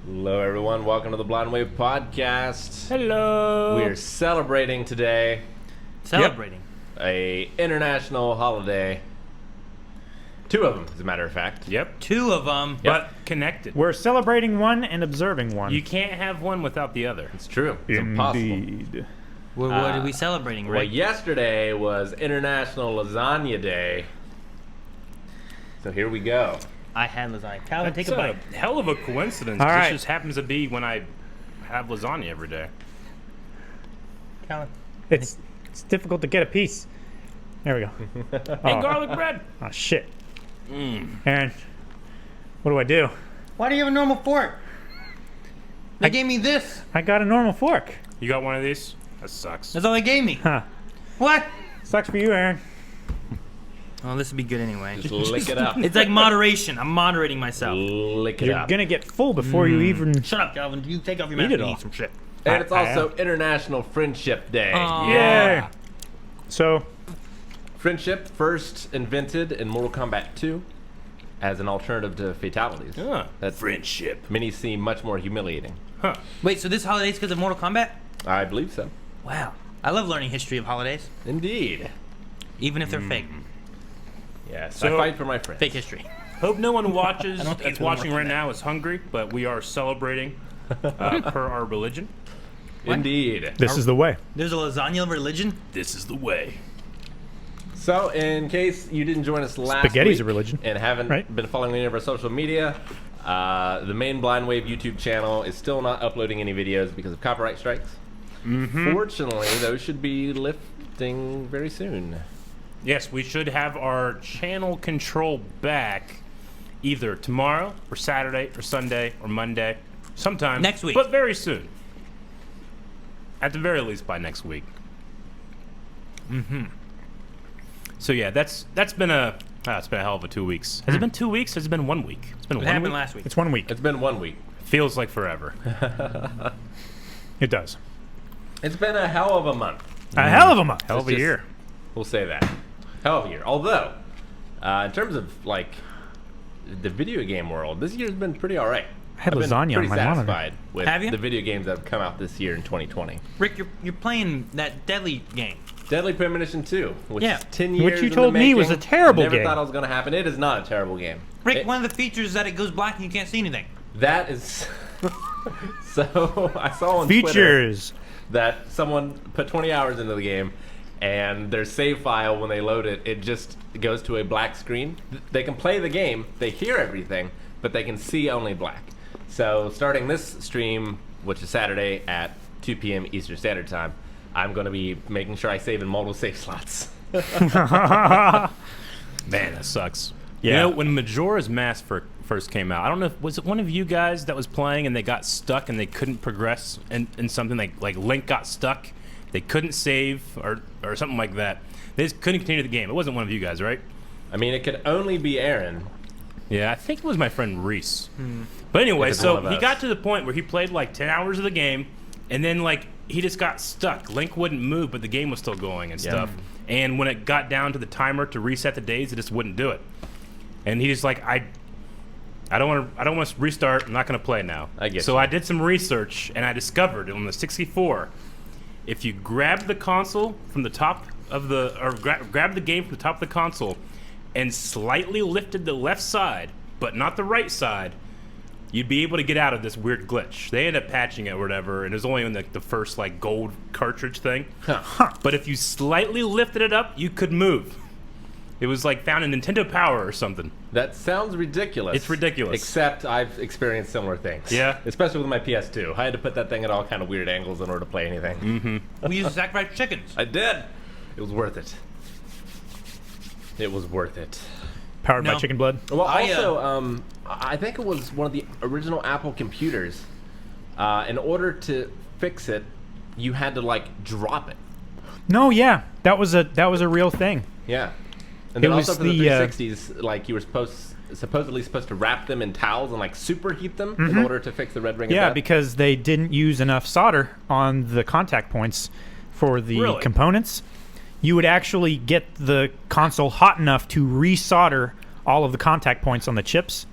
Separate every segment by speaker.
Speaker 1: Hello, everyone. Welcome to the Blind Wave Podcast.
Speaker 2: Hello.
Speaker 1: We're celebrating today.
Speaker 2: Celebrating.
Speaker 1: A international holiday. 2 of them, as a matter of fact.
Speaker 2: Yep. 2 of them, but connected.
Speaker 3: We're celebrating one and observing one.
Speaker 2: You can't have one without the other.
Speaker 1: It's true. It's impossible.
Speaker 3: Indeed.
Speaker 4: What are we celebrating,
Speaker 1: Well,
Speaker 4: Rick?
Speaker 1: yesterday was International Lasagna Day. So here we go.
Speaker 4: I had lasagna. Calvin,
Speaker 2: That's
Speaker 4: take a bite.
Speaker 2: hell of a coincidence.
Speaker 3: All right.
Speaker 2: This just happens to be when I have lasagna every day.
Speaker 4: Calvin.
Speaker 3: It's difficult to get a piece. There we go.
Speaker 2: And garlic bread.
Speaker 3: Oh, shit. Aaron, what do I do?
Speaker 4: Why do you have a normal fork? They gave me this.
Speaker 3: I got a normal fork.
Speaker 2: You got one of these? That sucks.
Speaker 4: That's all they gave me.
Speaker 3: Huh.
Speaker 4: What?
Speaker 3: Sucks for you, Aaron.
Speaker 4: Oh, this would be good anyway.
Speaker 1: Just lick it up.
Speaker 4: It's like moderation. I'm moderating myself.
Speaker 1: Lick it
Speaker 3: You're
Speaker 1: up.
Speaker 3: gonna get full before you even...
Speaker 4: Shut up, Calvin. You take off your
Speaker 3: Eat
Speaker 4: mask
Speaker 3: it
Speaker 4: and
Speaker 3: all.
Speaker 4: eat some shit.
Speaker 1: And it's
Speaker 3: I
Speaker 1: also International Friendship Day.
Speaker 4: Aw.
Speaker 3: Yeah. So,
Speaker 1: Friendship, first invented in Mortal Kombat 2 as an alternative to fatalities.
Speaker 2: Yeah.
Speaker 1: That
Speaker 2: Friendship.
Speaker 1: many seem much more humiliating.
Speaker 2: Huh.
Speaker 4: Wait, so this holiday's because of Mortal Kombat?
Speaker 1: I believe so.
Speaker 4: Wow. I love learning history of holidays,
Speaker 1: Indeed.
Speaker 4: even if they're fake.
Speaker 1: Yes,
Speaker 2: So-
Speaker 1: I fight for my friends.
Speaker 4: Fake history.
Speaker 2: Hope no one watches
Speaker 4: I don't think
Speaker 2: that's
Speaker 4: it's gonna
Speaker 2: watching
Speaker 4: work
Speaker 2: right
Speaker 4: on that.
Speaker 2: now is hungry, but we are celebrating per our religion.
Speaker 1: Indeed.
Speaker 3: this is the way.
Speaker 4: There's a lasagna religion?
Speaker 2: This is the way.
Speaker 1: So, in case you didn't join us last
Speaker 3: Spaghetti's
Speaker 1: week
Speaker 3: a religion,
Speaker 1: and haven't
Speaker 3: right?
Speaker 1: been following any of our social media, the main Blind Wave YouTube channel is still not uploading any videos because of copyright strikes. Fortunately, those should be lifting very soon.
Speaker 2: Yes, we should have our channel control back either tomorrow or Saturday or Sunday or Monday, sometime
Speaker 4: Next week.
Speaker 2: but very soon. At the very least by next week. So yeah, that's been a it's been a hell of a 2 weeks. Has it been 2 weeks? Has it been 1 week? It's been
Speaker 4: What
Speaker 2: 1
Speaker 4: happened
Speaker 2: week.
Speaker 4: last week?
Speaker 3: It's 1 week.
Speaker 1: It's been 1 week.
Speaker 2: Feels like forever.
Speaker 3: It does.
Speaker 1: It's been a hell of a month.
Speaker 3: A hell of a month.
Speaker 2: Hell of a
Speaker 1: It's just-
Speaker 2: year.
Speaker 1: We'll say that. Hell of a year. Although, in terms of like the video game world, this year's been pretty all right.
Speaker 3: I had
Speaker 1: I've been
Speaker 3: lasagna on
Speaker 1: pretty
Speaker 3: my monitor.
Speaker 1: satisfied with
Speaker 4: Have you?
Speaker 1: the video games that have come out this year in 2020.
Speaker 4: Rick, you're playing that deadly game.
Speaker 1: Deadly Premonition 2, which
Speaker 4: Yeah.
Speaker 1: is 10 years
Speaker 3: Which you
Speaker 1: in
Speaker 3: told
Speaker 1: the
Speaker 3: me was
Speaker 1: making.
Speaker 3: a terrible
Speaker 1: Never
Speaker 3: game.
Speaker 1: thought it was going to happen. It is not a terrible game.
Speaker 4: Rick,
Speaker 1: It-
Speaker 4: one of the features is that it goes black and you can't see anything.
Speaker 1: That is... So, I saw on Twitter
Speaker 3: Features.
Speaker 1: that someone put 20 hours into the game, and their save file, when they load it, it just goes to a black screen. They can play the game, they hear everything, but they can see only black. So starting this stream, which is Saturday at 2 p.m. Eastern Standard Time, I'm going to be making sure I save in multiple save slots.
Speaker 2: Man, that sucks.
Speaker 3: Yeah.
Speaker 2: You know, when Majora's Mask first came out, I don't know, was it one of you guys that was playing and they got stuck and they couldn't progress in something like Link got stuck? They couldn't save or something like that. They just couldn't continue the game. It wasn't one of you guys, right?
Speaker 1: I mean, it could only be Aaron.
Speaker 2: Yeah, I think it was my friend Reese. But anyway,
Speaker 1: If it's
Speaker 2: so
Speaker 1: one of
Speaker 2: he
Speaker 1: us.
Speaker 2: got to the point where he played like 10 hours of the game, and then like he just got stuck. Link wouldn't move, but the game was still going and stuff. And when it got down to the timer to reset the days, it just wouldn't do it. And he just like, I don't want to restart. I'm not going to play now.
Speaker 1: I get
Speaker 2: so
Speaker 1: you.
Speaker 2: I did some research, and I discovered on the 64, if you grab the console from the top of the, or grab the game from the top of the console, and slightly lifted the left side, but not the right side, you'd be able to get out of this weird glitch. They ended up patching it or whatever, and it was only in the first like gold cartridge thing. But if you slightly lifted it up, you could move. It was like found in Nintendo Power or something.
Speaker 1: That sounds ridiculous.
Speaker 2: It's ridiculous.
Speaker 1: Except I've experienced similar things.
Speaker 2: Yeah?
Speaker 1: Especially with my PS2. I had to put that thing at all kind of weird angles in order to play anything.
Speaker 4: We used to sacrifice chickens.
Speaker 1: I did. It was worth it. It was worth it.
Speaker 3: Powered by
Speaker 4: No.
Speaker 3: chicken blood.
Speaker 1: Well,
Speaker 4: I,
Speaker 1: also, I think it was one of the original Apple computers. In order to fix it, you had to like drop it.
Speaker 3: No, yeah, that was a real thing.
Speaker 1: Yeah. And then
Speaker 3: It was
Speaker 1: also for the
Speaker 3: the,
Speaker 1: 360s, like you were supposedly supposed to wrap them in towels and like superheat them in order to fix the red ring.
Speaker 3: Yeah,
Speaker 1: of death.
Speaker 3: because they didn't use enough solder on the contact points for the
Speaker 2: Really?
Speaker 3: components. You would actually get the console hot enough to resolder all of the contact points on the chips,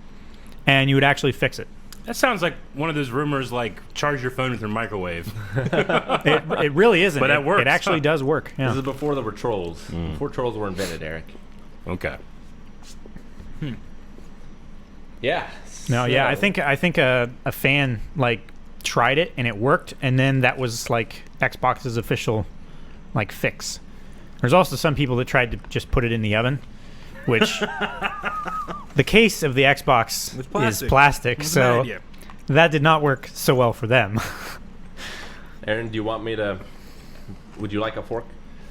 Speaker 3: and you would actually fix it.
Speaker 2: That sounds like one of those rumors like charge your phone with your microwave.
Speaker 3: It really isn't.
Speaker 2: But that works,
Speaker 3: It actually
Speaker 2: huh?
Speaker 3: does work. Yeah.
Speaker 1: This is before there were trolls. Before trolls were invented, Eric.
Speaker 2: Okay.
Speaker 1: Yeah.
Speaker 3: No, yeah, I
Speaker 1: so-
Speaker 3: think a fan like tried it and it worked, and then that was like Xbox's official like fix. There's also some people that tried to just put it in the oven, which the case of the Xbox
Speaker 5: It's plastic.
Speaker 3: is plastic,
Speaker 5: That's a bad
Speaker 3: so
Speaker 5: idea.
Speaker 3: that did not work so well for them.
Speaker 1: Aaron, do you want me to? Would you like a fork?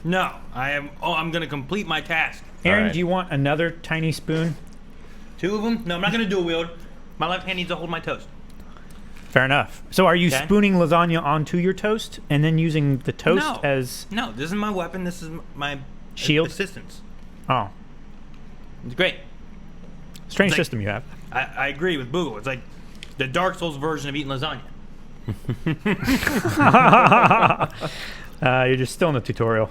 Speaker 5: No, I am. Oh, I'm gonna complete my task.
Speaker 3: Aaron,
Speaker 1: right.
Speaker 3: do you want another tiny spoon?
Speaker 5: 2 of them? No, I'm not gonna dual wield. My left hand needs to hold my toast.
Speaker 3: Fair enough. So are you
Speaker 5: Okay.
Speaker 3: spooning lasagna onto your toast and then using the toast
Speaker 5: No.
Speaker 3: as
Speaker 5: No, this is my weapon. This is my
Speaker 3: Shield?
Speaker 5: assistance.
Speaker 3: oh,
Speaker 5: It's great.
Speaker 3: strange
Speaker 5: It's like-
Speaker 3: system you have.
Speaker 5: I agree with Boogle. It's like the Dark Souls version of eating lasagna.
Speaker 3: You're just still in the tutorial.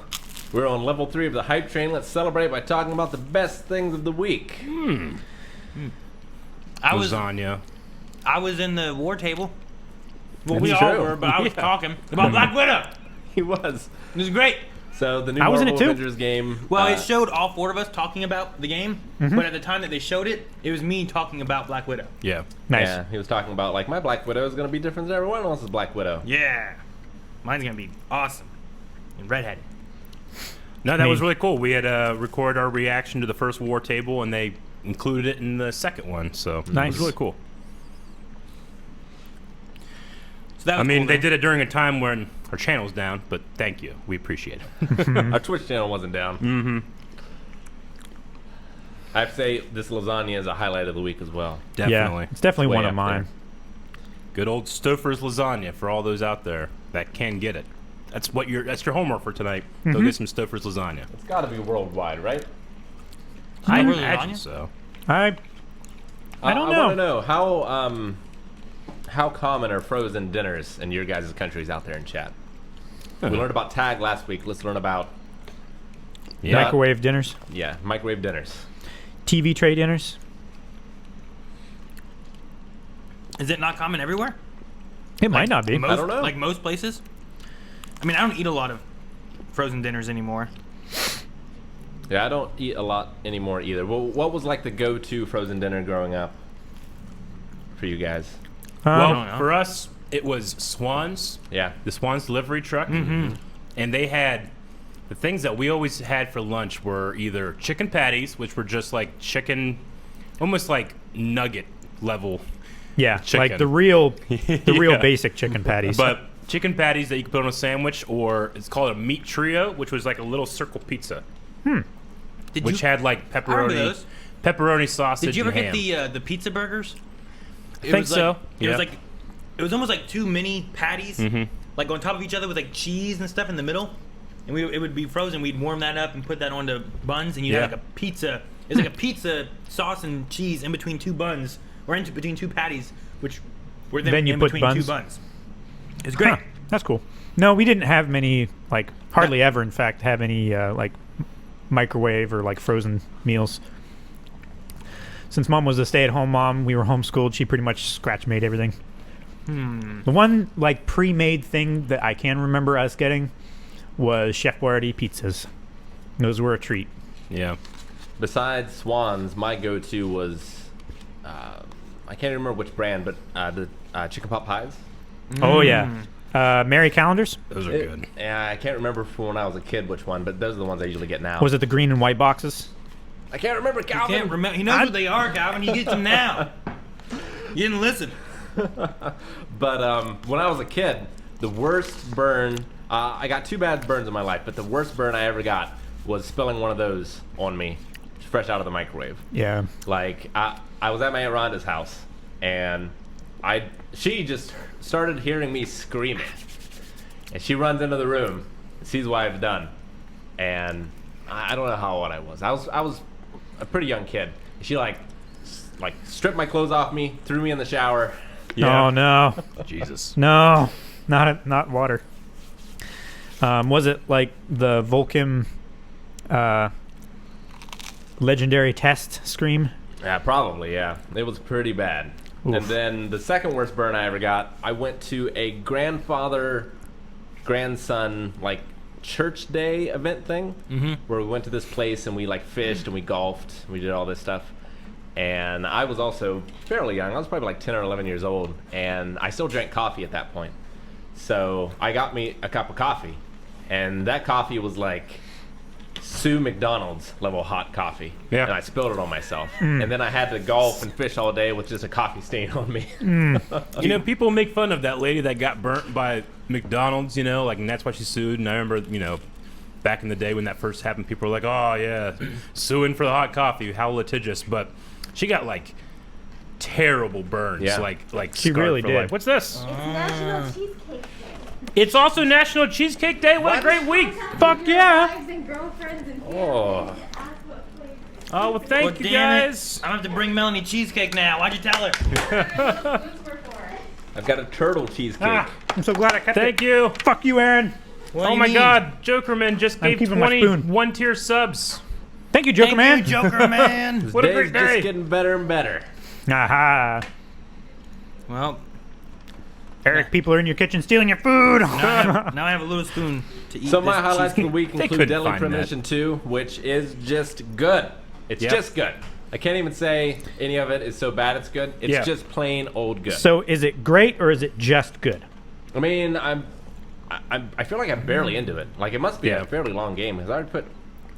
Speaker 1: We're on level 3 of the hype train. Let's celebrate by talking about the best things of the week.
Speaker 5: I was
Speaker 2: Lasagna.
Speaker 5: in the war table. Well,
Speaker 1: That's
Speaker 5: we all
Speaker 1: true.
Speaker 5: were, but I was
Speaker 1: Yeah.
Speaker 5: talking about Black Widow.
Speaker 1: He was.
Speaker 5: It was great.
Speaker 1: So the new
Speaker 3: I was in
Speaker 1: Marvel
Speaker 3: it too.
Speaker 1: Avengers game.
Speaker 5: Well, it showed all 4 of us talking about the game, but at the time that they showed it, it was me talking about Black Widow.
Speaker 2: Yeah.
Speaker 3: Nice.
Speaker 1: Yeah, he was talking about like my Black Widow is going to be different than everyone else's Black Widow.
Speaker 5: Yeah, mine's gonna be awesome and redheaded.
Speaker 2: No, that
Speaker 3: Me.
Speaker 2: was really cool. We had recorded our reaction to the first war table, and they included it in the second one. So it
Speaker 3: Nice.
Speaker 2: was really cool.
Speaker 5: So that was
Speaker 2: I mean,
Speaker 5: cool,
Speaker 2: they
Speaker 5: though.
Speaker 2: did it during a time when our channel's down, but thank you. We appreciate it.
Speaker 1: Our Twitch channel wasn't down. Mm-hmm. I have to say this lasagna is a highlight of the week as well.
Speaker 2: Definitely.
Speaker 3: Yeah, it's definitely
Speaker 1: Way
Speaker 3: one of
Speaker 1: up
Speaker 3: mine.
Speaker 2: Good old Stouffer's lasagna for all those out there that can get it. That's your homework for tonight. Go get some Stouffer's lasagna.
Speaker 1: It's got to be worldwide, right?
Speaker 2: I
Speaker 5: Stouffer's
Speaker 2: imagine
Speaker 5: lasagna?
Speaker 2: so.
Speaker 3: I don't
Speaker 1: I
Speaker 3: know.
Speaker 1: want to know how common are frozen dinners in your guys' countries out there in chat. We learned about tag last week. Let's learn about
Speaker 2: Yeah.
Speaker 3: Microwave dinners,
Speaker 1: microwave dinners.
Speaker 3: TV tray dinners.
Speaker 5: Is it not common everywhere?
Speaker 3: It might not be.
Speaker 5: Most,
Speaker 1: I don't know.
Speaker 5: Like most places. I mean, I don't eat a lot of frozen dinners anymore.
Speaker 1: Yeah, I don't eat a lot anymore either. Well, what was like the go-to frozen dinner growing up for you guys?
Speaker 2: Well,
Speaker 5: don't know.
Speaker 2: for us, it was Swans,
Speaker 1: Yeah.
Speaker 2: the Swans delivery truck, and they had the things that we always had for lunch were either chicken patties, which were just like chicken, almost like nugget level,
Speaker 3: Yeah,
Speaker 2: chicken.
Speaker 3: like the real
Speaker 2: Yeah.
Speaker 3: basic chicken patties.
Speaker 2: but chicken patties that you could put on a sandwich, or it's called a meat trio, which was like a little circle pizza,
Speaker 5: Did
Speaker 2: which
Speaker 5: you,
Speaker 2: had like
Speaker 5: I remember
Speaker 2: pepperoni,
Speaker 5: those.
Speaker 2: sausage,
Speaker 5: Did you ever
Speaker 2: and
Speaker 5: get
Speaker 2: ham.
Speaker 5: the pizza burgers? It
Speaker 2: think
Speaker 5: was
Speaker 2: so,
Speaker 5: Like, it
Speaker 2: yeah.
Speaker 5: was like it was almost like 2 mini patties, like on top of each other with like cheese and stuff in the middle, and it would be frozen. We'd warm that up and put that onto buns, and you'd
Speaker 2: Yeah.
Speaker 5: have like a pizza. It's like a pizza sauce and cheese in between 2 buns, or in between 2 patties, which were then
Speaker 3: you
Speaker 5: in
Speaker 3: put
Speaker 5: between
Speaker 3: buns?
Speaker 5: 2 buns. It's great.
Speaker 3: Huh, that's cool. No, we didn't have many, like hardly ever, in fact, have any like microwave or like frozen meals. Since mom was a stay-at-home mom, we were homeschooled. She pretty much scratch made everything. The one like pre-made thing that I can remember us getting was Chef Boyardee pizzas. Those were a treat.
Speaker 2: Yeah.
Speaker 1: Besides Swans, my go-to was I can't remember which brand, but the chicken pot pies.
Speaker 3: Oh yeah, Mary Callender's.
Speaker 2: Those are
Speaker 1: It-
Speaker 2: good.
Speaker 1: Yeah, I can't remember from when I was a kid which one, but those are the ones I usually get now.
Speaker 3: Was it the green and white boxes?
Speaker 1: I can't remember, Calvin.
Speaker 5: Can't remember. He knows what they are, Calvin. He gets them now. You didn't listen.
Speaker 1: But when I was a kid, the worst burn, I got 2 bad burns in my life, but the worst burn I ever got was spilling one of those on me, fresh out of the microwave.
Speaker 3: Yeah.
Speaker 1: Like, I was at my Aunt Rhonda's house, and she just started hearing me screaming. And she runs into the room, sees what I've done, and I don't know how old I was. I was a pretty young kid. She like stripped my clothes off me, threw me in the shower.
Speaker 2: Yeah.
Speaker 3: Oh no,
Speaker 2: Jesus.
Speaker 3: no, not water. Was it like the Volcom legendary test scream?
Speaker 1: Yeah, probably. Yeah, it was pretty bad. And
Speaker 3: Oof.
Speaker 1: then the second worst burn I ever got, I went to a grandson like church day event thing, where we went to this place and we like fished and we golfed, and we did all this stuff. And I was also fairly young. I was probably like 10 or 11 years old, and I still drank coffee at that point. So I got me a cup of coffee, and that coffee was like Sue McDonald's level hot coffee.
Speaker 2: Yeah.
Speaker 1: And I spilled it on myself. And then I had to golf and fish all day with just a coffee stain on me.
Speaker 2: You know, people make fun of that lady that got burnt by McDonald's, you know, like, and that's why she sued. And I remember, you know, back in the day when that first happened, people were like, oh, yeah, suing for the hot coffee, how litigious. But she got, like, terrible burns.
Speaker 1: Yeah.
Speaker 2: Like
Speaker 3: She
Speaker 2: scarred
Speaker 3: really
Speaker 2: for
Speaker 3: did.
Speaker 2: life. What's this?
Speaker 6: It's National Cheesecake Day.
Speaker 2: It's also National Cheesecake Day. What a great week.
Speaker 3: Fuck yeah.
Speaker 6: Wives and girlfriends and
Speaker 1: Oh.
Speaker 6: families and ask what flavor.
Speaker 2: Oh, well, thank
Speaker 5: Well,
Speaker 2: you,
Speaker 5: damn
Speaker 2: guys.
Speaker 5: it. I'm gonna have to bring Melanie cheesecake now. Why'd you tell her?
Speaker 6: Foods were for it.
Speaker 1: I've got a turtle cheesecake.
Speaker 3: Ah, I'm so glad I kept
Speaker 2: Thank
Speaker 3: it.
Speaker 2: you.
Speaker 3: Fuck you, Aaron.
Speaker 5: What do
Speaker 2: Oh
Speaker 5: you
Speaker 2: my
Speaker 5: mean?
Speaker 2: God, Jokerman just
Speaker 3: I'm
Speaker 2: gave
Speaker 3: keeping my
Speaker 2: 20
Speaker 3: spoon.
Speaker 2: one-tier subs.
Speaker 3: Thank you, Joker
Speaker 5: Thank
Speaker 3: Man.
Speaker 5: you, Joker Man.
Speaker 1: This
Speaker 2: What a
Speaker 1: day's
Speaker 2: great day.
Speaker 1: just getting better and better.
Speaker 3: Aha.
Speaker 5: Well,
Speaker 3: Eric, people are in your kitchen stealing your food.
Speaker 5: now I have a little spoon to eat.
Speaker 1: So my
Speaker 5: this
Speaker 1: highlights of the
Speaker 5: cheesecake.
Speaker 1: week
Speaker 2: They
Speaker 1: include
Speaker 2: couldn't
Speaker 1: Deadly
Speaker 2: find
Speaker 1: Premonition 2, which is just good. It's
Speaker 2: Yep.
Speaker 1: just good. I can't even say any of it is so bad it's good. It's
Speaker 2: Yeah.
Speaker 1: just plain old good.
Speaker 3: So is it great or is it just good?
Speaker 1: I mean, I feel like I'm barely into it. Like, it must be
Speaker 2: Yeah.
Speaker 1: a fairly long game because I already put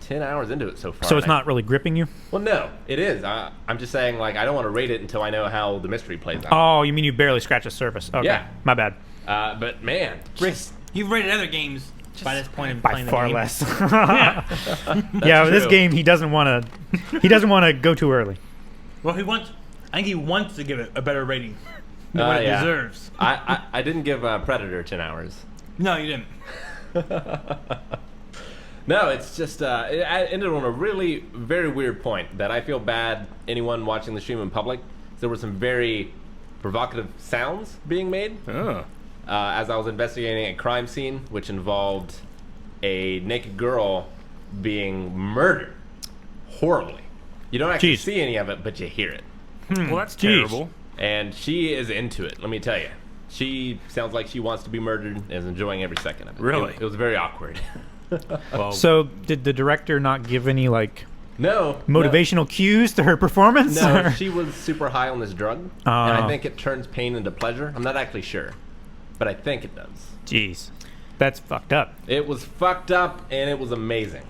Speaker 1: 10 hours into it so far.
Speaker 3: So it's
Speaker 1: and I-
Speaker 3: not really gripping you?
Speaker 1: Well, no, it is. I'm just saying, like, I don't want to rate it until I know how the mystery plays out.
Speaker 3: Oh, you mean you barely scratched the surface? Okay,
Speaker 1: Yeah.
Speaker 3: my bad.
Speaker 1: But man,
Speaker 5: You've rated other games by this point of
Speaker 3: By
Speaker 5: playing the
Speaker 3: far
Speaker 5: game.
Speaker 3: less. Yeah, this
Speaker 1: true.
Speaker 3: game he doesn't want to. He doesn't want to go too early.
Speaker 5: Well, I think he wants to give it a better rating than what it
Speaker 1: yeah.
Speaker 5: deserves.
Speaker 1: I didn't give Predator 10 hours.
Speaker 5: No, you didn't.
Speaker 1: No, it's just it ended on a really very weird point that I feel bad anyone watching the stream in public. There were some very provocative sounds being made
Speaker 2: Oh.
Speaker 1: as I was investigating a crime scene which involved a naked girl being murdered horribly. You don't actually
Speaker 3: Jeez.
Speaker 1: see any of it, but you hear it.
Speaker 2: Well, that's
Speaker 3: Jeez.
Speaker 2: terrible.
Speaker 1: And she is into it, let me tell you. She sounds like she wants to be murdered and is enjoying every second of it.
Speaker 2: Really?
Speaker 1: It was very awkward.
Speaker 2: Well,
Speaker 3: So did the director not give any like
Speaker 1: No.
Speaker 3: motivational cues to her performance?
Speaker 1: No,
Speaker 3: or-
Speaker 1: she was super high on this drug.
Speaker 3: Oh.
Speaker 1: And I think it turns pain into pleasure. I'm not actually sure. But I think it does.
Speaker 3: Jeez, that's fucked up.
Speaker 1: It was fucked up and it was amazing.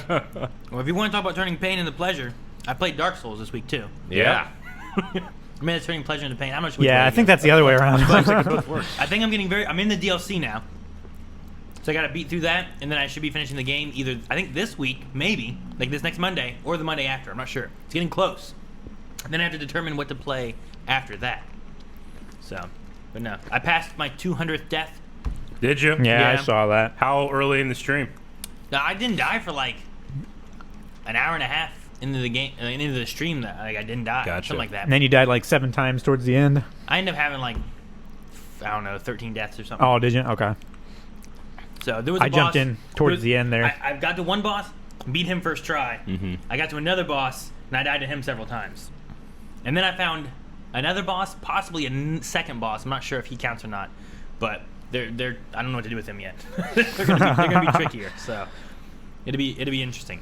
Speaker 5: Well, if you want to talk about turning pain into pleasure, I played Dark Souls this week too.
Speaker 1: Yeah.
Speaker 5: I mean, it's turning pleasure into pain. I'm not sure. which
Speaker 3: Yeah,
Speaker 5: way
Speaker 3: I
Speaker 5: it
Speaker 3: think
Speaker 5: goes.
Speaker 3: that's the other way around.
Speaker 5: I think I'm getting I'm in the DLC now. So I got to beat through that, and then I should be finishing the game either, I think this week, maybe, like this next Monday, or the Monday after. I'm not sure. It's getting close. And then I have to determine what to play after that. So, but no. I passed my 200th death.
Speaker 2: did you?
Speaker 3: Yeah, I
Speaker 5: Yeah.
Speaker 3: saw that.
Speaker 2: How early in the stream?
Speaker 5: Now, I didn't die for like an hour and a half into the game, into the stream. That like I didn't die,
Speaker 2: Gotcha.
Speaker 5: something like that.
Speaker 3: And then you died like 7 times towards the end.
Speaker 5: I ended up having like, I don't know, 13 deaths or something.
Speaker 3: Oh, did you? Okay.
Speaker 5: So there was a
Speaker 3: I jumped
Speaker 5: boss-
Speaker 3: in towards
Speaker 5: there-
Speaker 3: the end there.
Speaker 5: I got to one boss, beat him first try.
Speaker 2: Mm-hmm.
Speaker 5: I got to another boss, and I died to him several times. And then I found another boss, possibly a second boss. I'm not sure if he counts or not, but they're I don't know what to do with him yet. they're gonna be trickier. So it'll be interesting.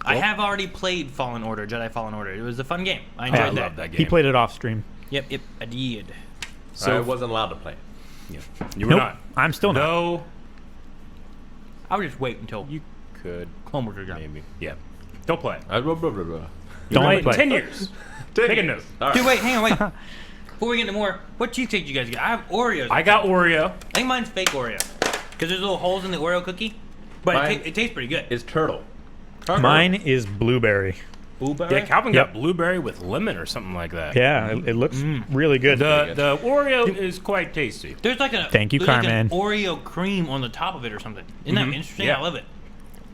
Speaker 5: I
Speaker 2: Cool.
Speaker 5: have already played Jedi Fallen Order. It was a fun game. I
Speaker 2: I
Speaker 5: enjoyed
Speaker 2: love that game.
Speaker 3: He played it off stream.
Speaker 5: Yep, I did.
Speaker 1: So I wasn't allowed to play it.
Speaker 2: Yeah. You were
Speaker 3: Nope,
Speaker 2: not.
Speaker 3: I'm still not.
Speaker 2: Though
Speaker 5: I would just wait until
Speaker 2: you could
Speaker 5: Clone Wars are done.
Speaker 2: maybe. Yeah. Don't play.
Speaker 1: Blah, blah, blah, blah.
Speaker 3: Don't
Speaker 2: Play it in
Speaker 3: play.
Speaker 2: 10 years. Take a note.
Speaker 1: All right.
Speaker 5: Dude, wait, hang on, wait. Before we get into more, what cheesecake did you guys get? I have Oreos.
Speaker 2: I got Oreo.
Speaker 5: I think mine's fake Oreo. Because there's little holes in the Oreo cookie. But
Speaker 1: Mine
Speaker 5: it tastes pretty good.
Speaker 1: It's turtle.
Speaker 3: Mine is blueberry.
Speaker 5: Blueberry?
Speaker 2: Yeah, Calvin
Speaker 3: Yep.
Speaker 2: got blueberry with lemon or something like that.
Speaker 3: Yeah, it looks really good.
Speaker 2: The Oreo is quite tasty.
Speaker 5: There's like a
Speaker 3: Thank you,
Speaker 5: there's like
Speaker 3: Carmen.
Speaker 5: an Oreo cream on the top of it or something. Isn't that interesting?
Speaker 2: Yeah.
Speaker 5: I love it.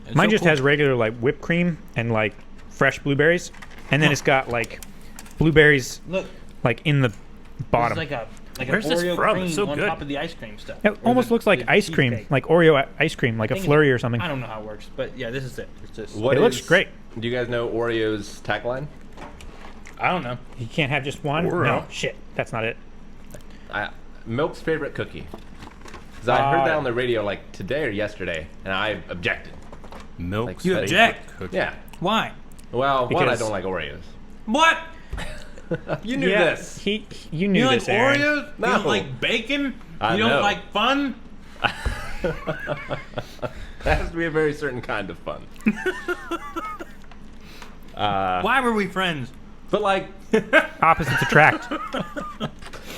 Speaker 5: It's
Speaker 3: Mine
Speaker 5: so
Speaker 3: just
Speaker 5: cool.
Speaker 3: has regular like whipped cream and like fresh blueberries, and then it's got like blueberries
Speaker 5: Look,
Speaker 3: like in the
Speaker 5: it's
Speaker 3: bottom.
Speaker 5: like an
Speaker 2: Where's this
Speaker 5: Oreo
Speaker 2: from?
Speaker 5: cream
Speaker 2: It's so
Speaker 5: on
Speaker 2: good.
Speaker 5: top of the ice cream stuff.
Speaker 3: It
Speaker 5: Or
Speaker 3: almost
Speaker 5: the-
Speaker 3: looks like
Speaker 5: the
Speaker 3: ice cream,
Speaker 5: cheesecake.
Speaker 3: like Oreo ice cream, like a
Speaker 5: I think
Speaker 3: flurry or something.
Speaker 5: I don't know how it works, but yeah, this is it. It's just
Speaker 1: What
Speaker 3: It looks
Speaker 1: is-
Speaker 3: great.
Speaker 1: Do you guys know Oreo's tagline?
Speaker 5: I don't know.
Speaker 3: You can't have just one?
Speaker 2: Oreo.
Speaker 3: No, shit. That's not it.
Speaker 1: Milk's favorite cookie. Because I heard that on the radio like today or yesterday, and I objected.
Speaker 2: Milk.
Speaker 1: Like,
Speaker 5: You
Speaker 1: favorite
Speaker 5: object?
Speaker 2: cookie.
Speaker 1: Yeah.
Speaker 5: Why?
Speaker 1: Well, one, I
Speaker 3: Because-
Speaker 1: don't like Oreos.
Speaker 5: What?
Speaker 1: You knew
Speaker 3: Yeah,
Speaker 1: this.
Speaker 3: You knew
Speaker 5: You like
Speaker 3: this, Aaron.
Speaker 5: Oreos?
Speaker 1: No.
Speaker 5: You don't like bacon?
Speaker 1: I
Speaker 5: You don't
Speaker 1: know.
Speaker 5: like fun?
Speaker 1: That has to be a very certain kind of fun.
Speaker 5: Why were we friends?
Speaker 1: But like,
Speaker 3: Opposites attract.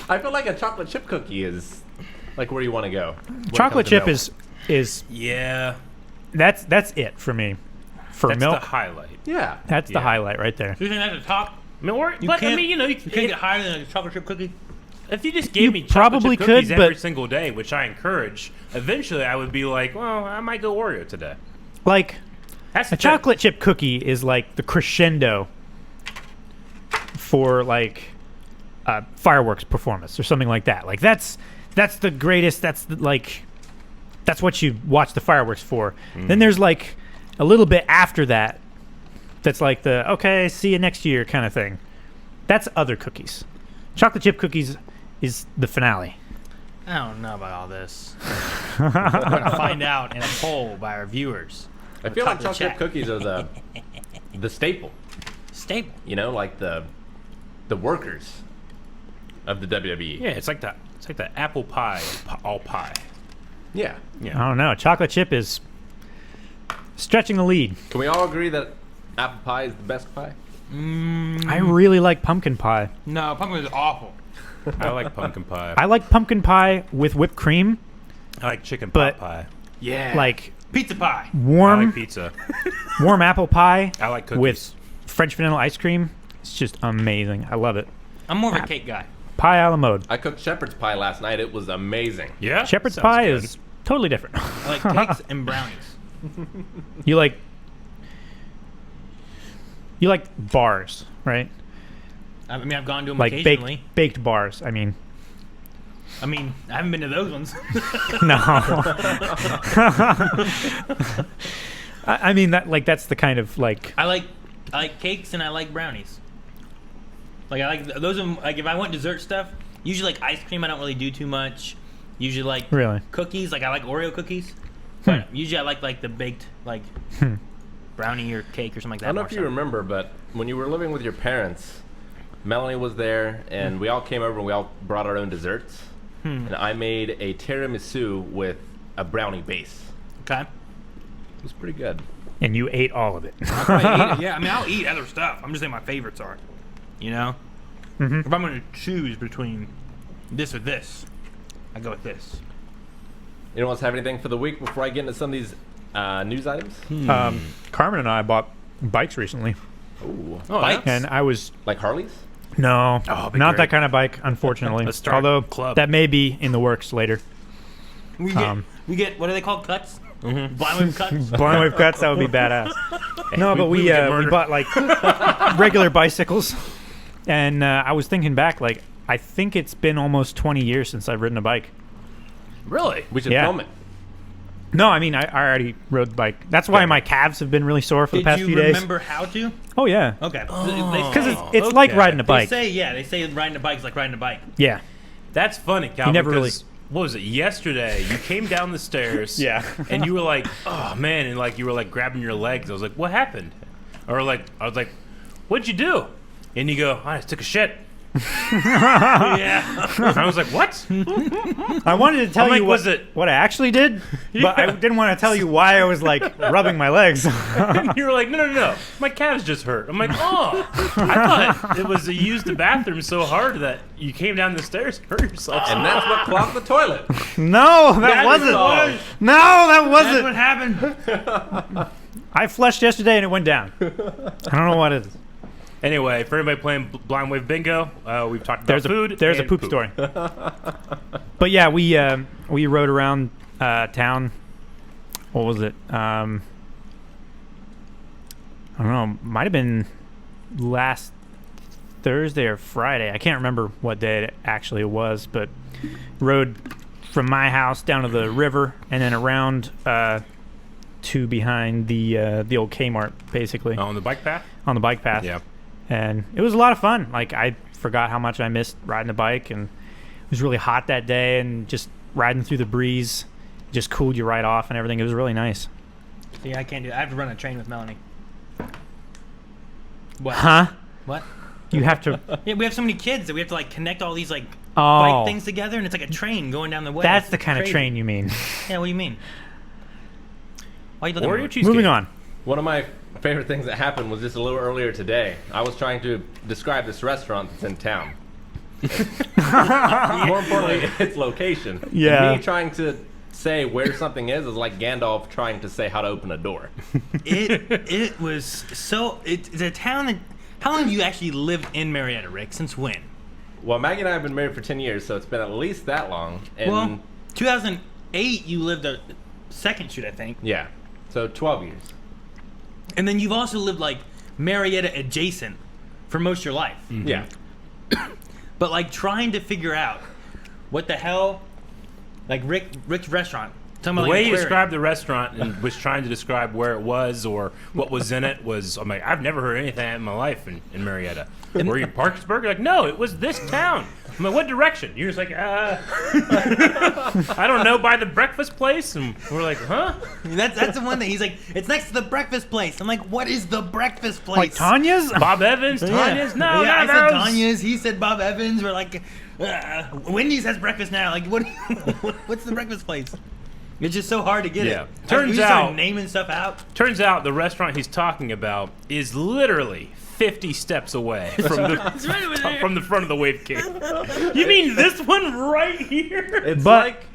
Speaker 1: I feel like a chocolate chip cookie is like where you want to go. when it
Speaker 3: Chocolate
Speaker 1: comes to
Speaker 3: chip
Speaker 1: milk.
Speaker 3: is
Speaker 2: Yeah.
Speaker 3: that's it for me. For
Speaker 2: That's
Speaker 3: milk,
Speaker 2: the highlight.
Speaker 1: Yeah.
Speaker 3: that's the
Speaker 2: yeah.
Speaker 3: highlight right there.
Speaker 5: Do you think that's a top?
Speaker 2: I mean, or,
Speaker 5: You
Speaker 2: but I
Speaker 5: can't-
Speaker 2: mean, you know, you
Speaker 5: You
Speaker 2: can
Speaker 5: can't get higher than a chocolate chip cookie?
Speaker 2: if you just gave me chocolate
Speaker 3: probably
Speaker 2: chip cookies
Speaker 3: could,
Speaker 2: every
Speaker 3: but-
Speaker 2: single day, which I encourage, eventually I would be like, well, I might go Oreo today.
Speaker 3: Like
Speaker 2: That's
Speaker 3: a
Speaker 2: the thing.
Speaker 3: chocolate chip cookie is like the crescendo for like a fireworks performance or something like that. Like that's the greatest. That's what you watch the fireworks for. Then there's like a little bit after that. That's like the okay, see you next year kind of thing. That's other cookies. Chocolate chip cookies is the finale.
Speaker 5: I don't know about all this. We're going to find out in a poll by our viewers.
Speaker 1: I feel like
Speaker 5: Chocolate
Speaker 1: chocolate
Speaker 5: chip.
Speaker 1: chip cookies are the staple.
Speaker 5: Staple.
Speaker 1: You know, like the workers of the WWE.
Speaker 2: Yeah, it's like the apple pie, all pie.
Speaker 1: Yeah.
Speaker 3: I don't know. Chocolate chip is stretching the lead.
Speaker 1: Can we all agree that apple pie is the best pie?
Speaker 3: I really like pumpkin pie.
Speaker 5: No, pumpkin is awful.
Speaker 2: I like pumpkin pie.
Speaker 3: I like pumpkin pie with whipped cream,
Speaker 2: I like chicken
Speaker 3: but-
Speaker 2: pot pie.
Speaker 5: Yeah.
Speaker 3: like
Speaker 5: pizza pie.
Speaker 2: I
Speaker 3: warm
Speaker 2: like pizza.
Speaker 3: warm apple pie
Speaker 2: I like cookies.
Speaker 3: with French vanilla ice cream. It's just amazing. I love it.
Speaker 5: I'm more of a cake guy.
Speaker 3: Pie a la mode.
Speaker 1: I cooked shepherd's pie last night. It was amazing.
Speaker 2: Yeah,
Speaker 3: Shepherd's
Speaker 2: sounds
Speaker 3: pie
Speaker 2: good.
Speaker 3: is totally different.
Speaker 5: I like cakes and brownies.
Speaker 3: You like bars, right?
Speaker 5: I mean, I've gone to them
Speaker 3: Like
Speaker 5: occasionally.
Speaker 3: baked bars. I mean,
Speaker 5: I mean, I haven't been to those ones.
Speaker 3: no. I mean that's the kind of like
Speaker 5: I like cakes and I like brownies. Like I like those. Are, like if I want dessert stuff, usually like ice cream. I don't really do too much. Usually like
Speaker 3: really.
Speaker 5: cookies. Like I like Oreo cookies. But usually I like the baked like brownie or cake or something like that.
Speaker 1: I don't know
Speaker 5: more
Speaker 1: if you
Speaker 5: so.
Speaker 1: remember, but when you were living with your parents, Melanie was there, and we all came over and we all brought our own desserts. And I made a tiramisu with a brownie base.
Speaker 5: Okay.
Speaker 1: It was pretty good.
Speaker 3: And you ate all of it.
Speaker 5: I'll probably eat it. Yeah, I mean I'll eat other stuff. I'm just saying my favorites are. You know, if I'm gonna choose between this or this, I go with this.
Speaker 1: Anyone else have anything for the week before I get into some of these news items?
Speaker 3: Carmen and I bought bikes recently,
Speaker 1: Ooh.
Speaker 2: Oh,
Speaker 5: Bikes?
Speaker 3: and I was
Speaker 1: Like Harleys?
Speaker 3: no,
Speaker 2: Oh, be
Speaker 3: not
Speaker 2: great.
Speaker 3: that kind of bike, unfortunately.
Speaker 2: Let's start
Speaker 3: Although
Speaker 2: a club.
Speaker 3: that may be in the works later.
Speaker 5: We get what are they called? Cuts. Blind wave cuts.
Speaker 3: Blind wave cuts, that would be badass. No, but
Speaker 2: we
Speaker 3: we
Speaker 2: would get
Speaker 3: we
Speaker 2: murdered.
Speaker 3: bought like regular bicycles, and I was thinking back, like I think it's been almost 20 years since I've ridden a bike.
Speaker 2: Really?
Speaker 1: We should
Speaker 3: Yeah.
Speaker 1: film it.
Speaker 3: No, I mean I already rode the bike. That's why my calves have been really sore for the
Speaker 5: Did
Speaker 3: past
Speaker 5: you
Speaker 3: few days.
Speaker 5: remember how to?
Speaker 3: Oh yeah,
Speaker 5: Okay.
Speaker 3: because
Speaker 5: They
Speaker 3: it's like
Speaker 2: okay.
Speaker 3: riding a bike.
Speaker 5: they say riding a bike is like riding a bike.
Speaker 3: Yeah,
Speaker 2: That's funny, Calvin.
Speaker 3: never really-
Speaker 2: because what was it? Yesterday, you came down the stairs.
Speaker 3: Yeah.
Speaker 2: and you were like, "Oh man!" And like you were like grabbing your legs. I was like, "What happened?" Or like I was like, "What'd you do?" And you go, "I just took a shit."
Speaker 5: Yeah.
Speaker 2: And I was like, "What?"
Speaker 3: I wanted to tell
Speaker 2: I'm
Speaker 3: you
Speaker 2: like,
Speaker 3: what,
Speaker 2: was it-
Speaker 3: what I actually did, but I didn't want to tell you why I was like rubbing my legs.
Speaker 2: And you were like, no, my calves just hurt. I'm like, oh, I thought it was you used the bathroom so hard that you came down the stairs and hurt yourself.
Speaker 1: And that's what clogged the toilet.
Speaker 3: No, that wasn't.
Speaker 1: all.
Speaker 3: No, that
Speaker 5: That's
Speaker 3: wasn't.
Speaker 5: what happened.
Speaker 3: I flushed yesterday and it went down. I don't know what it is.
Speaker 2: Anyway, for anybody playing Blind Wave Bingo, we've talked about
Speaker 3: There's
Speaker 2: food.
Speaker 3: a
Speaker 2: and
Speaker 3: poop story. But yeah, we rode around town. What was it? I don't know. Might have been last Thursday or Friday. I can't remember what day it actually was, but rode from my house down to the river and then around to behind the old Kmart, basically
Speaker 2: On the bike path?
Speaker 3: on the bike path.
Speaker 2: Yeah.
Speaker 3: and it was a lot of fun. Like, I forgot how much I missed riding a bike, and it was really hot that day, and just riding through the breeze just cooled you right off and everything. It was really nice.
Speaker 5: See, I can't do it. I have to run a train with Melanie. What?
Speaker 3: Huh?
Speaker 5: What?
Speaker 3: You have to.
Speaker 5: Yeah, we have so many kids that we have to like connect all these like
Speaker 3: Oh.
Speaker 5: bike things together, and it's like a train going down the way.
Speaker 3: That's
Speaker 5: It's
Speaker 3: the kind of
Speaker 5: crazy.
Speaker 3: train you mean.
Speaker 5: Yeah, what do you mean? Why are you looking
Speaker 2: Oreo
Speaker 5: at me?
Speaker 2: cheesecake.
Speaker 3: Moving on.
Speaker 1: One of my favorite things that happened was just a little earlier today. I was trying to describe this restaurant that's in town. More importantly, its location.
Speaker 3: Yeah.
Speaker 1: Me trying to say where something is like Gandalf trying to say how to open a door.
Speaker 5: It was so. It's a town that. How long have you actually lived in Marietta, Rick? Since when?
Speaker 1: Well, Maggie and I have been married for 10 years, so it's been at least that long. And
Speaker 5: Well, 2008, you lived a second shoot, I think.
Speaker 1: yeah, so 12 years.
Speaker 5: And then you've also lived like Marietta adjacent for most of your life.
Speaker 1: Yeah.
Speaker 5: But like trying to figure out what the hell, like Rick's restaurant. Talking
Speaker 2: The
Speaker 5: about,
Speaker 2: way
Speaker 5: like,
Speaker 2: he
Speaker 5: aquarium.
Speaker 2: described the restaurant and was trying to describe where it was or what was in it was, I'm like, I've never heard anything in my life in Marietta. Were you in Parkersburg? Like, no, it was this town. I'm like, what direction? You're just like, I don't know, by the breakfast place? And we're like, huh?
Speaker 5: That's the one that he's like, it's next to the breakfast place. I'm like, what is the breakfast place?
Speaker 3: Like Tanya's?
Speaker 2: Bob Evans, Tanya's? No,
Speaker 5: yeah, I
Speaker 2: no,
Speaker 5: said
Speaker 2: those.
Speaker 5: Tanya's. He said Bob Evans. We're like, Wendy's has breakfast now. Like, what's the breakfast place? It's just so hard to get
Speaker 2: Yeah.
Speaker 5: it.
Speaker 2: Turns
Speaker 5: we just started
Speaker 2: out-
Speaker 5: naming stuff out.
Speaker 2: Turns out the restaurant he's talking about is literally 50 steps away from
Speaker 5: It's right over there.
Speaker 2: from the front of the wave cave. You mean this one right here?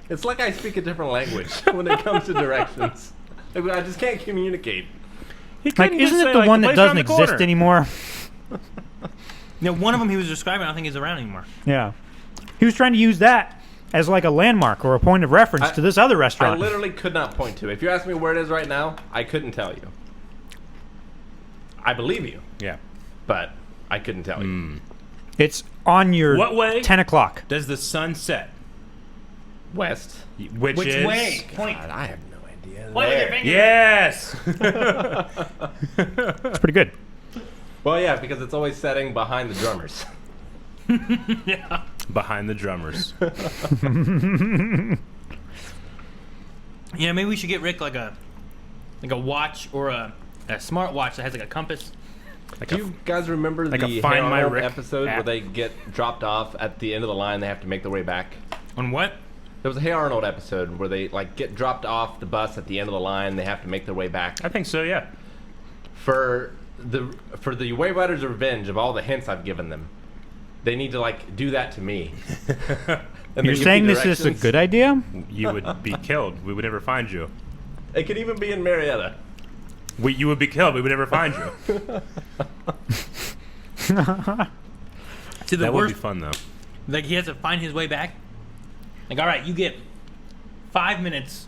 Speaker 1: It's like I speak a different language when it comes to directions. Like, I just can't communicate.
Speaker 2: He
Speaker 3: Like,
Speaker 2: couldn't just
Speaker 3: isn't it
Speaker 2: say,
Speaker 3: the
Speaker 2: like,
Speaker 3: one that
Speaker 2: place
Speaker 3: doesn't
Speaker 2: around the
Speaker 3: exist
Speaker 2: corner.
Speaker 3: anymore?
Speaker 5: One of them he was describing, I don't think is around anymore.
Speaker 3: Yeah. He was trying to use that as like a landmark or a point of reference to this other
Speaker 1: I
Speaker 3: restaurant.
Speaker 1: literally could not point to. If you ask me where it is right now, I couldn't tell you. I believe you,
Speaker 2: Yeah.
Speaker 1: but I couldn't tell you.
Speaker 3: It's on your
Speaker 2: What way?
Speaker 3: 10 o'clock.
Speaker 2: Does the sun set?
Speaker 1: West.
Speaker 2: Which
Speaker 5: Which
Speaker 2: is...
Speaker 5: way? Point.
Speaker 1: God, I have no idea.
Speaker 5: Point with your finger.
Speaker 2: Yes!
Speaker 3: It's pretty good.
Speaker 1: Well, yeah, because it's always setting behind the drummers.
Speaker 5: Yeah.
Speaker 2: Behind the drummers.
Speaker 5: Yeah, maybe we should get Rick like a watch or a smart watch that has like a compass.
Speaker 1: Do you guys remember
Speaker 2: like
Speaker 1: the
Speaker 2: a Find
Speaker 1: Hey
Speaker 2: My
Speaker 1: Arnold
Speaker 2: Rick
Speaker 1: episode where
Speaker 2: app?
Speaker 1: they get dropped off at the end of the line? They have to make their way back.
Speaker 5: On what?
Speaker 1: There was a Hey Arnold episode where they like get dropped off the bus at the end of the line. They have to make their way back.
Speaker 2: I think so, yeah.
Speaker 1: For the Wave Riders' revenge of all the hints I've given them, they need to like do that to me. And
Speaker 3: You're
Speaker 1: then give
Speaker 3: saying
Speaker 1: me
Speaker 3: this is a
Speaker 1: directions.
Speaker 3: good idea?
Speaker 2: You would be killed. We would never find you.
Speaker 1: It could even be in Marietta.
Speaker 2: You would be killed. We would never find you.
Speaker 5: See, the
Speaker 2: That would
Speaker 5: worst,
Speaker 2: be fun, though.
Speaker 5: like he has to find his way back. Like, all right, you get 5 minutes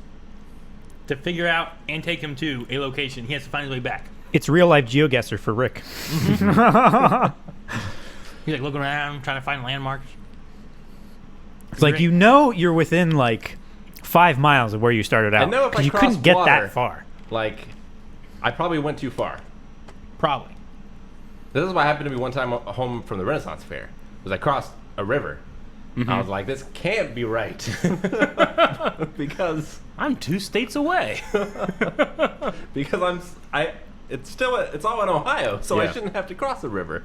Speaker 5: to figure out and take him to a location. He has to find his way back.
Speaker 3: It's real life GeoGuessr for Rick.
Speaker 5: He's like looking around, trying to find landmarks.
Speaker 3: It's like, you know, you're within like 5 miles of where you started out.
Speaker 1: know if I
Speaker 3: you
Speaker 1: cross
Speaker 3: couldn't get
Speaker 1: water-
Speaker 3: that far.
Speaker 1: Like, I probably went too far.
Speaker 5: Probably.
Speaker 1: This is what happened to me one time home from the Renaissance Fair. Was I crossed a river. I was like, this can't be right. because
Speaker 2: I'm 2 states away.
Speaker 1: it's all in Ohio, so I
Speaker 2: Yeah.
Speaker 1: shouldn't have to cross a river.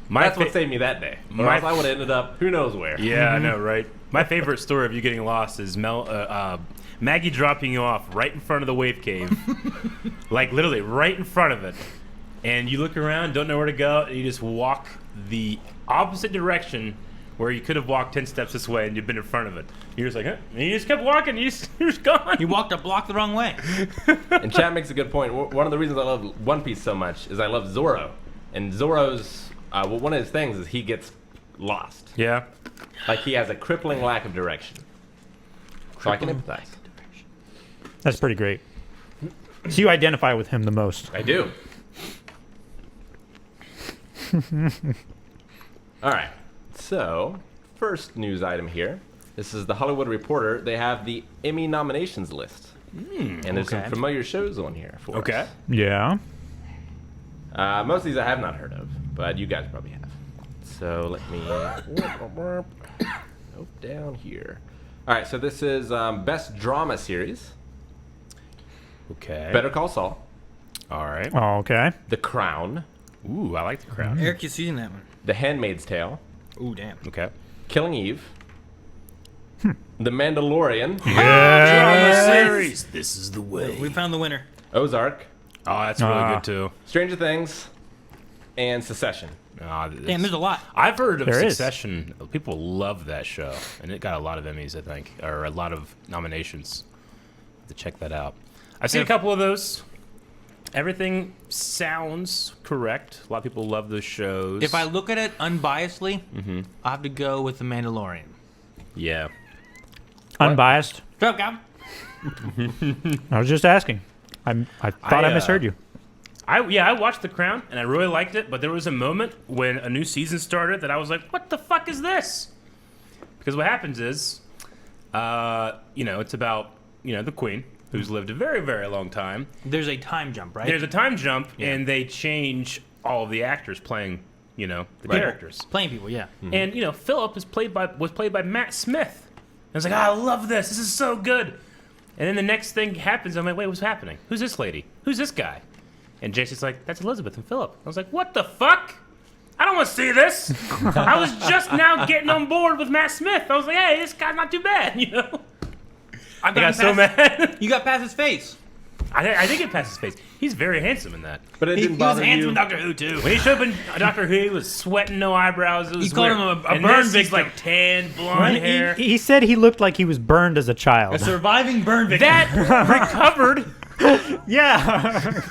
Speaker 2: My
Speaker 1: That's what
Speaker 2: fa-
Speaker 1: saved me that day. Or
Speaker 2: My-
Speaker 1: else I would have ended up who knows where.
Speaker 2: Yeah, I know, right? My favorite story of you getting lost is Maggie dropping you off right in front of the wave cave. Like, literally, right in front of it. And you look around, don't know where to go, and you just walk the opposite direction where you could have walked 10 steps this way and you've been in front of it. You're just like, huh? And you just kept walking, you're just gone.
Speaker 5: You walked a block the wrong way.
Speaker 1: And Chad makes a good point. One of the reasons I love One Piece so much is I love Zoro. And Zoro's, one of his things is he gets lost.
Speaker 2: Yeah.
Speaker 1: Like he has a crippling lack of direction. So I can empathize.
Speaker 3: That's pretty great. So you identify with him the most.
Speaker 1: I do. All right. So, first news item here. This is the Hollywood Reporter. They have the Emmy Nominations list. And there's some
Speaker 2: okay.
Speaker 1: familiar shows on here for us.
Speaker 2: Okay.
Speaker 3: Yeah.
Speaker 1: Most of these I have not heard of. but you guys probably have. So let me go down here. All right, so this is Best Drama Series.
Speaker 2: Okay.
Speaker 1: Better Call Saul.
Speaker 2: All right.
Speaker 3: Oh, okay.
Speaker 1: The Crown.
Speaker 2: Ooh, I like the crowd.
Speaker 5: Eric, you've seen that one.
Speaker 1: The Handmaid's Tale.
Speaker 5: Ooh, damn.
Speaker 2: Okay.
Speaker 1: Killing Eve. The Mandalorian.
Speaker 2: Drama series. This is the way.
Speaker 5: We found the winner.
Speaker 1: Ozark.
Speaker 2: Oh, that's really good too.
Speaker 1: Stranger Things. And Secession.
Speaker 5: Damn, there's a lot.
Speaker 2: I've heard of
Speaker 3: There is.
Speaker 2: Succession. People love that show, and it got a lot of Emmys, I think, or a lot of nominations. To check that out. I've seen a couple of those. Everything sounds correct. A lot of people love those shows.
Speaker 5: If I look at it unbiasedly, I have to go with the Mandalorian.
Speaker 2: yeah.
Speaker 3: Unbiased.
Speaker 5: Shut up, Calvin.
Speaker 3: I was just asking. I thought I misheard you.
Speaker 2: I watched The Crown and I really liked it, but there was a moment when a new season started that I was like, "What the fuck is this?" Because what happens is, it's about the Queen who's lived a very, very long time.
Speaker 5: There's a time jump, right?
Speaker 2: There's a time jump, and they change all of the actors playing, the characters.
Speaker 5: Playing people, yeah.
Speaker 2: And Philip was played by Matt Smith. I was like, I love this. This is so good. And then the next thing happens. I'm like, wait, what's happening? Who's this lady? Who's this guy? And Jason's like, that's Elizabeth and Philip. I was like, what the fuck? I don't want to see this. I was just now getting on board with Matt Smith. I was like, hey, this guy's not too bad, I got so mad.
Speaker 5: You got past his face.
Speaker 2: I did get past his face. He's very handsome in that.
Speaker 1: But it
Speaker 5: He
Speaker 1: didn't
Speaker 5: was
Speaker 1: bother
Speaker 5: handsome in
Speaker 1: you.
Speaker 5: Doctor Who, too.
Speaker 2: When he showed up in Doctor Who, he was sweating, no eyebrows. It was
Speaker 5: You called
Speaker 2: weird.
Speaker 5: him a
Speaker 2: And
Speaker 5: burn
Speaker 2: this, he's
Speaker 5: victim.
Speaker 2: like tan, blonde hair.
Speaker 3: He said he looked like he was burned as a child.
Speaker 5: A surviving burn victim.
Speaker 2: That recovered.
Speaker 3: Yeah.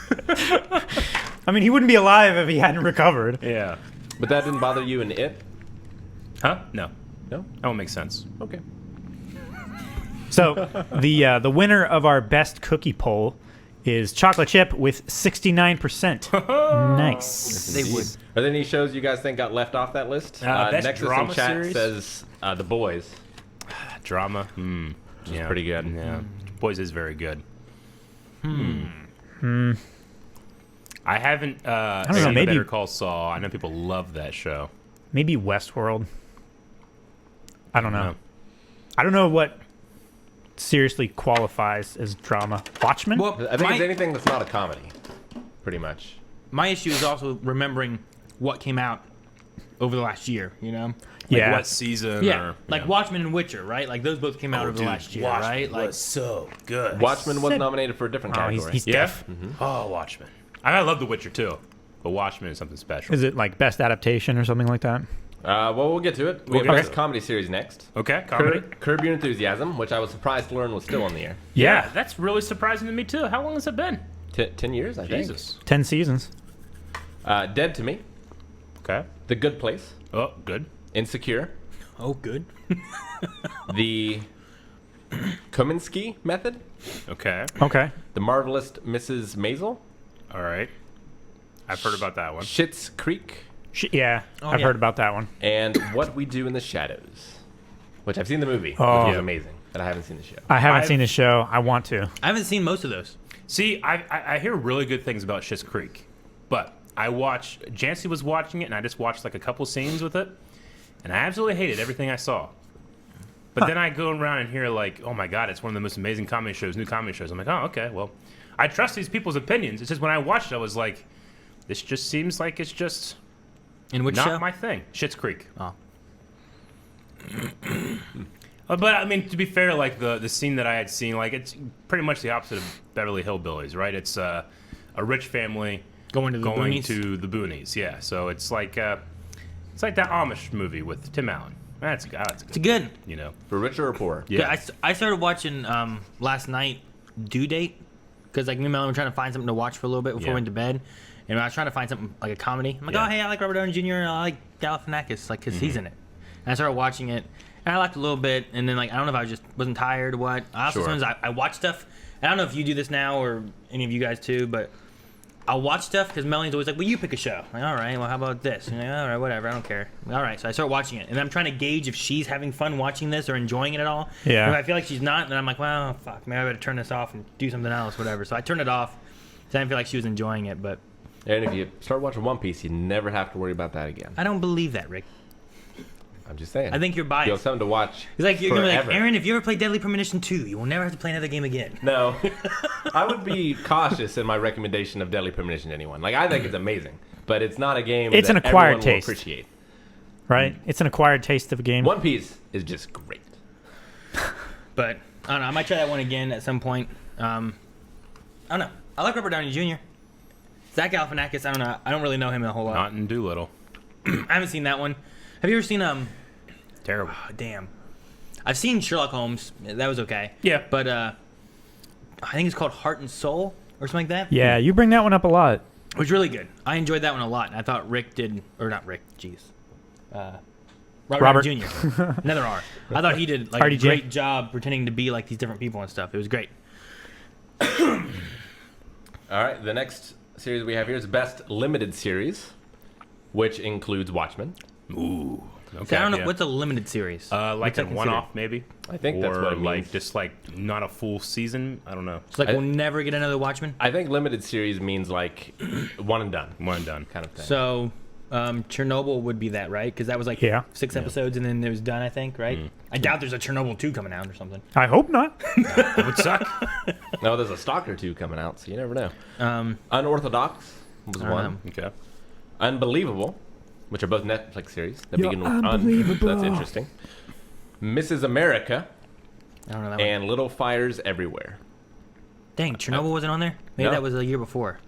Speaker 3: I mean, he wouldn't be alive if he hadn't recovered.
Speaker 2: Yeah.
Speaker 1: But that didn't bother you in It?
Speaker 2: Huh? No.
Speaker 1: No?
Speaker 2: That won't make sense.
Speaker 1: Okay.
Speaker 3: So the winner of our best cookie poll is chocolate chip with 69%. Nice.
Speaker 5: They would.
Speaker 1: Are there any shows you guys think got left off that list?
Speaker 2: Best
Speaker 1: Nexus
Speaker 2: drama
Speaker 1: in chat
Speaker 2: series?
Speaker 1: says The Boys.
Speaker 2: Drama. Yeah.
Speaker 1: pretty good.
Speaker 2: Yeah. Boys is very good. I haven't
Speaker 3: know,
Speaker 2: seen
Speaker 3: maybe-
Speaker 2: Better Call Saul. I know people love that show.
Speaker 3: Maybe Westworld. I don't know.
Speaker 2: No.
Speaker 3: I don't know what seriously qualifies as drama. Watchmen?
Speaker 5: Well,
Speaker 1: I think
Speaker 5: my,
Speaker 1: it's anything that's not a comedy, pretty much.
Speaker 5: my issue is also remembering what came out over the last year,
Speaker 2: Like
Speaker 3: yeah.
Speaker 2: what season?
Speaker 5: Yeah,
Speaker 2: Or,
Speaker 5: like Watchmen and Witcher, right? Like those both came out over the last year,
Speaker 2: Watchmen
Speaker 5: right? Like
Speaker 2: was so good.
Speaker 1: Watchmen was
Speaker 3: said-
Speaker 1: nominated for a different
Speaker 3: Oh,
Speaker 1: category.
Speaker 3: he's
Speaker 2: Yeah?
Speaker 3: deaf.
Speaker 2: Oh, Watchmen. I love The Witcher too, but Watchmen is something special.
Speaker 3: Is it like best adaptation or something like that?
Speaker 1: Well, we'll get to it. We
Speaker 2: Okay.
Speaker 1: have Best Comedy Series next.
Speaker 2: Okay, comedy.
Speaker 1: Curb Your Enthusiasm, which I was surprised to learn was still on the air.
Speaker 2: Yeah, that's really surprising to me too. How long has it been?
Speaker 1: 10 years, I think.
Speaker 2: Jesus.
Speaker 3: 10 seasons.
Speaker 1: Dead to Me,
Speaker 2: Okay.
Speaker 1: The Good Place,
Speaker 2: Oh, good.
Speaker 1: Insecure,
Speaker 5: oh, good.
Speaker 1: The Kominsky Method,
Speaker 2: Okay.
Speaker 3: Okay.
Speaker 1: The Marvelous Mrs. Maisel,
Speaker 2: All right. I've heard about that one.
Speaker 1: Schitt's Creek,
Speaker 3: Yeah, I've
Speaker 5: yeah.
Speaker 3: heard about that one.
Speaker 1: and What We Do in the Shadows, which I've seen the movie,
Speaker 3: Oh.
Speaker 1: which is amazing, but I haven't seen the show.
Speaker 3: I haven't
Speaker 2: I've-
Speaker 3: seen the show. I want to.
Speaker 5: I haven't seen most of those.
Speaker 2: See, I hear really good things about Schitt's Creek, but Jancy was watching it, and I just watched like a couple scenes with it, and I absolutely hated everything I saw. But then I go around and hear like, oh my god, it's one of the most amazing comedy shows, new comedy shows. I'm like, oh, okay, well, I trust these people's opinions. It's just when I watched it, I was like, this just seems like it's just
Speaker 5: In which
Speaker 2: not
Speaker 5: show?
Speaker 2: my thing. Schitt's Creek.
Speaker 5: Oh.
Speaker 2: But I mean, to be fair, like the scene that I had seen, like it's pretty much the opposite of Beverly Hillbillies, right? It's a rich family
Speaker 5: Going to the boonies?
Speaker 2: to the boonies, yeah. So it's like that Amish movie with Tim Allen. That's
Speaker 5: It's good.
Speaker 1: For richer or poor?
Speaker 2: Yeah.
Speaker 5: I started watching last night Due Date because like me and Melanie were trying to find something to watch for a little bit before we went to bed, and I was trying to find something like a comedy. I'm like,
Speaker 2: Yeah.
Speaker 5: oh hey, I like Robert Downey Jr. and I like Galifianakis, like because he's in it. And I started watching it, and I liked it a little bit, and then like I don't know if I just wasn't tired or what. I also
Speaker 2: Sure.
Speaker 5: sometimes I watch stuff. And I don't know if you do this now or any of you guys too, but I'll watch stuff because Melanie's always like, well, you pick a show. I'm like, all right, well, how about this? And I'm like, all right, whatever, I don't care. All right, so I start watching it. And I'm trying to gauge if she's having fun watching this or enjoying it at all.
Speaker 3: Yeah.
Speaker 5: And if I feel like she's not, then I'm like, well, fuck, maybe I better turn this off and do something else, whatever. So I turned it off. So I didn't feel like she was enjoying it. But
Speaker 1: And if you start watching One Piece, you never have to worry about that again.
Speaker 5: I don't believe that, Rick.
Speaker 1: I'm just saying.
Speaker 5: I think you're biased.
Speaker 1: You'll have something to watch.
Speaker 5: It's like you're gonna be like,
Speaker 1: forever.
Speaker 5: Aaron, if you ever play Deadly Premonition 2, you will never have to play another game again.
Speaker 1: No, I would be cautious in my recommendation of Deadly Premonition to anyone. Like, I think it's amazing, but it's not a game
Speaker 3: It's
Speaker 1: that
Speaker 3: an acquired
Speaker 1: everyone will
Speaker 3: taste.
Speaker 1: appreciate.
Speaker 3: Right? It's an acquired taste of a game.
Speaker 1: One Piece is just great.
Speaker 5: But I don't know. I might try that one again at some point. I don't know. I like Robert Downey Jr. Zach Galifianakis. I don't know. I don't really know him a whole lot.
Speaker 2: Not in Doolittle.
Speaker 5: I haven't seen that one. Have you ever seen
Speaker 2: Terrible.
Speaker 5: Oh, damn. I've seen Sherlock Holmes. That was okay.
Speaker 2: Yeah.
Speaker 5: But I think it's called Heart and Soul or something like that.
Speaker 3: Yeah, you bring that one up a lot.
Speaker 5: It was really good. I enjoyed that one a lot. I thought Rick did, or not Rick. Jeez. Robert Downey Jr. Another R. I thought he did like a
Speaker 3: RDJ.
Speaker 5: great job pretending to be like these different people and stuff. It was great.
Speaker 1: All right, the next series we have here is Best Limited Series, which includes Watchmen.
Speaker 2: Ooh. Okay.
Speaker 5: So I don't know
Speaker 2: yeah.
Speaker 5: what's a limited series.
Speaker 2: Like
Speaker 5: What's
Speaker 2: a
Speaker 5: that
Speaker 2: one-off, maybe.
Speaker 1: I think that's
Speaker 2: Or
Speaker 1: what it
Speaker 2: like
Speaker 1: means.
Speaker 2: just like not a full season. I don't know.
Speaker 5: It's like
Speaker 1: I-
Speaker 5: we'll never get another Watchmen.
Speaker 1: I think limited series means like one and done
Speaker 2: One and done.
Speaker 1: kind of thing.
Speaker 5: So Chernobyl would be that, right? Because that was like
Speaker 3: Yeah.
Speaker 5: 6 episodes and then it was done, I think, right? I doubt there's a Chernobyl 2 coming out or something.
Speaker 3: I hope not.
Speaker 2: That would suck.
Speaker 1: No, there's a Stalker 2 coming out, so you never know. Unorthodox was
Speaker 5: I don't
Speaker 1: one.
Speaker 5: know.
Speaker 2: Okay.
Speaker 1: Unbelievable, which are both Netflix series that
Speaker 3: You're
Speaker 1: begin with un.
Speaker 3: unbelievable.
Speaker 1: That's interesting. Mrs. America
Speaker 5: I don't know that one.
Speaker 1: and Little Fires Everywhere.
Speaker 5: Dang, Chernobyl wasn't on there? Maybe
Speaker 1: No.
Speaker 5: that was a year before.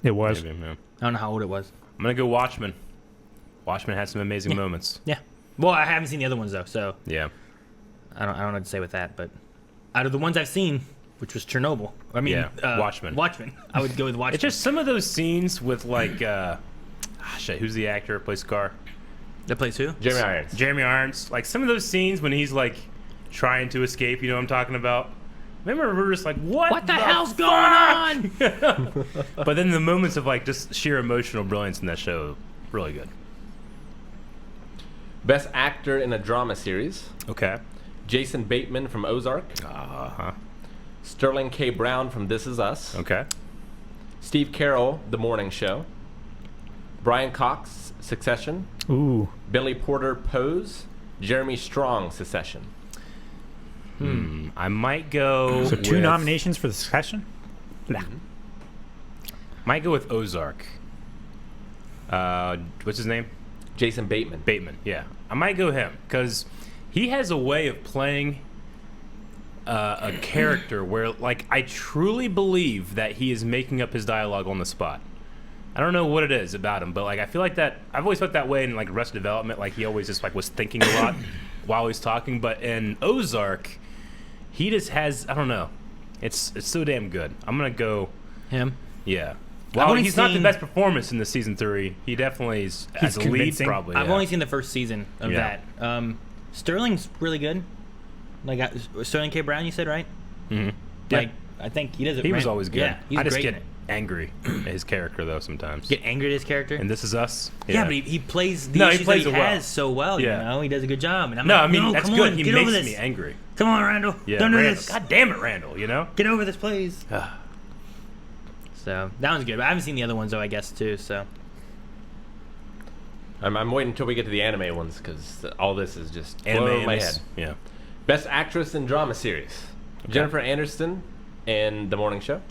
Speaker 3: It was.
Speaker 2: Maybe, yeah.
Speaker 5: I don't know how old it was.
Speaker 2: I'm gonna go Watchmen. Watchmen had some amazing moments.
Speaker 5: Yeah. Well, I haven't seen the other ones though, so
Speaker 2: Yeah.
Speaker 5: I don't know what to say with that. But out of the ones I've seen, which was Chernobyl, I mean,
Speaker 2: Yeah, Watchmen.
Speaker 5: Watchmen. I would go with Watchmen.
Speaker 2: It's just some of those scenes with like, shit, who's the actor who plays Scar?
Speaker 5: that plays who?
Speaker 1: Jeremy Irons.
Speaker 2: Jeremy Irons. Like some of those scenes when he's like trying to escape. You know what I'm talking about? Remember, we were just like, what
Speaker 5: the hell's going on?
Speaker 2: But then the moments of like just sheer emotional brilliance in that show, really good.
Speaker 1: Best Actor in a Drama Series.
Speaker 2: Okay.
Speaker 1: Jason Bateman from Ozark.
Speaker 2: Uh-huh.
Speaker 1: Sterling K. Brown from This Is Us.
Speaker 2: Okay.
Speaker 1: Steve Carroll, The Morning Show. Brian Cox, Succession.
Speaker 3: Ooh.
Speaker 1: Billy Porter, Pose. Jeremy Strong, Secession.
Speaker 2: I might go.
Speaker 3: So two
Speaker 2: with-
Speaker 3: nominations for the Succession?
Speaker 2: Might go with Ozark. What's his name?
Speaker 1: Jason Bateman.
Speaker 2: Bateman. Yeah, I might go him because he has a way of playing a character where, like, I truly believe that he is making up his dialogue on the spot. I don't know what it is about him, but like I feel like that. I've always felt that way in like Arrested Development. Like he always just like was thinking a lot while he's talking. But in Ozark, he just has. I don't know. It's so damn good. I'm gonna go.
Speaker 5: Him.
Speaker 2: Yeah.
Speaker 5: I've
Speaker 2: Well,
Speaker 5: only
Speaker 2: he's not the
Speaker 5: seen-
Speaker 2: best performance in the season 3. He definitely is as a lead,
Speaker 3: convincing.
Speaker 2: probably.
Speaker 5: I've
Speaker 2: yeah.
Speaker 5: only seen the first season of
Speaker 2: Yeah.
Speaker 5: that. Sterling's really good. Like Sterling K. Brown, you said, right?
Speaker 2: Mhm.
Speaker 5: Like I think he does it.
Speaker 2: He was
Speaker 5: right.
Speaker 2: always good.
Speaker 5: Yeah, he's
Speaker 2: I just
Speaker 5: great
Speaker 2: get
Speaker 5: in it.
Speaker 2: angry at his character though sometimes.
Speaker 5: Get angry at his character.
Speaker 2: And This Is Us.
Speaker 5: yeah, but he plays the
Speaker 2: No, he
Speaker 5: issues
Speaker 2: plays
Speaker 5: that he
Speaker 2: it well.
Speaker 5: has so well.
Speaker 2: Yeah.
Speaker 5: You know, he does a good job. And I'm
Speaker 2: No,
Speaker 5: like,
Speaker 2: I mean
Speaker 5: no,
Speaker 2: that's
Speaker 5: come
Speaker 2: good.
Speaker 5: on,
Speaker 2: He
Speaker 5: get over
Speaker 2: makes
Speaker 5: this.
Speaker 2: me angry.
Speaker 5: Come on, Randall.
Speaker 2: Yeah,
Speaker 5: Don't do
Speaker 2: Randall.
Speaker 5: this.
Speaker 2: God damn it, Randall. You know.
Speaker 5: Get over this, please. So that one's good. But I haven't seen the other ones though. I guess too. So
Speaker 1: I'm waiting until we get to the anime ones because all this is just
Speaker 2: Anime
Speaker 1: blowing my
Speaker 2: is-
Speaker 1: head.
Speaker 2: Yeah.
Speaker 1: Best Actress in Drama Series. Jennifer Aniston in The Morning Show.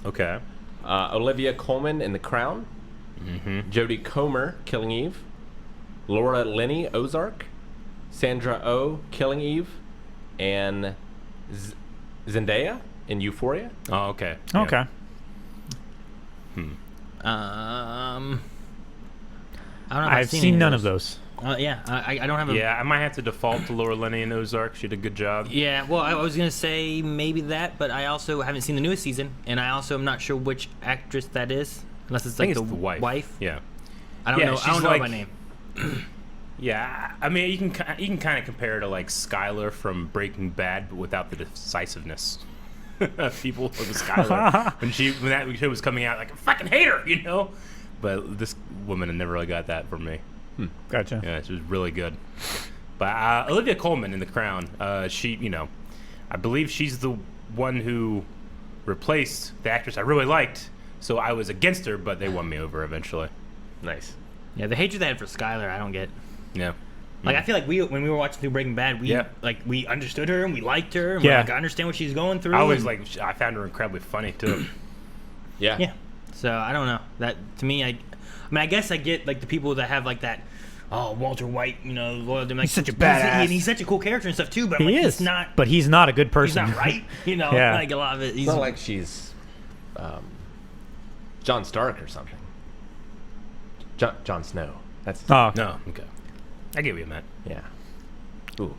Speaker 2: Okay.
Speaker 1: Olivia Colman in The Crown. Jodie Comer, Killing Eve. Laura Linney, Ozark. Sandra Oh, Killing Eve. And Zendaya in Euphoria.
Speaker 2: Oh, okay. Yeah.
Speaker 3: Okay.
Speaker 5: I don't know. If
Speaker 3: I've seen none of those.
Speaker 5: Yeah, I don't have a.
Speaker 2: Yeah, I might have to default to Laura Linney in Ozark. She did a good job.
Speaker 5: Yeah, well, I was gonna say maybe that, but I also haven't seen the newest season, and I also am not sure which actress that is, unless it's
Speaker 2: I
Speaker 5: like
Speaker 2: think it's the wife. Yeah.
Speaker 5: I don't
Speaker 2: Yeah,
Speaker 5: know. I
Speaker 2: she's
Speaker 5: don't know
Speaker 2: like-
Speaker 5: by name.
Speaker 2: Yeah, I mean, you can kind of compare her to like Skylar from Breaking Bad, but without the decisiveness. People of Skylar when that show was coming out, like I fucking hate her, you know. But this woman never really got that from me.
Speaker 3: Gotcha.
Speaker 2: Yeah, she was really good. But Olivia Colman in The Crown, she, you know, I believe she's the one who replaced the actress I really liked, So I was against her, but they won me over eventually.
Speaker 1: Nice.
Speaker 5: Yeah, the hatred they had for Skylar, I don't get.
Speaker 2: Yeah.
Speaker 5: Like, I feel like when we were watching through Breaking Bad, we understood her and we liked her. And
Speaker 3: Yeah.
Speaker 5: we're like, I understand what she's going through.
Speaker 2: I always
Speaker 5: and-
Speaker 2: I found her incredibly funny too.
Speaker 1: Yeah.
Speaker 5: Yeah. So I don't know. That to me, I mean, I guess I get like the people that have like that. Oh, Walter White, you know, like,
Speaker 3: He's such a badass.
Speaker 5: and he's such a cool character and stuff too. But I'm
Speaker 3: He
Speaker 5: like,
Speaker 3: is
Speaker 5: he's not.
Speaker 3: but he's not a good
Speaker 5: He's
Speaker 3: person.
Speaker 5: not right. You know,
Speaker 3: Yeah.
Speaker 5: like a lot of it.
Speaker 1: It's
Speaker 5: He's
Speaker 1: not like she's Jon Stark or something. Jon Snow. That's
Speaker 3: Oh,
Speaker 2: No, okay. I get what you meant.
Speaker 1: yeah. Ooh.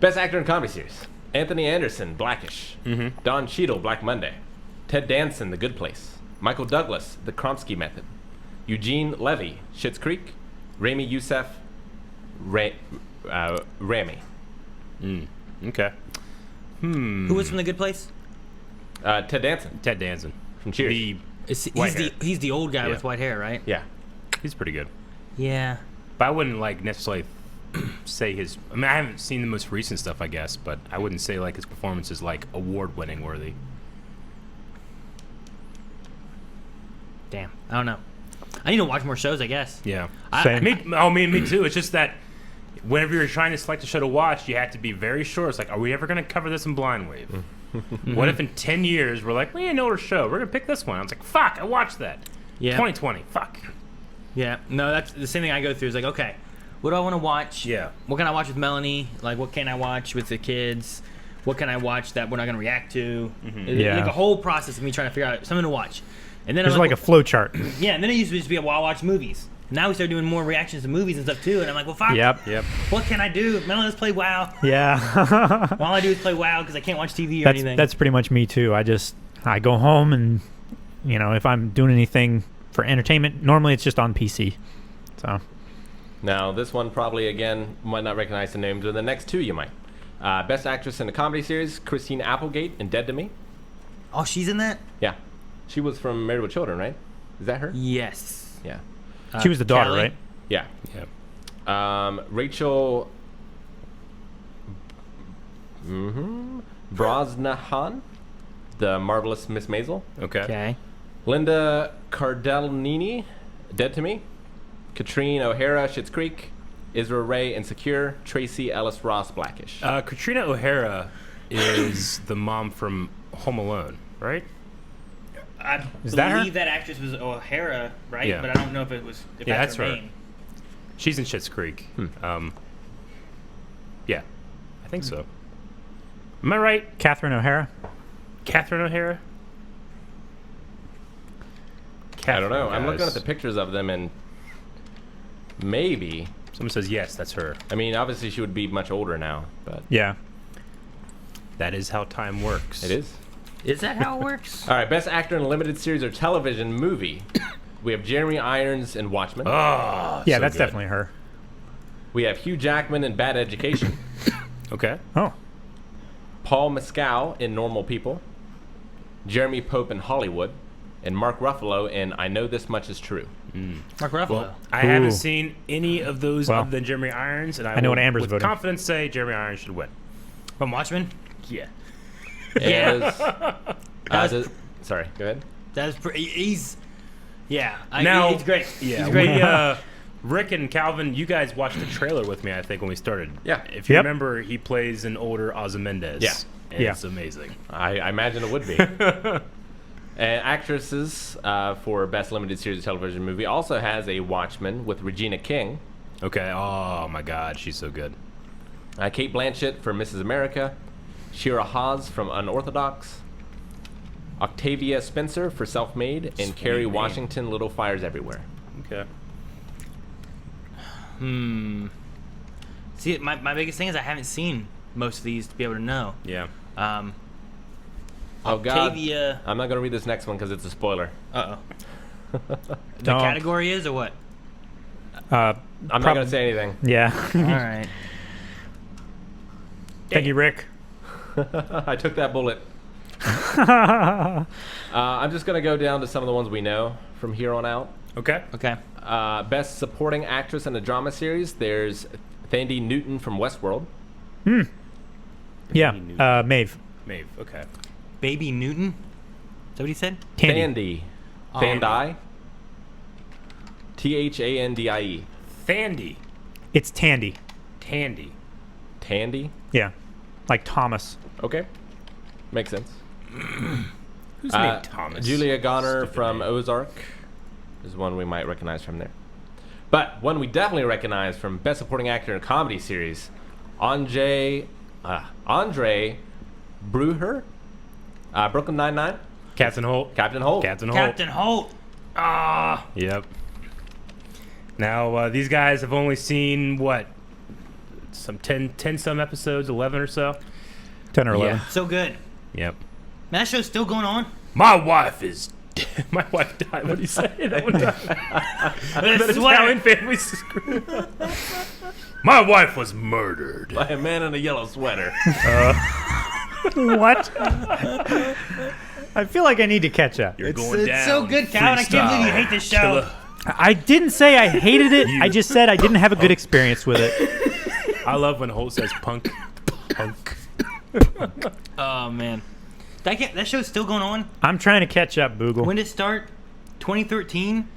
Speaker 1: Best actor in comedy series: Anthony Anderson, Blackish.
Speaker 2: Mm-hmm.
Speaker 1: Don Cheadle, Black Monday. Ted Danson, The Good Place. Michael Douglas, The Kromsky Method. Eugene Levy, Schitt's Creek. Rami Youssef, Rami.
Speaker 2: Okay.
Speaker 5: who was from The Good Place?
Speaker 1: Ted Danson
Speaker 2: Ted Danson.
Speaker 1: from Cheers.
Speaker 2: White hair.
Speaker 5: He's the old guy
Speaker 2: Yeah.
Speaker 5: with white hair, right?
Speaker 1: Yeah.
Speaker 2: He's pretty good.
Speaker 5: Yeah.
Speaker 2: But I wouldn't like necessarily say his. I mean, I haven't seen the most recent stuff, I guess, but I wouldn't say like his performance is like award-winning worthy.
Speaker 5: Damn. I don't know. I need to watch more shows, I guess.
Speaker 2: Yeah.
Speaker 3: Same.
Speaker 2: Me too. It's just that whenever you're trying to select a show to watch, you have to be very sure. It's like, are we ever going to cover this in Blind Wave? What if in 10 years we're like, we need an older show. We're going to pick this one. I was like, fuck, I watched that.
Speaker 5: Yeah.
Speaker 2: 2020. Fuck.
Speaker 5: Yeah. No, that's the same thing I go through. Is like, okay, what do I want to watch?
Speaker 2: Yeah.
Speaker 5: What can I watch with Melanie? Like, what can I watch with the kids? What can I watch that we're not going to react to? It's
Speaker 3: Yeah.
Speaker 5: like a whole process of me trying to figure out something to watch. And then
Speaker 3: there's
Speaker 5: I'm
Speaker 3: like a flow chart.
Speaker 5: yeah, and then it used to just be, well, I'll watch movies. Now we start doing more reactions to movies and stuff too, and I'm like, well, fuck.
Speaker 3: Yep.
Speaker 5: What can I do? Melanie, let's play WoW.
Speaker 3: Yeah.
Speaker 5: All I do is play WoW because I can't watch TV or anything.
Speaker 3: That's pretty much me too. I go home and if I'm doing anything for entertainment, normally it's just on PC. So
Speaker 1: Now, this one probably, again, might not recognize the names, but the next two you might. Best Actress in a Comedy Series, Christine Applegate in Dead to Me.
Speaker 5: Oh, she's in that?
Speaker 1: Yeah. She was from Married with Children, right? Is that her?
Speaker 5: Yes.
Speaker 1: Yeah.
Speaker 3: she was the daughter,
Speaker 5: Kelly?
Speaker 3: right?
Speaker 1: Yeah.
Speaker 2: Yeah.
Speaker 1: Rachel Brosnahan, The Marvelous Miss Maisel.
Speaker 2: Okay.
Speaker 5: Okay.
Speaker 1: Linda Cardellini, Dead to Me. Katrine O'Hara, Schitt's Creek. Israel Ray, Insecure. Tracy Ellis Ross, Blackish.
Speaker 2: Katrina O'Hara is the mom from Home Alone, right?
Speaker 5: I
Speaker 3: Is that her?
Speaker 5: believe that actress was O'Hara, right?
Speaker 2: Yeah.
Speaker 5: But I don't know if it was. If
Speaker 2: Yeah,
Speaker 5: that's her
Speaker 2: that's her.
Speaker 5: name.
Speaker 2: She's in Schitt's Creek. Yeah, I think so. Am I right?
Speaker 3: Catherine O'Hara.
Speaker 2: Catherine O'Hara?
Speaker 1: I don't know. I'm
Speaker 2: guys.
Speaker 1: looking at the pictures of them, and maybe.
Speaker 2: Someone says yes, that's her.
Speaker 1: I mean, obviously she would be much older now, but
Speaker 3: Yeah.
Speaker 2: That is how time works.
Speaker 1: it is.
Speaker 5: Is that how it works?
Speaker 1: All right, best actor in a limited series or television movie. We have Jeremy Irons in Watchmen.
Speaker 2: Oh,
Speaker 3: Yeah,
Speaker 2: so
Speaker 3: that's
Speaker 2: good.
Speaker 3: definitely her.
Speaker 1: We have Hugh Jackman in Bad Education.
Speaker 2: Okay.
Speaker 3: Oh.
Speaker 1: Paul Mescal in Normal People. Jeremy Pope in Hollywood. And Mark Ruffalo in I Know This Much Is True.
Speaker 5: Mark Ruffalo.
Speaker 2: Well, I haven't
Speaker 3: Ooh.
Speaker 2: seen any of those
Speaker 3: Well,
Speaker 2: other than Jeremy Irons, and I
Speaker 3: know
Speaker 2: will
Speaker 3: what Amber's
Speaker 2: with
Speaker 3: voting.
Speaker 2: confidence say Jeremy Irons should win.
Speaker 5: From Watchmen.
Speaker 2: Yeah.
Speaker 1: Sorry, go ahead.
Speaker 5: That's pretty. He's. Yeah.
Speaker 2: Now
Speaker 5: he's great.
Speaker 2: Yeah,
Speaker 5: He's great.
Speaker 2: Rick and Calvin, you guys watched the trailer with me, I think, when we started.
Speaker 1: Yeah.
Speaker 2: If you
Speaker 3: Yep.
Speaker 2: remember, he plays an older Ozymandias.
Speaker 1: Yeah.
Speaker 2: And
Speaker 3: Yeah.
Speaker 2: it's amazing.
Speaker 1: I imagine it would be. And actresses for Best Limited Series Television Movie also has a Watchmen with Regina King.
Speaker 2: Okay. Oh my God, she's so good.
Speaker 1: Kate Blanchett for Mrs. America. Shira Haas from Unorthodox. Octavia Spencer for Self-Made. And
Speaker 2: Sweet
Speaker 1: Kerry
Speaker 2: name.
Speaker 1: Washington, Little Fires Everywhere.
Speaker 2: Okay.
Speaker 5: See, my biggest thing is I haven't seen most of these to be able to know.
Speaker 2: Yeah.
Speaker 1: Oh, God.
Speaker 5: Octavia.
Speaker 1: I'm not going to read this next one because it's a spoiler.
Speaker 5: The
Speaker 3: Don't.
Speaker 5: category is or what?
Speaker 1: I'm not going to say anything.
Speaker 3: Yeah.
Speaker 5: All right.
Speaker 3: Thank you, Rick.
Speaker 1: I took that bullet. I'm just going to go down to some of the ones we know from here on out.
Speaker 2: Okay.
Speaker 5: Okay.
Speaker 1: Best Supporting Actress in a Drama Series. There's Thandie Newton from Westworld.
Speaker 3: Yeah. Maeve.
Speaker 2: Maeve. Okay.
Speaker 5: Baby Newton. Is that what he said?
Speaker 3: Tandy.
Speaker 1: Thandie. Thandie. Thandie.
Speaker 2: Thandy.
Speaker 3: It's Tandy.
Speaker 2: Tandy.
Speaker 1: Tandy.
Speaker 3: Yeah, like Thomas.
Speaker 1: Okay, makes sense.
Speaker 2: Who's named Thomas?
Speaker 1: Julia Garner
Speaker 2: Stupid
Speaker 1: from
Speaker 2: name.
Speaker 1: Ozark is one we might recognize from there. But one we definitely recognize from Best Supporting Actor in a Comedy Series, Andre Bruher, Brooklyn Nine-Nine,
Speaker 2: Captain Holt.
Speaker 1: Captain Holt.
Speaker 2: Captain Holt.
Speaker 5: Captain Holt. Ah.
Speaker 2: Yep. Now, these guys have only seen, what, some 10 some episodes, 11 or so?
Speaker 3: 10 or 11.
Speaker 2: Yeah.
Speaker 5: So good.
Speaker 2: Yep.
Speaker 5: Man, that show's still going on.
Speaker 2: My wife is my wife died. What did he say that one time? That Italian family scream. My wife was murdered.
Speaker 1: By a man in a yellow sweater.
Speaker 3: What? I feel like I need to catch up.
Speaker 2: You're going down.
Speaker 5: It's so good, Calvin. I can't believe you hate this show.
Speaker 2: Killer.
Speaker 3: I didn't say I hated it. I just said I didn't have a good experience with it.
Speaker 2: I love when Holt says punk. Punk.
Speaker 5: Oh man, that show's still going on.
Speaker 3: I'm trying to catch up, Boogle.
Speaker 5: When did it start? 2013.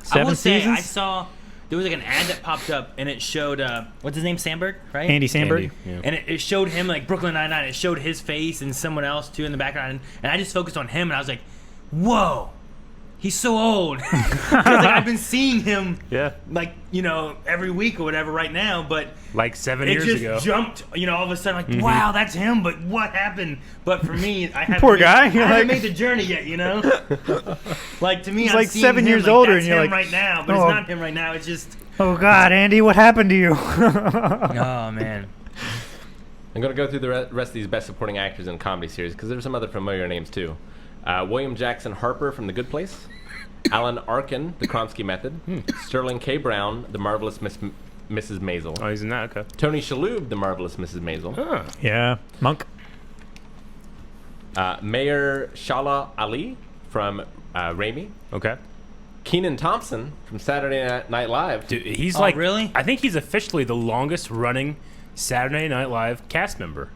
Speaker 5: I
Speaker 3: 7
Speaker 5: will say
Speaker 3: seasons?
Speaker 5: I saw there was like an ad that popped up and it showed
Speaker 3: What's
Speaker 5: his name, Sandberg, right?
Speaker 3: Andy Samberg.
Speaker 2: Andy, yeah.
Speaker 5: And it showed him like Brooklyn Nine-Nine. It showed his face and someone else too in the background. And I just focused on him and I was like, whoa, he's so old. 'Cause, like, I've been seeing him
Speaker 2: Yeah.
Speaker 5: like, every week or whatever right now, but
Speaker 2: Like 7
Speaker 5: it
Speaker 2: years
Speaker 5: just
Speaker 2: ago.
Speaker 5: jumped, all of a sudden, like, wow, that's him, but what happened? But for me, I haven't
Speaker 3: Poor
Speaker 5: made,
Speaker 3: guy.
Speaker 5: I
Speaker 3: You're
Speaker 5: haven't
Speaker 3: like-
Speaker 5: made the journey yet, Like, to me,
Speaker 3: He's
Speaker 5: I'm
Speaker 3: like
Speaker 5: seeing
Speaker 3: 7
Speaker 5: him,
Speaker 3: years
Speaker 5: like,
Speaker 3: older,
Speaker 5: that's
Speaker 3: and you're
Speaker 5: him
Speaker 3: like,
Speaker 5: right now, but
Speaker 3: oh.
Speaker 5: it's not him right now. It's just,
Speaker 3: Oh, God, Andy, what happened to you?
Speaker 5: oh, man.
Speaker 1: I'm going to go through the rest of these Best Supporting Actors in a Comedy Series because there's some other familiar names too. William Jackson Harper from The Good Place. Alan Arkin, The Kronsky Method. Sterling K. Brown, The Marvelous Mrs. Maisel.
Speaker 2: Oh, he's in that? Okay.
Speaker 1: Tony Shalhoub, The Marvelous Mrs. Maisel.
Speaker 2: Huh.
Speaker 3: Yeah, Monk.
Speaker 1: Mayor Shala Ali from Raimi.
Speaker 2: Okay.
Speaker 1: Keenan Thompson from Saturday Night Live.
Speaker 2: Dude, he's
Speaker 5: Oh,
Speaker 2: like,
Speaker 5: really?
Speaker 2: I think he's officially the longest running Saturday Night Live cast member.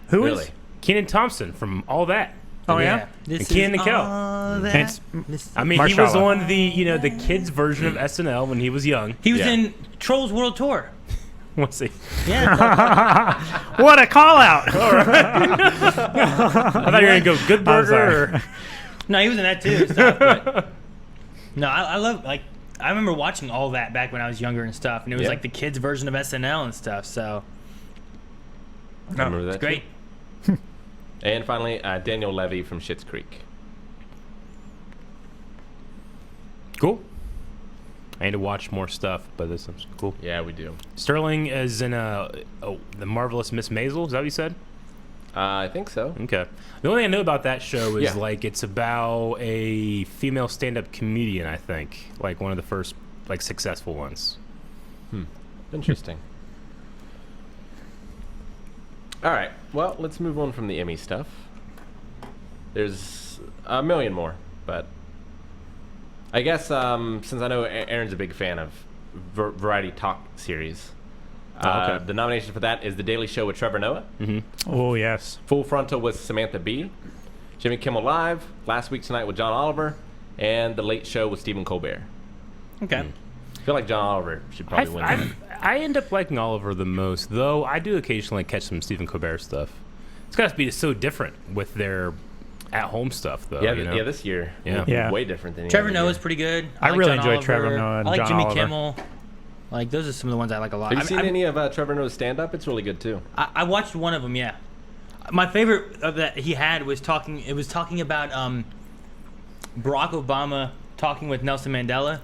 Speaker 3: Who is?
Speaker 1: Really?
Speaker 2: Keenan Thompson from All That.
Speaker 3: Oh, yeah?
Speaker 5: This
Speaker 2: And Kenan
Speaker 5: is
Speaker 2: Nickel.
Speaker 5: all that-
Speaker 3: And it's-
Speaker 5: this-
Speaker 2: I mean, he was
Speaker 3: Marshala.
Speaker 2: on the kids version of SNL when he was young.
Speaker 5: he was
Speaker 1: Yeah.
Speaker 5: in Trolls World Tour.
Speaker 2: What's he?
Speaker 5: Yeah.
Speaker 3: What a call out!
Speaker 2: I thought you were gonna go Good
Speaker 3: I'm
Speaker 2: Burger. Or,
Speaker 5: No, he was in that too. And stuff, but no, I love, like, I remember watching all that back when I was younger and stuff, and it was
Speaker 1: Yeah.
Speaker 5: like the kids' version of SNL and stuff. So
Speaker 1: I remember that
Speaker 5: it's great.
Speaker 1: too. And finally, Daniel Levy from Schitt's Creek.
Speaker 2: cool. I need to watch more stuff, but this is cool.
Speaker 1: Yeah, we do.
Speaker 2: Sterling is in The Marvelous Miss Maisel. Is that what you said?
Speaker 1: I think so.
Speaker 2: Okay. The only thing I know about that show is
Speaker 1: Yeah.
Speaker 2: like it's about a female stand-up comedian. I think like one of the first like successful ones.
Speaker 1: Interesting. All right. Well, let's move on from the Emmy stuff. There's a million more, but I guess since I know Aaron's a big fan of variety talk series,
Speaker 2: okay.
Speaker 1: the nomination for that is The Daily Show with Trevor Noah,
Speaker 3: Oh, yes.
Speaker 1: Full Frontal with Samantha Bee, Jimmy Kimmel Live, Last Week Tonight with John Oliver, and The Late Show with Stephen Colbert.
Speaker 5: Okay.
Speaker 1: I feel like John Oliver should probably win that.
Speaker 2: I end up liking Oliver the most, though I do occasionally catch some Stephen Colbert stuff. It's got to be so different with their at-home stuff, though.
Speaker 1: Yeah,
Speaker 2: you know?
Speaker 1: yeah, this year.
Speaker 2: Yeah.
Speaker 3: Yeah.
Speaker 1: Way different than any
Speaker 5: Trevor
Speaker 1: other
Speaker 5: Noah's
Speaker 1: year.
Speaker 5: pretty good.
Speaker 3: I
Speaker 5: like
Speaker 3: really
Speaker 5: John
Speaker 3: enjoy Trevor
Speaker 5: Oliver.
Speaker 3: Noah and
Speaker 5: I like
Speaker 3: John
Speaker 5: Jimmy
Speaker 3: Oliver.
Speaker 5: Kimmel. Like, those are some of the ones I like a lot.
Speaker 1: Have you seen
Speaker 5: I,
Speaker 1: any of Trevor Noah's stand-up? It's really good, too.
Speaker 5: I watched one of them. Yeah, my favorite of that he had was talking. It was talking about Barack Obama talking with Nelson Mandela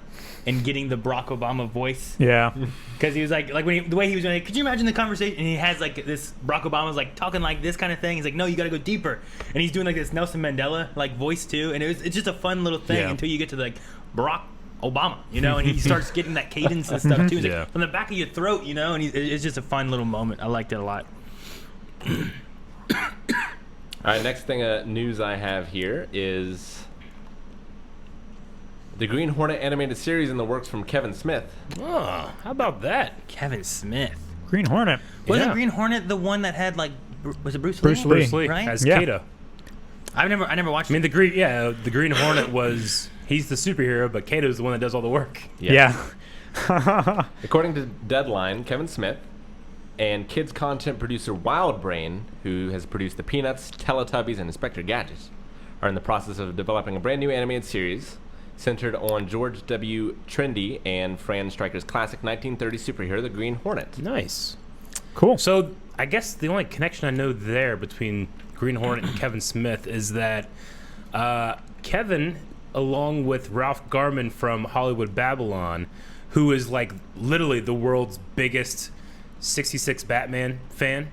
Speaker 5: and getting the Barack Obama voice.
Speaker 3: Yeah.
Speaker 5: Because he was like the way he was doing it. Could you imagine the conversation? And he has like this Barack Obama's like talking like this kind of thing. He's like, no, you got to go deeper. And he's doing like this Nelson Mandela like voice too. And it's just a fun little thing
Speaker 2: Yeah.
Speaker 5: until you get to like Barack Obama, and he starts getting that cadence and stuff too. He's
Speaker 2: Yeah.
Speaker 5: like from the back of your throat, and it's just a fun little moment. I liked it a lot.
Speaker 1: All right, next thing news I have here is the Green Hornet animated series in the works from Kevin Smith.
Speaker 2: Oh, how about that?
Speaker 5: Kevin Smith.
Speaker 3: Green Hornet.
Speaker 5: Wasn't
Speaker 2: Yeah.
Speaker 5: Green Hornet the one that had like was it Bruce Lee?
Speaker 3: Bruce Lee.
Speaker 2: Bruce Lee
Speaker 5: Right?
Speaker 2: as
Speaker 3: Yeah.
Speaker 2: Kata.
Speaker 5: I never watched.
Speaker 2: I mean, the Green Hornet he's the superhero, but Kato's the one that does all the work.
Speaker 3: Yeah.
Speaker 1: According to Deadline, Kevin Smith and kids content producer Wildbrain, who has produced the Peanuts, Teletubbies, and Inspector Gadget, are in the process of developing a brand new animated series centered on George W. Trendy and Fran Stryker's classic 1930s superhero, the Green Hornet.
Speaker 2: Nice.
Speaker 3: Cool.
Speaker 2: So I guess the only connection I know there between Green Hornet and Kevin Smith is that Kevin, along with Ralph Garman from Hollywood Babylon, who is like literally the world's biggest 66 Batman fan,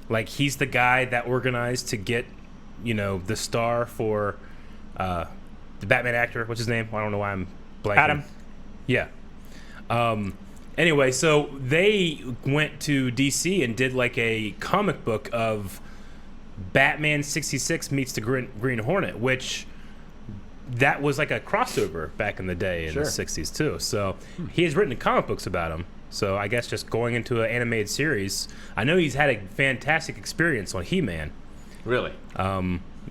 Speaker 2: like he's the guy that organized to get, the star for the Batman actor. What's his name? I don't know why I'm blanking.
Speaker 3: Adam.
Speaker 2: Yeah. Anyway, so they went to DC and did like a comic book of Batman 66 meets the Green Hornet, which that was like a crossover back in the day in the 60s too. So he has written comic books about him. So I guess just going into an animated series, I know he's had a fantastic experience on He-Man.
Speaker 1: Really?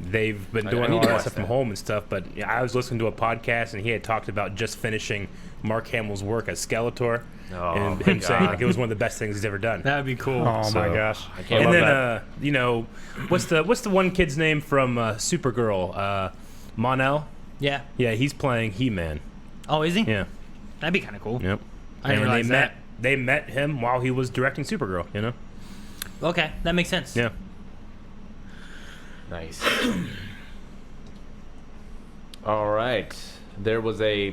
Speaker 2: They've been
Speaker 1: I
Speaker 2: doing
Speaker 1: need
Speaker 2: all
Speaker 1: to
Speaker 2: that
Speaker 1: watch
Speaker 2: stuff from
Speaker 1: that.
Speaker 2: home and stuff, but I was listening to a podcast and he had talked about just finishing Mark Hamill's work as Skeletor,
Speaker 1: Oh,
Speaker 2: and
Speaker 1: my
Speaker 2: him saying
Speaker 1: God.
Speaker 2: like it was one of the best things he's ever done.
Speaker 5: That would be cool.
Speaker 3: Oh
Speaker 2: So-
Speaker 3: my gosh.
Speaker 1: I can't
Speaker 2: And
Speaker 1: love
Speaker 2: then
Speaker 1: that.
Speaker 2: what's the one kid's name from Supergirl? Mon-El?
Speaker 5: Yeah.
Speaker 2: Yeah, he's playing He-Man.
Speaker 5: Oh, is he?
Speaker 2: Yeah.
Speaker 5: That'd be kind of cool.
Speaker 2: Yep.
Speaker 5: I didn't realize that.
Speaker 2: They met him while he was directing Supergirl,
Speaker 5: Okay, that makes sense.
Speaker 2: Yeah.
Speaker 1: Nice. All right. There was a...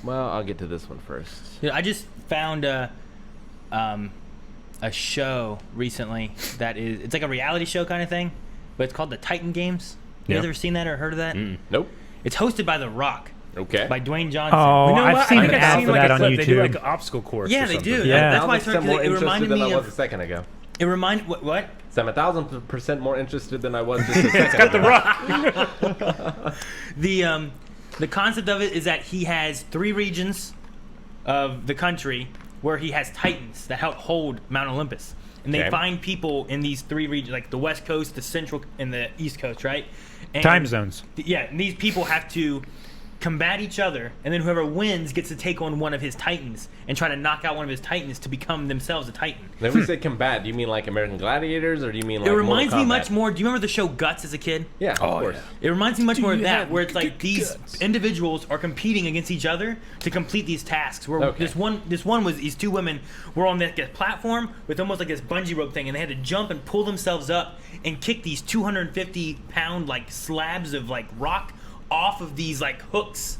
Speaker 1: Well, I'll get to this one first.
Speaker 5: I just found a show recently that it's like a reality show kind of thing, but it's called the Titan Games. You guys
Speaker 2: Yeah.
Speaker 5: ever seen that or heard of that?
Speaker 1: Nope.
Speaker 5: It's hosted by The Rock,
Speaker 1: Okay.
Speaker 5: by Dwayne Johnson.
Speaker 3: Oh,
Speaker 2: You know
Speaker 3: I've
Speaker 2: what?
Speaker 3: seen
Speaker 2: I
Speaker 3: an
Speaker 2: think
Speaker 3: ad
Speaker 2: I've seen
Speaker 3: for
Speaker 2: like
Speaker 3: that
Speaker 2: a
Speaker 3: on
Speaker 2: clip. They do like
Speaker 3: YouTube.
Speaker 2: an obstacle course.
Speaker 5: Yeah,
Speaker 2: or
Speaker 5: they
Speaker 2: something.
Speaker 5: do.
Speaker 3: Yeah.
Speaker 5: That's why I
Speaker 1: 1,000%
Speaker 5: started
Speaker 1: more
Speaker 5: because it
Speaker 1: interested
Speaker 5: reminded
Speaker 1: than
Speaker 5: me
Speaker 1: I was
Speaker 5: of.
Speaker 1: a second ago.
Speaker 5: It reminded what?
Speaker 1: So I'm 1,000% more interested than I was just a second
Speaker 2: Got the
Speaker 1: ago.
Speaker 2: Rock.
Speaker 5: The concept of it is that he has 3 regions of the country where he has titans that help hold Mount Olympus. And they
Speaker 1: Okay.
Speaker 5: find people in these 3 regions, like the West Coast, the Central, and the East Coast, right? And
Speaker 3: Time zones.
Speaker 5: Yeah, and these people have to combat each other, and then whoever wins gets to take on one of his titans and try to knock out one of his titans to become themselves a titan.
Speaker 1: Then we say combat. Do you mean like American Gladiators, or do you mean like
Speaker 5: It reminds
Speaker 1: Mortal
Speaker 5: me
Speaker 1: Kombat?
Speaker 5: much more. Do you remember the show Guts as a kid?
Speaker 1: Yeah, of course.
Speaker 5: It reminds me much more of
Speaker 2: you
Speaker 5: that,
Speaker 2: have
Speaker 5: where it's like these
Speaker 2: guts?
Speaker 5: individuals are competing against each other to complete these tasks. Where
Speaker 1: Okay.
Speaker 5: this one was these 2 women were on this platform with almost like this bungee rope thing, and they had to jump and pull themselves up and kick these 250-pound like slabs of like rock off of these like hooks.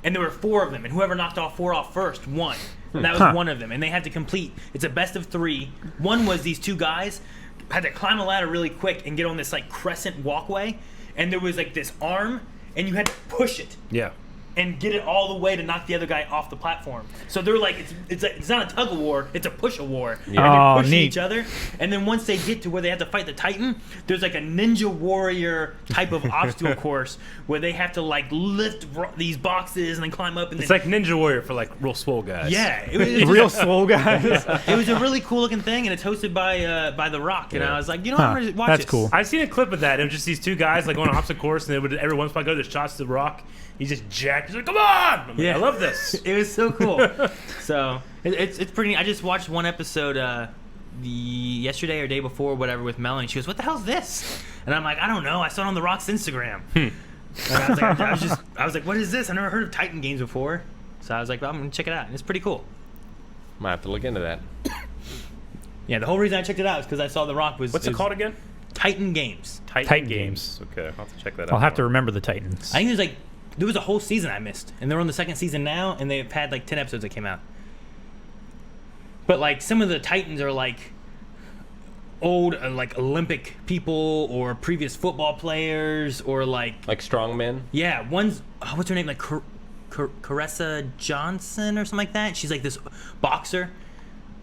Speaker 5: And there were 4 of them, and whoever knocked all 4 off first won. And that was
Speaker 3: Huh.
Speaker 5: one of them, and they had to complete. It's a best of 3. One was these 2 guys had to climb a ladder really quick and get on this like crescent walkway, and there was like this arm, and you had to push it
Speaker 2: Yeah.
Speaker 5: and get it all the way to knock the other guy off the platform. So they're like, it's not a tug of war, it's a push of war. And
Speaker 3: Oh,
Speaker 5: they're pushing
Speaker 3: neat.
Speaker 5: each other. And then once they get to where they have to fight the Titan, there's like a Ninja Warrior type of obstacle course where they have to like lift these boxes and then climb up. And
Speaker 2: It's
Speaker 5: then,
Speaker 2: like Ninja Warrior for like real swole guys.
Speaker 5: yeah, it was
Speaker 3: Real swole guys.
Speaker 5: it was a really cool looking thing, and it's hosted by The Rock. And
Speaker 1: Yeah.
Speaker 5: I was like, you know,
Speaker 3: Huh.
Speaker 5: I'm gonna watch
Speaker 3: That's
Speaker 5: this.
Speaker 3: cool.
Speaker 2: I've seen a clip of that. It was just these 2 guys like on an obstacle course, and they would every once in a while go to shots to the Rock. He's just jacked. He's like, "Come on!" I'm like,
Speaker 5: Yeah.
Speaker 2: I love this.
Speaker 5: It was so cool. So it's pretty. I just watched one episode yesterday or day before, whatever, with Melanie. She goes, "What the hell's this?" And I'm like, "I don't know. I saw it on The Rock's Instagram." And I was like, I was like, "What is this? I never heard of Titan Games before." So I was like, well, "I'm gonna check it out." And it's pretty cool.
Speaker 1: Might have to look into that.
Speaker 5: Yeah, the whole reason I checked it out is because I saw The Rock was.
Speaker 2: What's it
Speaker 5: was
Speaker 2: called again?
Speaker 5: Titan Games.
Speaker 3: Titan Games.
Speaker 2: Okay, I'll have to check that out.
Speaker 3: I'll have to remember the Titans.
Speaker 5: I think there was a whole season I missed, and they're on the 2nd season now, and they've had like 10 episodes that came out. But like some of the Titans are like old like Olympic people or previous football players or like
Speaker 1: Like strongmen.
Speaker 5: yeah, one's what's her name, like Caressa Johnson or something like that. She's like this boxer.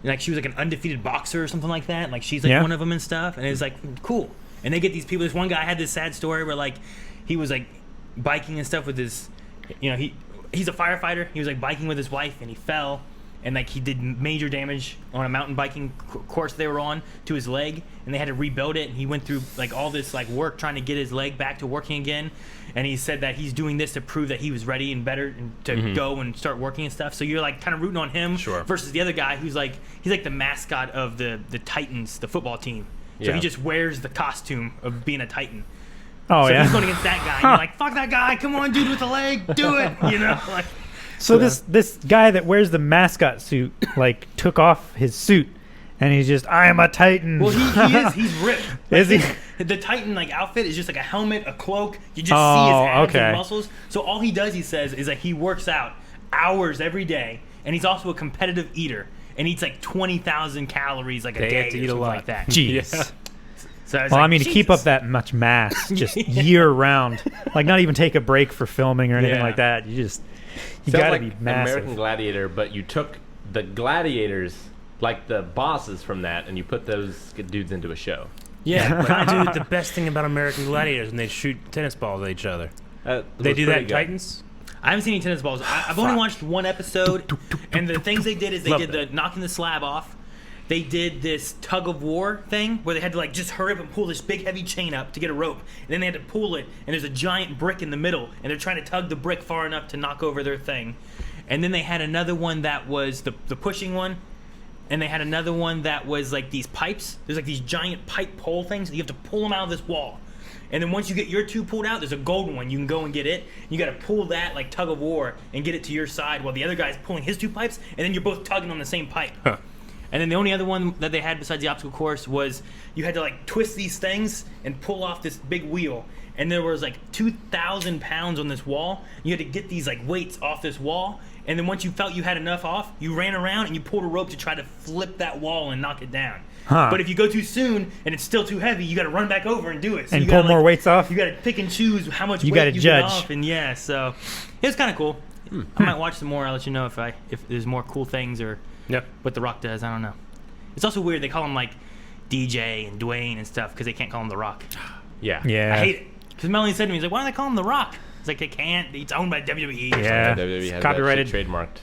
Speaker 5: Like she was like an undefeated boxer or something like that. Like she's like
Speaker 3: Yeah.
Speaker 5: one of them and stuff, and it's like cool. And they get these people. This one guy had this sad story where like he was like biking and stuff with his, he's a firefighter. He was like biking with his wife and he fell, and like he did major damage on a mountain biking course they were on to his leg, and they had to rebuild it. And he went through like all this like work trying to get his leg back to working again. And he said that he's doing this to prove that he was ready and better and to go and start working and stuff. So you're like kind of rooting on him versus the other guy who's like he's like the mascot of the Titans, the football team. So he just wears the costume of being a Titan.
Speaker 3: Oh,
Speaker 5: so
Speaker 3: yeah.
Speaker 5: he's going against that guy. And you're like, fuck that guy. Come on, dude, with the leg. Do it. You know? Like,
Speaker 3: So this guy that wears the mascot suit, like, took off his suit, and he's just, I am a Titan.
Speaker 5: well, he is. He's ripped. Like,
Speaker 3: Is he?
Speaker 5: The Titan, like, outfit is just like a helmet, a cloak. You just see his
Speaker 3: Oh,
Speaker 5: abs
Speaker 3: okay.
Speaker 5: and muscles. So all he does, he says, is like he works out hours every day, and he's also a competitive eater. And eats like 20,000 calories like a
Speaker 2: They
Speaker 5: day
Speaker 2: have to
Speaker 5: or
Speaker 2: eat a
Speaker 5: something
Speaker 2: lot.
Speaker 5: like that.
Speaker 3: Jeez.
Speaker 2: Yeah.
Speaker 5: So I was
Speaker 3: Well,
Speaker 5: like,
Speaker 3: I mean, to keep up
Speaker 5: Jesus.
Speaker 3: that much mass, just year round, like not even take a break for filming or anything
Speaker 2: Yeah.
Speaker 3: like that. You
Speaker 1: Sounds
Speaker 3: gotta
Speaker 1: like
Speaker 3: be massive.
Speaker 1: American Gladiator, but you took the gladiators, like the bosses from that, and you put those dudes into a show.
Speaker 2: Yeah, but dude, the best thing about American Gladiators when they shoot tennis balls at each other. They do that in Titans?
Speaker 5: I haven't seen any tennis balls. I've only watched one episode, and the things they did is they
Speaker 2: Love
Speaker 5: did
Speaker 2: that.
Speaker 5: the knocking the slab off. They did this tug of war thing where they had to like just hurry up and pull this big heavy chain up to get a rope, and then they had to pull it, and there's a giant brick in the middle, and they're trying to tug the brick far enough to knock over their thing. And then they had another one that was the pushing one, and they had another one that was like these pipes. There's like these giant pipe pole things that you have to pull them out of this wall. And then once you get your two pulled out, there's a golden one. You can go and get it. You got to pull that like tug of war and get it to your side while the other guy's pulling his two pipes, and then you're both tugging on the same pipe.
Speaker 2: Huh.
Speaker 5: And then the only other one that they had besides the obstacle course was you had to like twist these things and pull off this big wheel. And there was like 2,000 pounds on this wall. You had to get these like weights off this wall. And then once you felt you had enough off, you ran around and you pulled a rope to try to flip that wall and knock it down.
Speaker 3: Huh.
Speaker 5: But if you go too soon and it's still too heavy, you got to run back over and do it. So
Speaker 3: And
Speaker 5: you gotta,
Speaker 3: pull more weights off?
Speaker 5: You got to pick and choose how much
Speaker 3: You
Speaker 5: weight
Speaker 3: gotta
Speaker 5: you
Speaker 3: judge.
Speaker 5: get off. And yeah, so it was kind of cool. I might watch some more. I'll let you know if there's more cool things or
Speaker 2: Yeah.
Speaker 5: what The Rock does. I don't know. It's also weird. They call him like DJ and Dwayne and stuff because they can't call him The Rock.
Speaker 1: Yeah.
Speaker 3: Yeah.
Speaker 5: I hate it. Because Melanie said to me, he's like, why don't they call him The Rock? It's like, they can't. It's owned by WWE. or
Speaker 3: Yeah.
Speaker 5: something.
Speaker 1: WWE
Speaker 3: It's
Speaker 1: has
Speaker 3: copyrighted.
Speaker 1: that shit trademarked.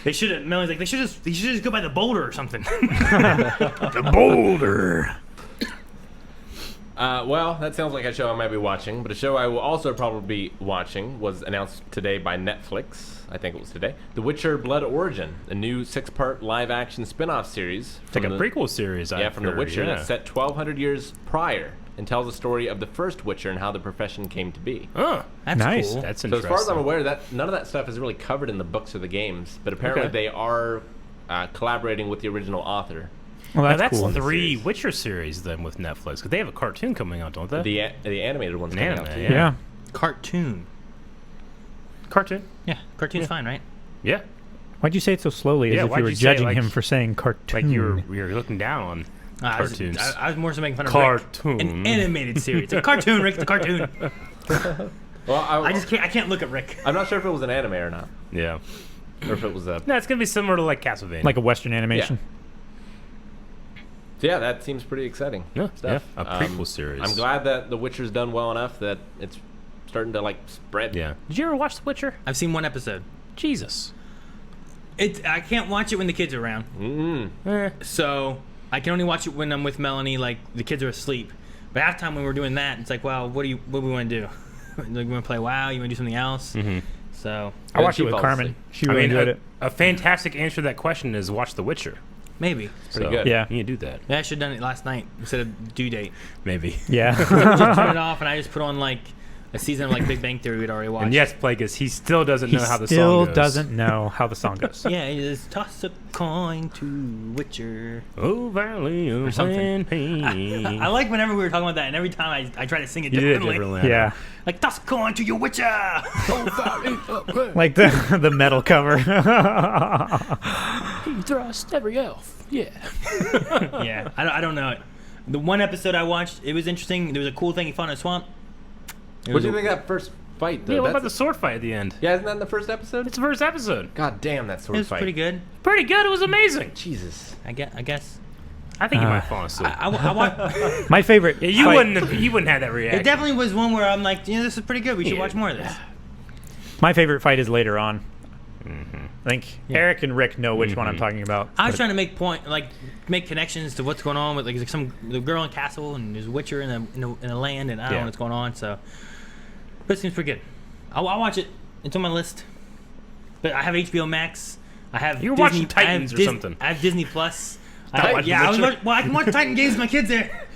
Speaker 5: They should have. Melanie's like, they should just go by The Boulder or something.
Speaker 3: The boulder.
Speaker 1: Well, that sounds like a show I might be watching, but a show I will also probably be watching was announced today by Netflix. I think it was today. The Witcher Blood Origin, a new 6-part live-action spin-off series.
Speaker 2: It's like a prequel series.
Speaker 1: Yeah, from The Witcher. That's set 1,200 years prior and tells the story of the first Witcher and how the profession came to be.
Speaker 2: Oh,
Speaker 5: That's
Speaker 3: Nice.
Speaker 5: cool.
Speaker 2: that's
Speaker 1: So
Speaker 2: interesting.
Speaker 1: as far as I'm aware, that none of that stuff is really covered in the books or the games, but apparently
Speaker 2: Okay.
Speaker 1: they are collaborating with the original author.
Speaker 3: Well,
Speaker 2: Now,
Speaker 3: that's
Speaker 2: that's
Speaker 3: cool.
Speaker 2: 3
Speaker 1: series.
Speaker 2: Witcher series then with Netflix because they have a cartoon coming out, don't they?
Speaker 1: The animated one's
Speaker 2: An
Speaker 1: coming
Speaker 2: anime,
Speaker 1: out too.
Speaker 2: yeah.
Speaker 3: Yeah.
Speaker 5: Cartoon.
Speaker 2: Cartoon.
Speaker 5: Yeah, cartoon's fine, right?
Speaker 2: Yeah,
Speaker 3: Why'd you say it so slowly, as
Speaker 2: Yeah,
Speaker 3: if
Speaker 2: why'd
Speaker 3: you were
Speaker 2: you say,
Speaker 3: judging
Speaker 2: like-
Speaker 3: him for saying cartoon?
Speaker 2: like you're looking down on cartoons.
Speaker 5: I was more so making fun of
Speaker 2: Cartoon.
Speaker 5: Rick. An animated series. It's a cartoon, Rick. It's a cartoon.
Speaker 1: Well,
Speaker 5: I can't look at Rick.
Speaker 1: I'm not sure if it was an anime or not,
Speaker 2: Yeah.
Speaker 1: or if it was a.
Speaker 2: No, it's gonna be similar to like Castlevania.
Speaker 3: Like a Western animation.
Speaker 1: So yeah, that seems pretty exciting.
Speaker 2: Yeah,
Speaker 1: stuff.
Speaker 2: yeah, a prequel series.
Speaker 1: I'm glad that The Witcher's done well enough that it's starting to like spread.
Speaker 2: Yeah. Did you ever watch The Witcher?
Speaker 5: I've seen one episode.
Speaker 2: Jesus.
Speaker 5: I can't watch it when the kids are around. So I can only watch it when I'm with Melanie, like the kids are asleep. But halftime when we're doing that, it's like, well, what do we want to do? Like, we want to play WoW? You want to do something else?
Speaker 2: Mm-hmm.
Speaker 5: So
Speaker 3: I watched
Speaker 1: she
Speaker 3: it with
Speaker 1: falls
Speaker 3: Carmen.
Speaker 1: asleep.
Speaker 3: She really enjoyed it.
Speaker 2: a fantastic answer to that question is watch The Witcher.
Speaker 5: maybe.
Speaker 1: Pretty
Speaker 2: So,
Speaker 1: good.
Speaker 3: Yeah.
Speaker 2: You can do that.
Speaker 5: Yeah, I should have done it last night instead of due date.
Speaker 2: Maybe.
Speaker 3: Yeah.
Speaker 5: Just turn it off, and I just put on like a season of like Big Bang Theory we'd already watched.
Speaker 2: And yes, Plagueis, he still doesn't
Speaker 3: He
Speaker 2: know how the
Speaker 3: still
Speaker 2: song goes.
Speaker 3: doesn't know how the song goes.
Speaker 5: Yeah, you just toss a coin to Witcher.
Speaker 2: Oh, valley of
Speaker 5: something.
Speaker 2: pain.
Speaker 5: I like whenever we were talking about that, and every time I try to sing it
Speaker 2: You did it
Speaker 5: differently.
Speaker 2: differently.
Speaker 3: Yeah.
Speaker 5: Like, toss a coin to your Witcher!
Speaker 3: Like the metal cover.
Speaker 2: He thrust every elf. Yeah.
Speaker 5: Yeah, I don't know it. The one episode I watched, it was interesting. There was a cool thing he found in a swamp.
Speaker 1: What do you think of that first fight? Though?
Speaker 2: Yeah, what about the
Speaker 1: That's-
Speaker 2: sword fight at the end?
Speaker 1: Yeah, isn't that in the first episode?
Speaker 2: It's the first episode.
Speaker 1: God damn, that
Speaker 5: It
Speaker 1: sword
Speaker 5: was
Speaker 1: fight.
Speaker 5: pretty good.
Speaker 2: Pretty good. It was amazing.
Speaker 1: Jesus.
Speaker 5: I guess.
Speaker 2: I think you might have fallen asleep.
Speaker 3: My favorite.
Speaker 2: Yeah, you
Speaker 3: fight-
Speaker 2: wouldn't have that reaction.
Speaker 5: It definitely was one where I'm like, this is pretty good. We should watch more of this.
Speaker 3: My favorite fight is later on. I think Eric and Rick know which one I'm talking about.
Speaker 5: I was
Speaker 3: but-
Speaker 5: trying to make connections to what's going on with like the girl in Castle and there's Witcher in the land, and I don't know what's going on. So, but it seems pretty good. I'll watch it. It's on my list. But I have HBO Max. I have
Speaker 2: You were
Speaker 5: Disney,
Speaker 2: watching Titans or something.
Speaker 5: I have Disney Plus.
Speaker 2: Watching
Speaker 5: I
Speaker 2: Witcher?
Speaker 5: I can watch Titan games with my kids there.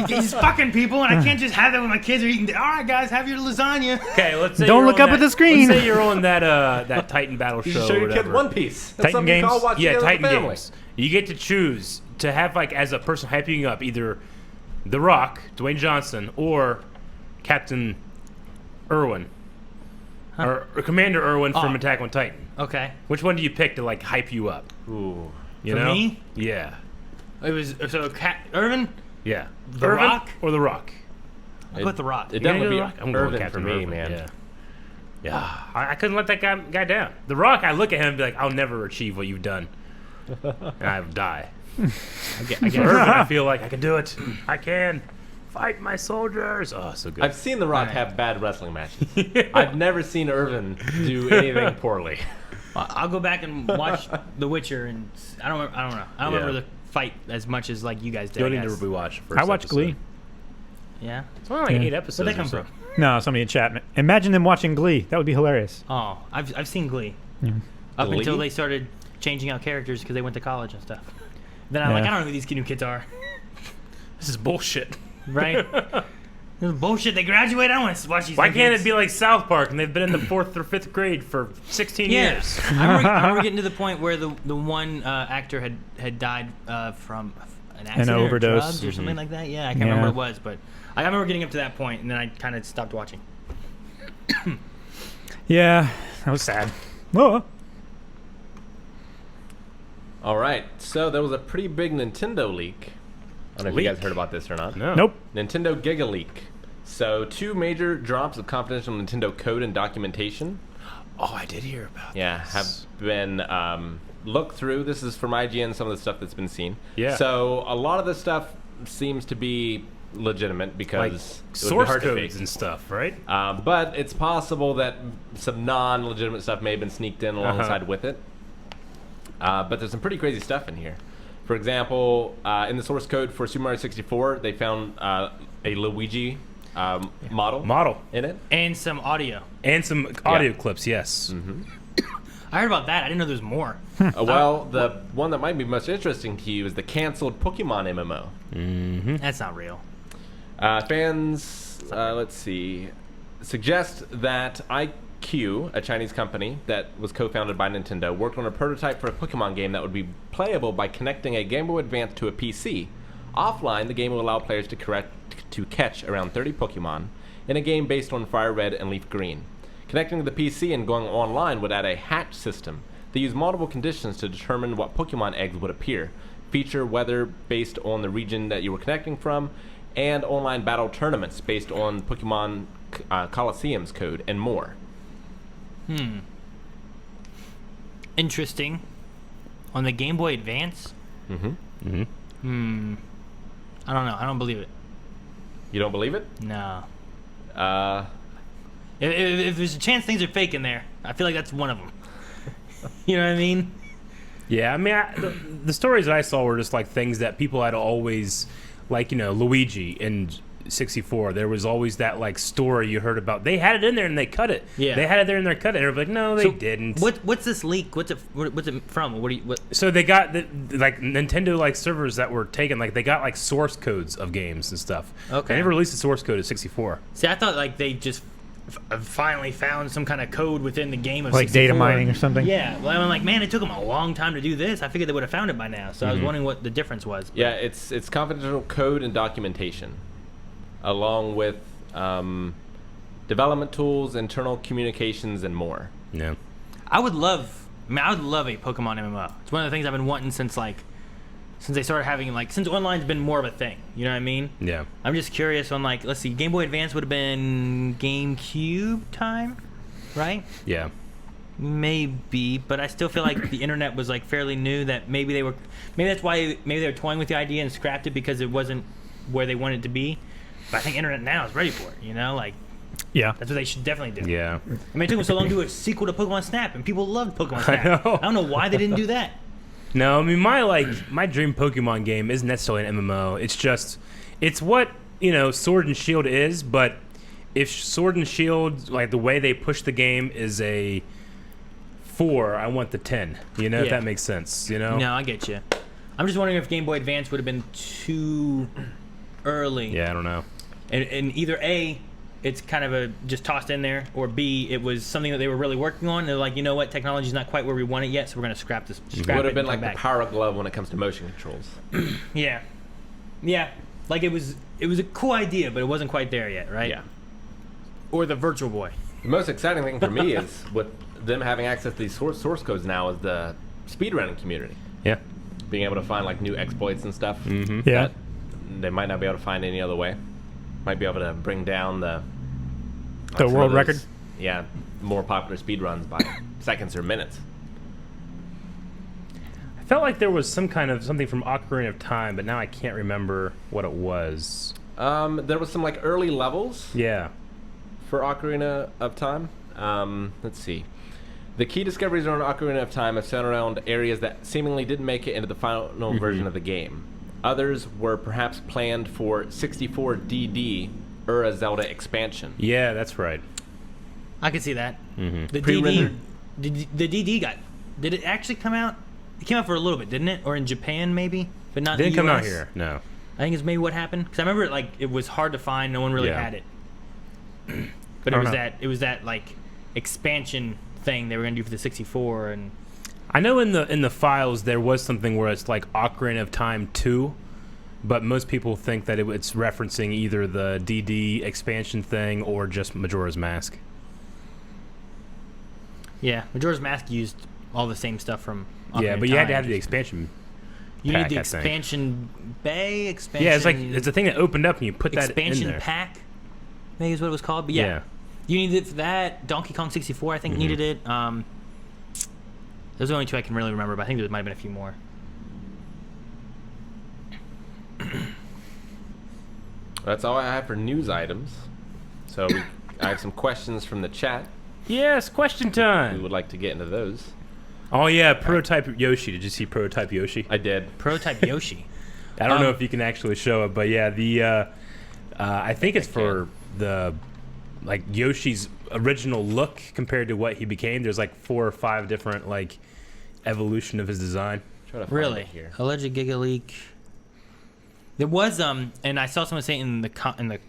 Speaker 5: He's fucking people, and I can't just have that when my kids are eating. All right, guys, have your lasagna.
Speaker 2: Okay, let's say
Speaker 3: Don't
Speaker 2: you're
Speaker 3: look
Speaker 2: on
Speaker 3: up at the screen.
Speaker 2: Let's say you're on that Titan battle
Speaker 1: You
Speaker 2: show.
Speaker 1: should show
Speaker 2: or
Speaker 1: your
Speaker 2: whatever.
Speaker 1: kid One Piece. That's
Speaker 3: Titan
Speaker 1: something you
Speaker 3: games?
Speaker 1: call watch
Speaker 2: Yeah,
Speaker 1: together with
Speaker 2: Titan
Speaker 1: the family.
Speaker 2: games. You get to choose to have like as a person hyping you up either The Rock, Dwayne Johnson, or Captain Irwin, or Commander Irwin from Attack on Titan.
Speaker 5: Okay.
Speaker 2: Which one do you pick to like hype you up?
Speaker 1: Ooh.
Speaker 2: You
Speaker 5: For
Speaker 2: know?
Speaker 5: me?
Speaker 2: Yeah.
Speaker 5: It was Irvin.
Speaker 2: Yeah.
Speaker 5: The
Speaker 2: Irvin
Speaker 5: Rock?
Speaker 2: or The Rock?
Speaker 5: I'll go with the Rock.
Speaker 1: It
Speaker 2: You're gonna
Speaker 1: definitely
Speaker 2: go
Speaker 1: be
Speaker 2: The Rock? I'm going
Speaker 1: Irvin
Speaker 2: Captain
Speaker 1: for me,
Speaker 2: Irvin,
Speaker 1: man.
Speaker 2: Yeah. Yeah. I couldn't let that guy down. The Rock, I look at him and be like, I'll never achieve what you've done. And I die. I get Irvin, I feel like I can do it. I can. Fight my soldiers. Oh, so good.
Speaker 1: I've seen The Rock have bad wrestling matches. I've never seen Irvin do anything poorly.
Speaker 5: I'll go back and watch The Witcher, and I don't know. I don't
Speaker 2: Yeah.
Speaker 5: remember the fight as much as like you guys did.
Speaker 2: You'll
Speaker 5: I
Speaker 2: need to
Speaker 5: guess.
Speaker 2: rewatch the first
Speaker 3: I watched
Speaker 2: episode.
Speaker 3: Glee.
Speaker 5: Yeah.
Speaker 2: It's only like
Speaker 3: Yeah.
Speaker 2: 8 episodes.
Speaker 5: Where'd that come
Speaker 2: or so.
Speaker 5: from?
Speaker 3: No, somebody in chat. Imagine them watching Glee. That would be hilarious.
Speaker 5: Oh, I've seen Glee. Up
Speaker 1: Glee?
Speaker 5: until they started changing out characters because they went to college and stuff. Then I'm like,
Speaker 3: Yeah.
Speaker 5: I don't know who these new kids are.
Speaker 2: This is bullshit.
Speaker 5: Right? This is bullshit. They graduate. I don't want to watch these.
Speaker 2: Why
Speaker 5: new
Speaker 2: can't
Speaker 5: kids.
Speaker 2: it be like South Park and they've been in the 4th or 5th grade for 16 years?
Speaker 5: I remember getting to the point where the one actor had died from an accident or
Speaker 3: overdose.
Speaker 5: drugs or something like that. Yeah, I can't remember what it was, but I remember getting up to that point, and then I kind of stopped watching.
Speaker 3: Yeah, that was sad. Oh.
Speaker 1: All right, so there was a pretty big Nintendo leak. I don't know if you guys
Speaker 2: Leak?
Speaker 1: heard about this or not.
Speaker 2: No.
Speaker 3: Nope.
Speaker 1: Nintendo Giga Leak. So 2 major drops of confidential Nintendo code and documentation,
Speaker 2: Oh, I did hear about
Speaker 1: have
Speaker 2: this.
Speaker 1: been looked through. This is from IGN, some of the stuff that's been seen.
Speaker 2: Yeah.
Speaker 1: So a lot of the stuff seems to be legitimate because
Speaker 2: Like
Speaker 1: it would be
Speaker 2: source
Speaker 1: hard to
Speaker 2: codes
Speaker 1: fake.
Speaker 2: and stuff, right?
Speaker 1: But it's possible that some non-legitimate stuff may have been sneaked in alongside with it. But there's some pretty crazy stuff in here. For example, in the source code for Super Mario 64, they found a Luigi model in it.
Speaker 5: And some audio.
Speaker 2: And some audio clips, yes.
Speaker 5: I heard about that. I didn't know there was more.
Speaker 1: Well, the one that might be most interesting to you is the canceled Pokemon MMO.
Speaker 5: That's not real.
Speaker 1: Fans, let's see, suggest that IQ, a Chinese company that was co-founded by Nintendo, worked on a prototype for a Pokemon game that would be playable by connecting a Game Boy Advance to a PC. Offline, the game will allow players to catch around 30 Pokemon in a game based on Fire Red and Leaf Green. Connecting to the PC and going online would add a hatch system. They use multiple conditions to determine what Pokemon eggs would appear, feature weather based on the region that you were connecting from, and online battle tournaments based on Pokemon Coliseum's code, and more.
Speaker 5: Interesting. On the Game Boy Advance? I don't know. I don't believe it.
Speaker 1: You don't believe it?
Speaker 5: No.
Speaker 1: Uh,
Speaker 5: If there's a chance things are fake in there, I feel like that's one of them. You know what I mean?
Speaker 2: Yeah, I mean, the stories I saw were just like things that people had always, like, you know, Luigi in 64. There was always that like story you heard about. They had it in there and they cut it.
Speaker 5: Yeah.
Speaker 2: They had it there and they cut it. And everybody's like, no, they
Speaker 5: So
Speaker 2: didn't.
Speaker 5: What's this leak? What's it from? What?
Speaker 2: So they got like Nintendo like servers that were taken. Like they got like source codes of games and stuff.
Speaker 5: Okay.
Speaker 2: They never released a source code of 64.
Speaker 5: See, I thought like they just finally found some kind of code within the game of
Speaker 3: Like
Speaker 5: 64.
Speaker 3: data mining or something?
Speaker 5: Yeah. Well, I'm like, man, it took them a long time to do this. I figured they would have found it by now. So I was wondering what the difference was.
Speaker 1: yeah, it's confidential code and documentation, along with development tools, internal communications, and more.
Speaker 2: Yeah.
Speaker 5: I would love a Pokemon MMO. It's one of the things I've been wanting since they started having since online's been more of a thing. You know what I mean?
Speaker 2: Yeah.
Speaker 5: I'm just curious on let's see, Game Boy Advance would have been GameCube time, right?
Speaker 2: Yeah.
Speaker 5: Maybe, but I still feel like the internet was fairly new. That maybe they were toying with the idea and scrapped it because it wasn't where they wanted it to be. But I think internet now is ready for it. You know,
Speaker 3: Yeah.
Speaker 5: That's what they should definitely do.
Speaker 2: Yeah.
Speaker 5: I mean, it took them so long to do a sequel to Pokemon Snap, and people loved Pokemon
Speaker 2: I
Speaker 5: Snap.
Speaker 2: know.
Speaker 5: I don't know why they didn't do that.
Speaker 2: No, I mean my dream Pokemon game isn't necessarily an MMO. It's what Sword and Shield is, but if Sword and Shield, like the way they push the game, is a 4, I want the 10. If
Speaker 5: Yeah.
Speaker 2: that makes sense.
Speaker 5: No, I get you. I'm just wondering if Game Boy Advance would have been too early.
Speaker 2: Yeah, I don't know.
Speaker 5: And either A, it's kind of just tossed in there, or B, it was something that they were really working on. They're like, you know what, technology's not quite where we want it yet, so we're going to scrap this.
Speaker 1: It would have been like the Power Glove when it comes to motion controls.
Speaker 5: Yeah. Yeah. Like it was a cool idea, but it wasn't quite there yet, right?
Speaker 1: Yeah.
Speaker 5: Or the Virtual Boy.
Speaker 1: The most exciting thing for me is with them having access to these source codes now is the speedrunning community.
Speaker 2: Yeah.
Speaker 1: Being able to find like new exploits and stuff.
Speaker 2: Mm-hmm.
Speaker 3: Yeah.
Speaker 1: That they might not be able to find any other way. Might be able to bring down the
Speaker 3: The
Speaker 1: some
Speaker 3: world
Speaker 1: of those,
Speaker 3: record?
Speaker 1: Yeah, more popular speedruns by seconds or minutes.
Speaker 2: I felt like there was something from Ocarina of Time, but now I can't remember what it was.
Speaker 1: There was some like early levels
Speaker 2: Yeah.
Speaker 1: for Ocarina of Time. Let's see. The key discoveries around Ocarina of Time have centered around areas that seemingly didn't make it into the final version of the game. Others were perhaps planned for 64DD or a Zelda expansion.
Speaker 2: Yeah, that's right.
Speaker 5: I could see that.
Speaker 2: Mm-hmm.
Speaker 5: The
Speaker 1: Pre-rendered.
Speaker 5: did it actually come out? It came out for a little bit, didn't it? Or in Japan, maybe? But not in
Speaker 2: Didn't
Speaker 5: the
Speaker 2: come out
Speaker 5: US?
Speaker 2: here. No.
Speaker 5: I think it's maybe what happened. Because I remember it was hard to find. No one really
Speaker 2: Yeah.
Speaker 5: had it. But
Speaker 3: I don't know.
Speaker 5: it was that like expansion thing they were going to do for the 64 and
Speaker 2: I know in the files there was something where it's like Ocarina of Time 2, but most people think that it's referencing either the DD expansion thing or just Majora's Mask.
Speaker 5: yeah, Majora's Mask used all the same stuff from Ocarina
Speaker 2: Yeah,
Speaker 5: of
Speaker 2: but you had to
Speaker 5: Time.
Speaker 2: have the expansion.
Speaker 5: You
Speaker 2: pack,
Speaker 5: need the
Speaker 2: I think.
Speaker 5: expansion bay, expansion.
Speaker 2: Yeah, it's a thing that opened up and you put that in
Speaker 5: expansion
Speaker 2: there.
Speaker 5: pack. Maybe is what it was called. But yeah, you needed it for that. Donkey Kong 64, I think, needed it. Those are the only two I can really remember, but I think there might have been a few more.
Speaker 1: That's all I have for news items. So I have some questions from the chat.
Speaker 2: Yes, question
Speaker 1: We
Speaker 2: time.
Speaker 1: would like to get into those.
Speaker 2: Oh yeah, Prototype Yoshi. Did you see Prototype Yoshi?
Speaker 1: I did.
Speaker 5: Prototype Yoshi.
Speaker 2: I don't know if you can actually show it, but yeah, the I think it's for the like Yoshi's original look compared to what he became. There's like 4 or 5 different like evolution of his design.
Speaker 1: Try to find
Speaker 5: Really?
Speaker 1: it here.
Speaker 5: Alleged Giga Leak. There was and I saw someone say it in the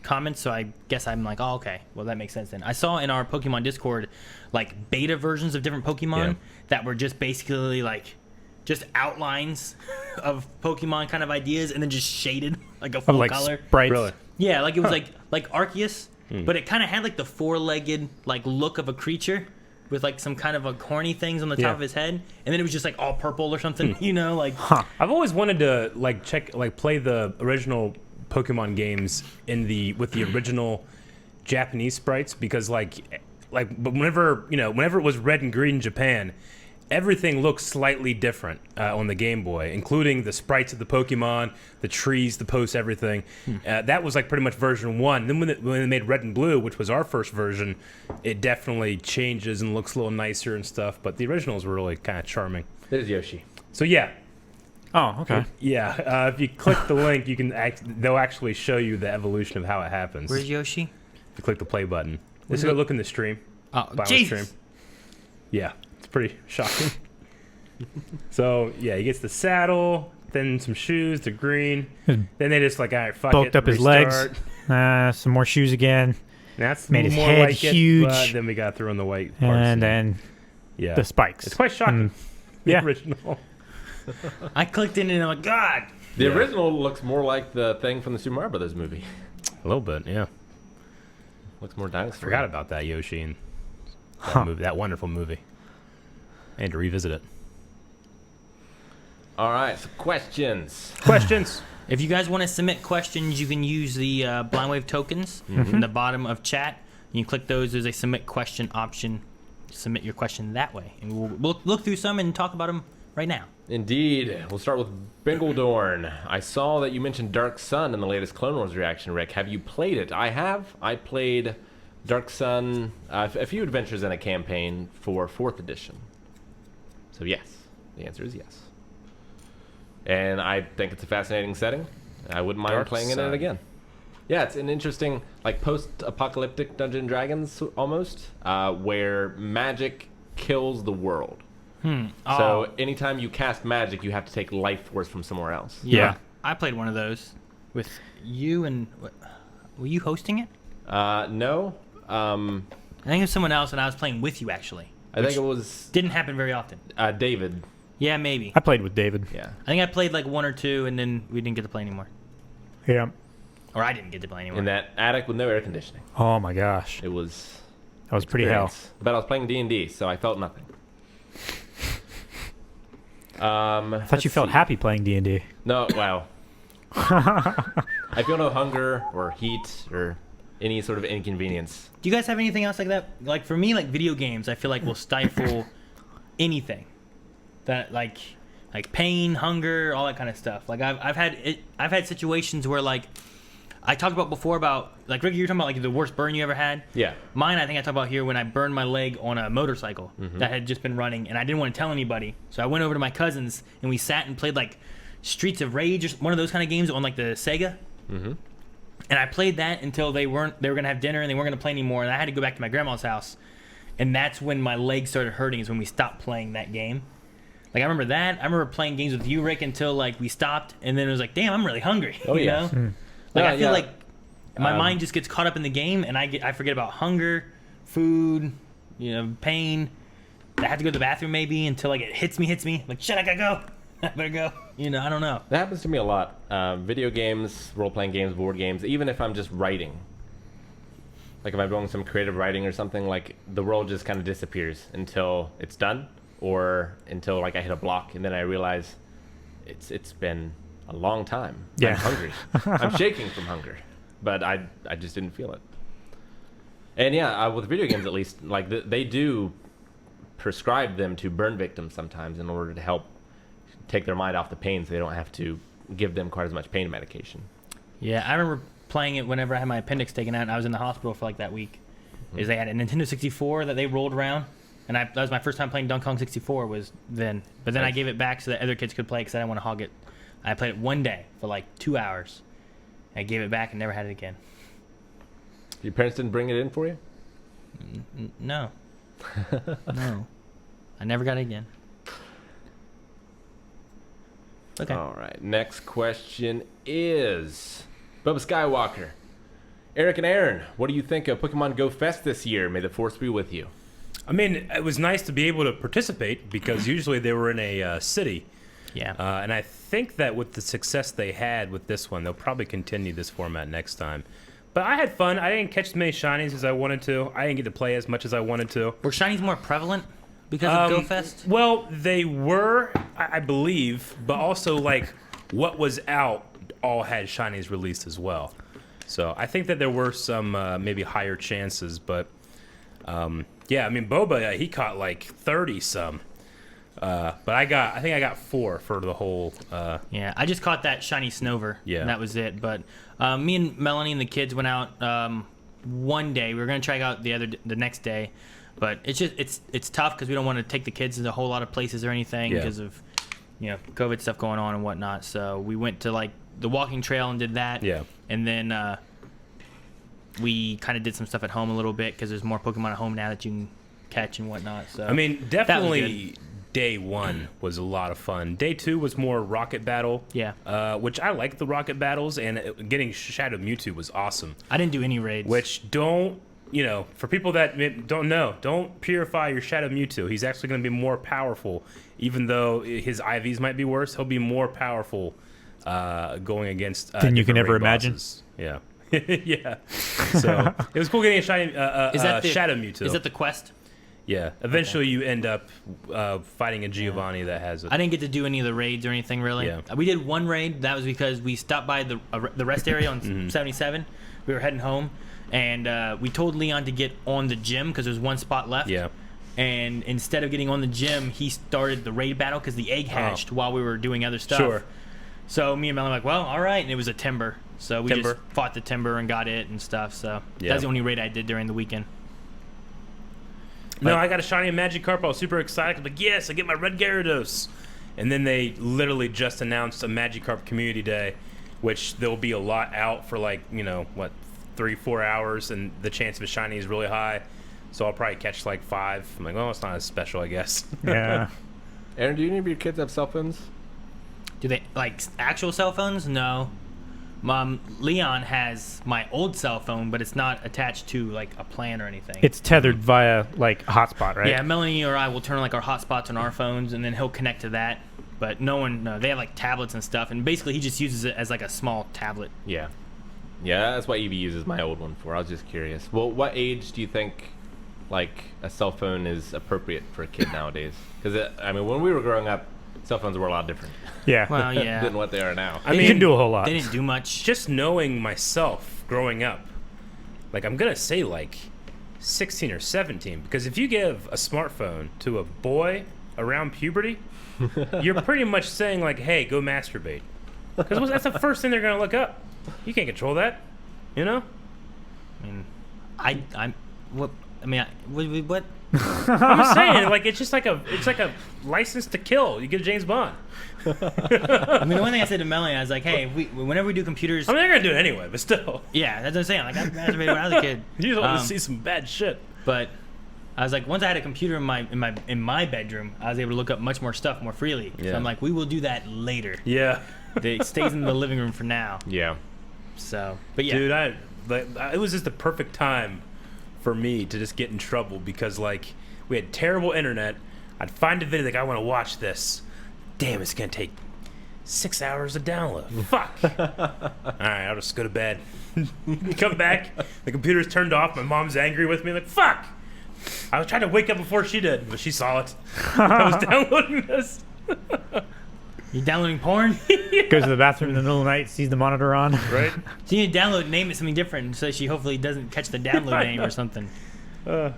Speaker 5: comments, so I guess I'm like, oh, okay, well that makes sense then. I saw in our Pokemon Discord like beta versions of different Pokemon
Speaker 2: Yeah.
Speaker 5: that were just basically like just outlines of Pokemon kind of ideas and then just shaded like a full
Speaker 3: Of like
Speaker 5: color.
Speaker 3: sprites.
Speaker 2: Really?
Speaker 5: Yeah, like it was like Arceus, but it kind of had like the 4-legged like look of a creature with like some kind of like horny things on the top
Speaker 2: Yeah.
Speaker 5: of his head, and then it was just like all purple or something, like.
Speaker 2: I've always wanted to like play the original Pokemon games with the original Japanese sprites because but whenever it was red and green in Japan, everything looked slightly different on the Game Boy, including the sprites of the Pokemon, the trees, the posts, everything. That was like pretty much version 1. Then when they made Red and Blue, which was our first version, it definitely changes and looks a little nicer and stuff. But the originals were really kind of charming.
Speaker 1: It is Yoshi.
Speaker 2: So yeah,
Speaker 3: Oh, okay.
Speaker 2: yeah. If you click the link, you can they'll actually show you the evolution of how it happens.
Speaker 5: Where's Yoshi?
Speaker 2: If you click the play button. This is a look in the stream.
Speaker 5: Oh,
Speaker 2: Violent
Speaker 5: Jesus!
Speaker 2: stream. Yeah, it's pretty shocking. So yeah, he gets the saddle, then some shoes, the green. Then they just like, all right, fuck
Speaker 3: Bulked
Speaker 2: it,
Speaker 3: up his
Speaker 2: restart.
Speaker 3: legs. Some more shoes again.
Speaker 2: That's
Speaker 3: Made his
Speaker 2: more
Speaker 3: head
Speaker 2: like
Speaker 3: huge.
Speaker 2: It, but then we got through on the white parts.
Speaker 3: And then
Speaker 2: yeah,
Speaker 3: the spikes.
Speaker 2: it's quite shocking. The
Speaker 3: yeah.
Speaker 2: original.
Speaker 5: I clicked in and I'm like, God!
Speaker 1: The
Speaker 2: Yeah.
Speaker 1: original looks more like the thing from the Super Mario Brothers movie.
Speaker 2: A little bit, yeah.
Speaker 1: Looks more dinosaur.
Speaker 2: Forgot about that Yoshi and that movie, that wonderful movie. I had to revisit it.
Speaker 1: All right, so questions.
Speaker 2: Questions.
Speaker 5: If you guys want to submit questions, you can use the Blind Wave tokens from the bottom of chat. You can click those. There's a submit question option. Submit your question that way. And we'll look through some and talk about them right now.
Speaker 1: Indeed. We'll start with Bingledorn. I saw that you mentioned Dark Sun in the latest Clone Wars reaction, Rick. Have you played it? I have. I played Dark Sun, a few adventures in a campaign for 4th edition. So yes, the answer is yes. And I think it's a fascinating setting. I wouldn't mind
Speaker 2: Dark
Speaker 1: playing in
Speaker 2: Sun.
Speaker 1: it again. Yeah, it's an interesting, like, post-apocalyptic Dungeons and Dragons almost, where magic kills the world. So anytime you cast magic, you have to take life force from somewhere else.
Speaker 3: Yeah.
Speaker 5: I played one of those with you and were you hosting it?
Speaker 1: No.
Speaker 5: I think it was someone else, and I was playing with you actually.
Speaker 1: I think it was
Speaker 5: Didn't happen very often.
Speaker 1: David.
Speaker 5: Yeah, maybe.
Speaker 3: I played with David.
Speaker 1: Yeah.
Speaker 5: I think I played like 1 or 2, and then we didn't get to play anymore.
Speaker 3: Yeah.
Speaker 5: Or I didn't get to play anymore.
Speaker 1: In that attic with no air conditioning.
Speaker 3: Oh my gosh,
Speaker 1: It was
Speaker 3: that was pretty hell.
Speaker 1: experience. But I was playing D&D, so I felt nothing.
Speaker 3: I thought you felt happy playing D&D.
Speaker 1: No, wow. I feel no hunger or heat or any sort of inconvenience.
Speaker 5: Do you guys have anything else like that? Like for me, like video games, I feel like will stifle anything. That like pain, hunger, all that kind of stuff. Like I've had situations where like I talked about before about like Ricky, you're talking about like the worst burn you ever had.
Speaker 1: Yeah.
Speaker 5: Mine, I think I talked about here when I burned my leg on a motorcycle that had just been running, and I didn't want to tell anybody. So I went over to my cousins and we sat and played like Streets of Rage or one of those kind of games on like the Sega. And I played that until they were gonna have dinner and they weren't gonna play anymore, and I had to go back to my grandma's house. And that's when my leg started hurting. Is when we stopped playing that game. Like I remember that. I remember playing games with you, Rick, until like we stopped, and then it was like, damn, I'm really hungry.
Speaker 1: Oh,
Speaker 5: you
Speaker 1: yeah.
Speaker 5: know? Like I feel
Speaker 1: yeah.
Speaker 5: like my mind just gets caught up in the game, and I forget about hunger, food, pain. I have to go to the bathroom maybe until like it hits me. Like shit, I gotta go. I better go. I don't know.
Speaker 1: That happens to me a lot. Video games, role-playing games, board games, even if I'm just writing. Like if I'm doing some creative writing or something, like the world just kind of disappears until it's done, or until like I hit a block, and then I realize it's been a long time.
Speaker 3: Yeah.
Speaker 1: I'm hungry. I'm shaking from hunger, but I just didn't feel it. And yeah, with video games at least, like they do prescribe them to burn victims sometimes in order to help take their mind off the pain, so they don't have to give them quite as much pain medication.
Speaker 5: Yeah, I remember playing it whenever I had my appendix taken out, and I was in the hospital for like that week. Is they had a Nintendo 64 that they rolled around, and that was my first time playing Donkey Kong 64 was then. But then I
Speaker 1: Nice.
Speaker 5: gave it back so that other kids could play because I didn't want to hog it. I played it one day for like 2 hours. I gave it back and never had it again.
Speaker 1: Your parents didn't bring it in for you?
Speaker 5: No. No. I never got it again. Okay.
Speaker 1: All right. Next question is Bubba Skywalker. Eric and Aaron, what do you think of Pokemon Go Fest this year? May the Force be with you.
Speaker 2: I mean, it was nice to be able to participate because usually they were in a city.
Speaker 5: Yeah.
Speaker 2: And I think that with the success they had with this one, they'll probably continue this format next time. But I had fun. I didn't catch as many shinies as I wanted to. I didn't get to play as much as I wanted to.
Speaker 5: Were shinies more prevalent because of Go Fest?
Speaker 2: Well, they were, I believe, but also like what was out all had shinies released as well. So I think that there were some maybe higher chances, but yeah, I mean Boba, he caught like 30 some. But I think I got 4 for the whole.
Speaker 5: Yeah, I just caught that shiny Snover.
Speaker 2: Yeah.
Speaker 5: And that was it. But me and Melanie and the kids went out one day. We were gonna try out the next day, but it's tough because we don't want to take the kids to a whole lot of places or anything
Speaker 2: Yeah.
Speaker 5: because of COVID stuff going on and whatnot. So we went to like the walking trail and did that.
Speaker 2: Yeah.
Speaker 5: And then we kind of did some stuff at home a little bit because there's more Pokemon at home now that you can catch and whatnot. So
Speaker 2: I mean,
Speaker 5: that was
Speaker 2: definitely day 1 was a lot of fun. Day 2 was more rocket battle.
Speaker 5: Yeah.
Speaker 2: Which I like the rocket battles, and getting Shadow Mewtwo was awesome.
Speaker 5: I didn't do any raids.
Speaker 2: Which don't, for people that don't know, don't purify your Shadow Mewtwo. He's actually going to be more powerful. Even though his IVs might be worse, he'll be more powerful going against
Speaker 3: Than you can
Speaker 2: different
Speaker 3: ever
Speaker 2: raid
Speaker 3: imagine.
Speaker 2: bosses. Yeah. Yeah. So it was cool getting a shiny Shadow Mewtwo.
Speaker 5: Is that the quest?
Speaker 2: Yeah. Eventually you end up fighting a Giovanni that has
Speaker 5: I didn't get to do any of the raids or anything really.
Speaker 2: Yeah.
Speaker 5: We did one raid. That was because we stopped by the rest area on 77. We were heading home, and we told Leon to get on the gym because there's one spot left.
Speaker 2: Yeah.
Speaker 5: And instead of getting on the gym, he started the raid battle because the egg hatched while we were doing other stuff.
Speaker 2: Sure.
Speaker 5: So me and Melanie were like, well, all right, and it was a timber. So we
Speaker 2: Timber.
Speaker 5: just fought the timber and got it and stuff. So
Speaker 2: Yeah.
Speaker 5: that's the only raid I did during the weekend.
Speaker 2: No, I got a shiny Magikarp. I was super excited. I'm like, yes, I get my red Gyarados. And then they literally just announced a Magikarp Community Day, which there'll be a lot out for 3-4 hours, and the chance of a shiny is really high. So I'll probably catch 5. I'm like, well, it's not as special, I guess.
Speaker 3: Yeah.
Speaker 1: Aaron, do any of your kids have cell phones?
Speaker 5: Do they actual cell phones? No. Leon has my old cell phone, but it's not attached to a plan or anything.
Speaker 3: It's tethered via hotspot, right?
Speaker 5: Yeah, Melanie or I will turn on our hotspots on our phones, and then he'll connect to that. But no, they have tablets and stuff, and basically he just uses it as a small tablet.
Speaker 1: Yeah. Yeah, that's what Evie uses my old one for. I was just curious. Well, what age do you think a cell phone is appropriate for a kid nowadays? Because when we were growing up, cell phones were a lot different
Speaker 3: Yeah.
Speaker 5: Well, yeah.
Speaker 1: than what they are now.
Speaker 3: I mean, you can do a whole lot.
Speaker 5: They didn't do much.
Speaker 2: Just knowing myself growing up, I'm going to say 16 or 17, because if you give a smartphone to a boy around puberty, you're pretty much saying hey, go masturbate. Because that's the first thing they're going to look up. You can't control that, you know?
Speaker 5: What?
Speaker 2: I'm just saying, it's just it's like a license to kill. You get a James Bond.
Speaker 5: The one thing I said to Melanie, I was like, hey, whenever we do computers,
Speaker 2: they're gonna do it anyway, but still.
Speaker 5: yeah, that's what I'm saying. I masturbated when I was a kid.
Speaker 2: You just want to see some bad shit.
Speaker 5: But I was like, once I had a computer in my bedroom, I was able to look up much more stuff more freely.
Speaker 2: Yeah.
Speaker 5: So I'm like, we will do that later.
Speaker 2: Yeah.
Speaker 5: It stays in the living room for now.
Speaker 1: Yeah.
Speaker 5: So, but yeah,
Speaker 2: Dude, it was just the perfect time for me to just get in trouble because we had terrible internet. I'd find a video I want to watch this. Damn, it's gonna take 6 hours to download. Fuck. All right, I'll just go to bed. Come back, the computer's turned off. My mom's angry with me. Fuck. I was trying to wake up before she did, but she saw it. I was downloading this.
Speaker 5: you downloading porn?
Speaker 3: Goes to the bathroom in the middle of the night, sees the monitor on.
Speaker 2: Right.
Speaker 5: So you need to download, name it something different, so she hopefully doesn't catch the download name or something.
Speaker 1: I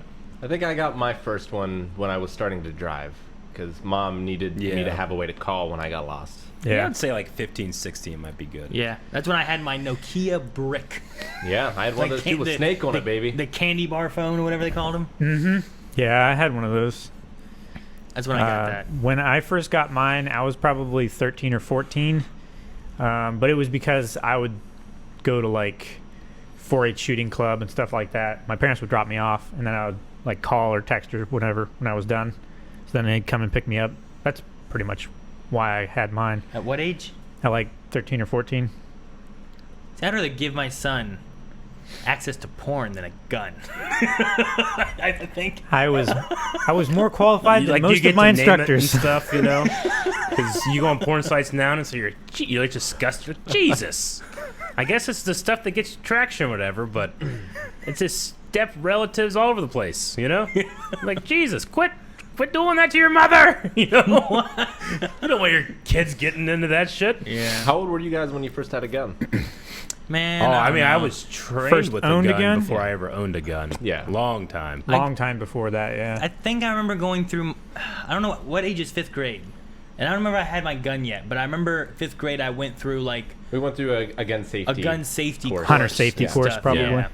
Speaker 1: think I got my first one when I was starting to drive because Mom needed me to have a way to call when I got lost.
Speaker 2: Yeah, I'd say 15, 16 might be good.
Speaker 5: Yeah, that's when I had my Nokia brick.
Speaker 1: Yeah, I had one of those too with Snake on it, baby.
Speaker 5: The candy bar phone or whatever they called them.
Speaker 3: Yeah, I had one of those.
Speaker 5: That's when I got that.
Speaker 3: When I first got mine, I was probably 13 or 14. But it was because I would go to 4-H shooting club and stuff like that. My parents would drop me off, and then I would call or text or whatever when I was done. So then they'd come and pick me up. That's pretty much why I had mine.
Speaker 5: At what age?
Speaker 3: At 13 or 14.
Speaker 5: I'd rather give my son access to porn than a gun. I think.
Speaker 3: I was more qualified than
Speaker 2: you
Speaker 3: most
Speaker 2: get
Speaker 3: of my
Speaker 2: to name it and
Speaker 3: instructors.
Speaker 2: stuff, you know, because you go on porn sites now, and so you're disgusted. Jesus, I guess it's the stuff that gets you traction or whatever, but it's just step relatives all over the place, you know. Jesus, quit doing that to your mother. You know, you don't want your kids getting into that shit.
Speaker 5: Yeah.
Speaker 1: How old were you guys when you first had a gun?
Speaker 5: Man.
Speaker 2: I was trained
Speaker 3: First
Speaker 2: with a
Speaker 3: owned a
Speaker 2: gun
Speaker 3: gun?
Speaker 2: before I ever owned a gun.
Speaker 1: Yeah.
Speaker 2: Long time.
Speaker 3: Long time before that, yeah.
Speaker 5: I think I remember going through. I don't know what age is 5th grade, and I don't remember I had my gun yet. But I remember 5th grade I went through
Speaker 1: We went through a gun safety.
Speaker 5: a gun safety
Speaker 1: course.
Speaker 3: Hunter safety course,
Speaker 5: stuff,
Speaker 3: probably.
Speaker 5: yeah.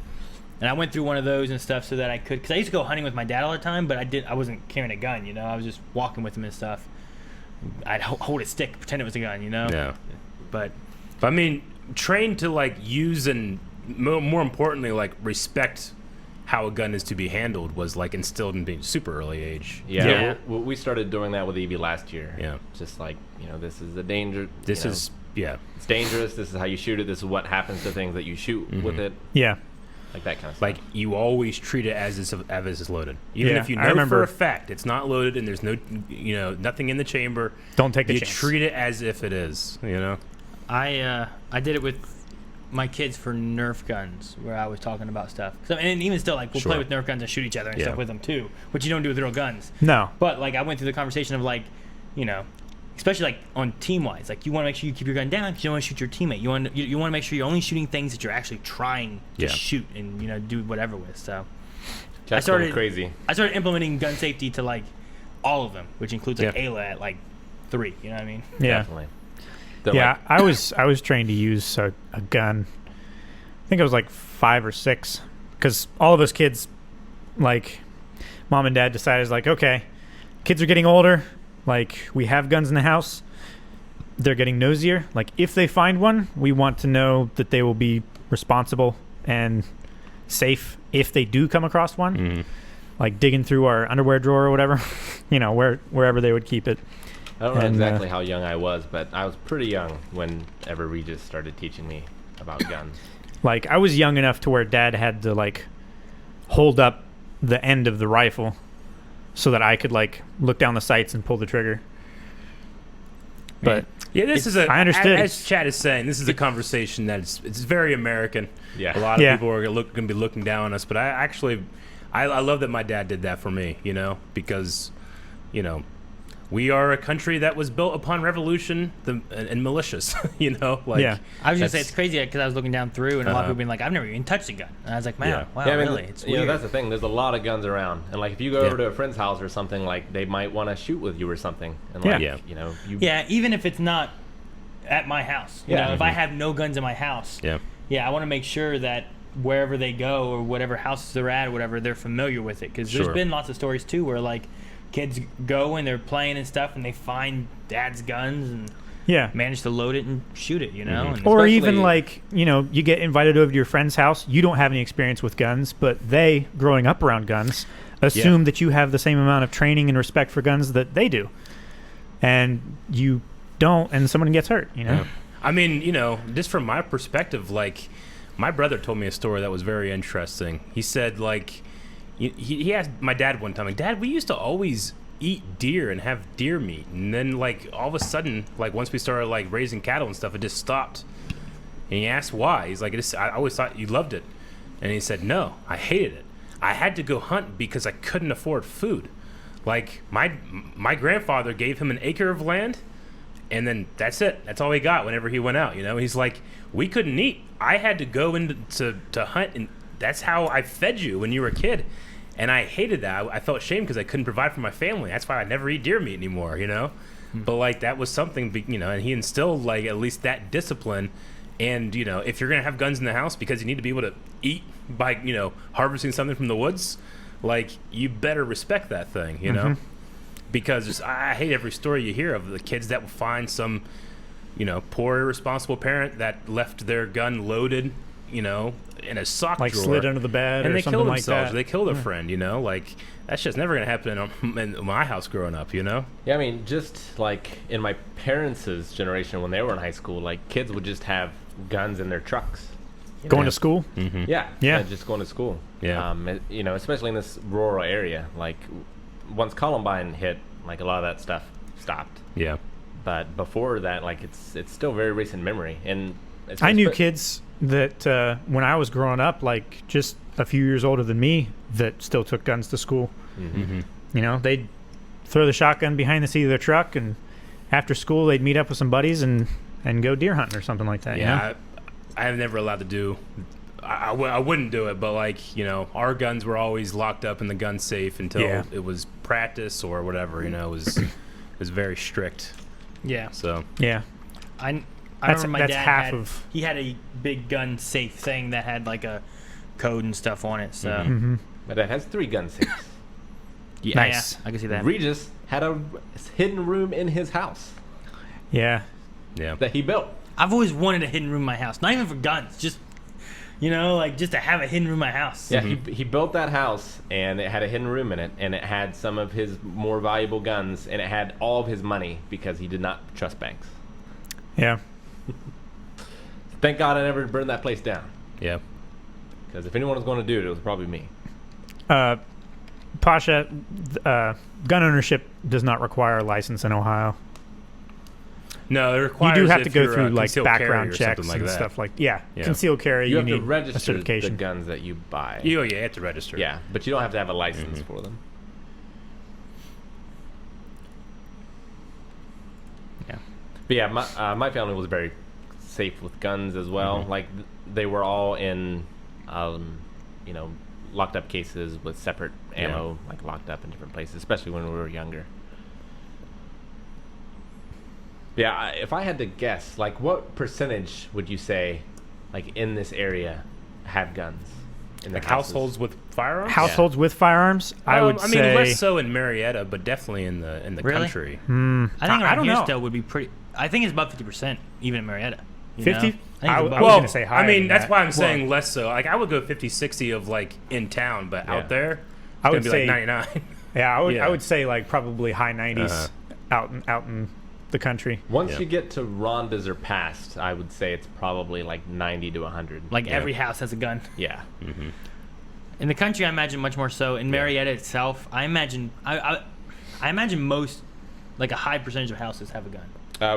Speaker 5: And I went through one of those and stuff so that I could, because I used to go hunting with my dad all the time, but I wasn't carrying a gun, you know. I was just walking with him and stuff. I'd hold a stick, pretend it was a gun, you know.
Speaker 2: Yeah.
Speaker 5: But
Speaker 2: I mean, trained to use and more importantly respect how a gun is to be handled was instilled in being super early age.
Speaker 1: Yeah,
Speaker 5: Yeah.
Speaker 1: We started doing that with Evie last year.
Speaker 2: Yeah.
Speaker 1: Just this is a danger.
Speaker 2: This is
Speaker 1: it's dangerous. This is how you shoot it. This is what happens to things that you shoot with it.
Speaker 3: Yeah.
Speaker 1: That kind of stuff.
Speaker 2: you always treat it as it's loaded, even
Speaker 3: Yeah,
Speaker 2: if you
Speaker 3: I
Speaker 2: know
Speaker 3: remember-
Speaker 2: for a fact it's not loaded and there's no nothing in the chamber.
Speaker 3: Don't take the
Speaker 2: You
Speaker 3: chance.
Speaker 2: treat it as if it is. You know.
Speaker 5: I did it with my kids for Nerf guns, where I was talking about stuff. And even still, we'll
Speaker 2: Sure.
Speaker 5: play with Nerf guns and shoot each other and
Speaker 2: Yeah.
Speaker 5: stuff with them too, which you don't do with real guns.
Speaker 3: No.
Speaker 5: But I went through the conversation of especially on team wise, you want to make sure you keep your gun down because you don't want to shoot your teammate. You want to make sure you're only shooting things that you're actually trying to
Speaker 2: Yeah.
Speaker 5: shoot and do whatever with. So
Speaker 1: That's
Speaker 5: I started
Speaker 1: going crazy.
Speaker 5: I started implementing gun safety to all of them, which includes
Speaker 2: Yeah.
Speaker 5: Ayla at 3. You know what I mean?
Speaker 3: Yeah.
Speaker 1: Definitely. They're
Speaker 3: Yeah,
Speaker 1: like,
Speaker 3: I was trained to use a gun. I think I was like 5 or 6, because all of us kids, like, mom and dad decided, like, okay, kids are getting older, like, we have guns in the house, they're getting nosier. Like, if they find one, we want to know that they will be responsible and safe if they do come across one.
Speaker 2: Mm-hmm.
Speaker 3: Like digging through our underwear drawer or whatever, wherever they would keep it.
Speaker 1: I don't know
Speaker 3: And,
Speaker 1: exactly how young I was, but I was pretty young whenever Regis started teaching me about guns.
Speaker 3: Like, I was young enough to where Dad had to, like, hold up the end of the rifle so that I could, like, look down the sights and pull the trigger. But
Speaker 2: Yeah, this is
Speaker 3: I understood.
Speaker 2: As Chad is saying, this is a conversation it's very American.
Speaker 1: Yeah.
Speaker 2: A lot of
Speaker 3: Yeah.
Speaker 2: people are going to be looking down on us, but I love that my dad did that for me, because, we are a country that was built upon revolution and militias, like.
Speaker 3: Yeah.
Speaker 5: I was gonna say
Speaker 2: that's-
Speaker 5: it's crazy because I was looking down through and a lot of people being like, "I've never even touched a gun," and I was like, "Man,
Speaker 2: Yeah.
Speaker 5: wow,
Speaker 1: Yeah, I mean,
Speaker 5: really? It's
Speaker 1: you know,
Speaker 5: weird."
Speaker 1: that's the thing. There's a lot of guns around, and like if you go
Speaker 2: Yeah.
Speaker 1: over to a friend's house or something, like they might want to shoot with you or something. And
Speaker 3: Yeah.
Speaker 1: like,
Speaker 2: Yeah.
Speaker 5: Yeah, even if it's not at my house. You
Speaker 1: Yeah.
Speaker 5: know, if I have no guns in my house,
Speaker 2: Yeah.
Speaker 5: I want to make sure that wherever they go or whatever houses they're at or whatever, they're familiar with it. Because
Speaker 2: Sure.
Speaker 5: there's been lots of stories too where like kids go and they're playing and stuff and they find dad's guns and
Speaker 3: yeah.
Speaker 5: manage to load it and shoot it. You know, and
Speaker 3: Or
Speaker 1: Especially-
Speaker 3: even, like, you get invited over to your friend's house. You don't have any experience with guns, but they, growing up around guns, assume that you have the same amount of training and respect for guns that they do. And you don't, and someone gets hurt,
Speaker 2: Yeah. I mean, just from my perspective, like, my brother told me a story that was very interesting. He said, like, he asked my dad one time, like, "Dad, we used to always eat deer and have deer meat, and then, like, all of a sudden, like, once we started, like, raising cattle and stuff, it just stopped." And he asked why. He's like, "I always thought you loved it." And he said, "No, I hated it. I had to go hunt because I couldn't afford food. Like, my grandfather gave him an acre of land, and then that's it. That's all he got whenever he went out, He's like, we couldn't eat. I had to go to hunt, and that's how I fed you when you were a kid. And I hated that. I felt shame because I couldn't provide for my family. That's why I never eat deer meat anymore, But, like, that was something, and he instilled, like, at least that discipline. And, if you're going to have guns in the house because you need to be able to eat by, harvesting something from the woods, like, you better respect that thing, Because I hate every story you hear of the kids that will find some, poor, irresponsible parent that left their gun loaded, in a sock
Speaker 3: Like
Speaker 2: drawer.
Speaker 3: slid under the bed
Speaker 2: And
Speaker 3: or
Speaker 2: they
Speaker 3: something
Speaker 2: kill
Speaker 3: like
Speaker 2: themselves.
Speaker 3: that.
Speaker 2: They kill their friend, Like, that's just never going to happen in my house growing up,
Speaker 1: Yeah, I mean, just like in my parents' generation when they were in high school, like kids would just have guns in their trucks.
Speaker 3: Going to school?
Speaker 2: Mm-hmm.
Speaker 3: Yeah.
Speaker 1: Just going to school.
Speaker 2: Yeah.
Speaker 1: Especially in this rural area. Like, once Columbine hit, like a lot of that stuff stopped.
Speaker 2: Yeah.
Speaker 1: But before that, like it's still very recent memory. And
Speaker 3: I knew kids that when I was growing up, like just a few years older than me, that still took guns to school.
Speaker 1: Mm-hmm.
Speaker 3: They'd throw the shotgun behind the seat of their truck, and after school they'd meet up with some buddies and go deer hunting or something like that.
Speaker 2: Yeah. I have never allowed to do. I wouldn't do it, but like our guns were always locked up in the gun safe until it was practice or whatever. It was very strict.
Speaker 5: yeah.
Speaker 2: So
Speaker 3: Yeah.
Speaker 5: I
Speaker 3: That's-
Speaker 5: remember my
Speaker 3: that's
Speaker 5: dad
Speaker 3: half
Speaker 5: had,
Speaker 3: of-
Speaker 5: he had a big gun safe thing that had like a code and stuff on it. So
Speaker 3: Mm-hmm.
Speaker 1: My dad has 3 gun safes.
Speaker 5: yeah,
Speaker 3: Nice.
Speaker 5: yeah, I can see that.
Speaker 1: Regis had a hidden room in his house
Speaker 3: Yeah.
Speaker 2: yeah.
Speaker 1: that he built.
Speaker 5: I've always wanted a hidden room in my house, not even for guns, just just to have a hidden room in my house.
Speaker 1: Yeah, he built that house, and it had a hidden room in it, and it had some of his more valuable guns, and it had all of his money because he did not trust banks.
Speaker 3: Yeah.
Speaker 1: Thank God I never burned that place down,
Speaker 2: Yeah.
Speaker 1: because if anyone was going to do it, it was probably me.
Speaker 3: Pasha, gun ownership does not require a license in Ohio.
Speaker 2: No, it
Speaker 3: You
Speaker 2: requires
Speaker 3: do have to
Speaker 2: if
Speaker 3: go
Speaker 2: you're a
Speaker 3: through like
Speaker 2: concealed carry
Speaker 3: background
Speaker 2: or
Speaker 3: checks
Speaker 2: something like
Speaker 3: and
Speaker 2: that.
Speaker 3: stuff like
Speaker 2: Yeah.
Speaker 3: concealed carry.
Speaker 1: You have
Speaker 3: need
Speaker 1: to
Speaker 3: a
Speaker 1: register the
Speaker 3: certification.
Speaker 1: guns that you buy.
Speaker 2: You have to register.
Speaker 1: Yeah, but you don't have to have a license for them.
Speaker 5: Yeah.
Speaker 1: But yeah, my family was very safe with guns as well. Like they were all in, locked up cases with separate ammo, like locked up in different places, especially when we were younger. Yeah, if I had to guess, like, what percentage would you say, like, in this area, have guns? In
Speaker 2: Like
Speaker 1: their houses?
Speaker 2: households with firearms.
Speaker 3: Households with firearms, I would
Speaker 2: I
Speaker 3: say.
Speaker 2: mean, less so in Marietta, but definitely in the
Speaker 5: Really?
Speaker 2: country.
Speaker 5: I think
Speaker 3: I
Speaker 5: around
Speaker 3: don't
Speaker 5: here
Speaker 3: know.
Speaker 5: still would be pretty. I think it's about 50%, even in Marietta. You
Speaker 3: 50?
Speaker 5: know? I think it's
Speaker 3: I
Speaker 5: about-
Speaker 3: was
Speaker 2: Well,
Speaker 3: gonna say higher
Speaker 2: I mean,
Speaker 3: than
Speaker 2: that's
Speaker 3: that.
Speaker 2: why I'm saying less so. Like, I would go 50-60 of, like, in town, but
Speaker 1: Yeah.
Speaker 2: out there, it's
Speaker 3: I
Speaker 2: going
Speaker 3: would
Speaker 2: to be
Speaker 3: say-
Speaker 2: like 99.
Speaker 3: Yeah, I
Speaker 2: Yeah.
Speaker 3: would say like probably high 90s
Speaker 2: Uh-huh.
Speaker 3: out in the country.
Speaker 1: Once
Speaker 2: Yeah.
Speaker 1: you get to rondas or past, I would say it's probably like 90 to 100.
Speaker 5: like
Speaker 2: Yeah.
Speaker 5: every house has a gun.
Speaker 1: yeah.
Speaker 5: In the country, I imagine much more so. In Marietta itself, I imagine I imagine most, like a high percentage of houses have a gun.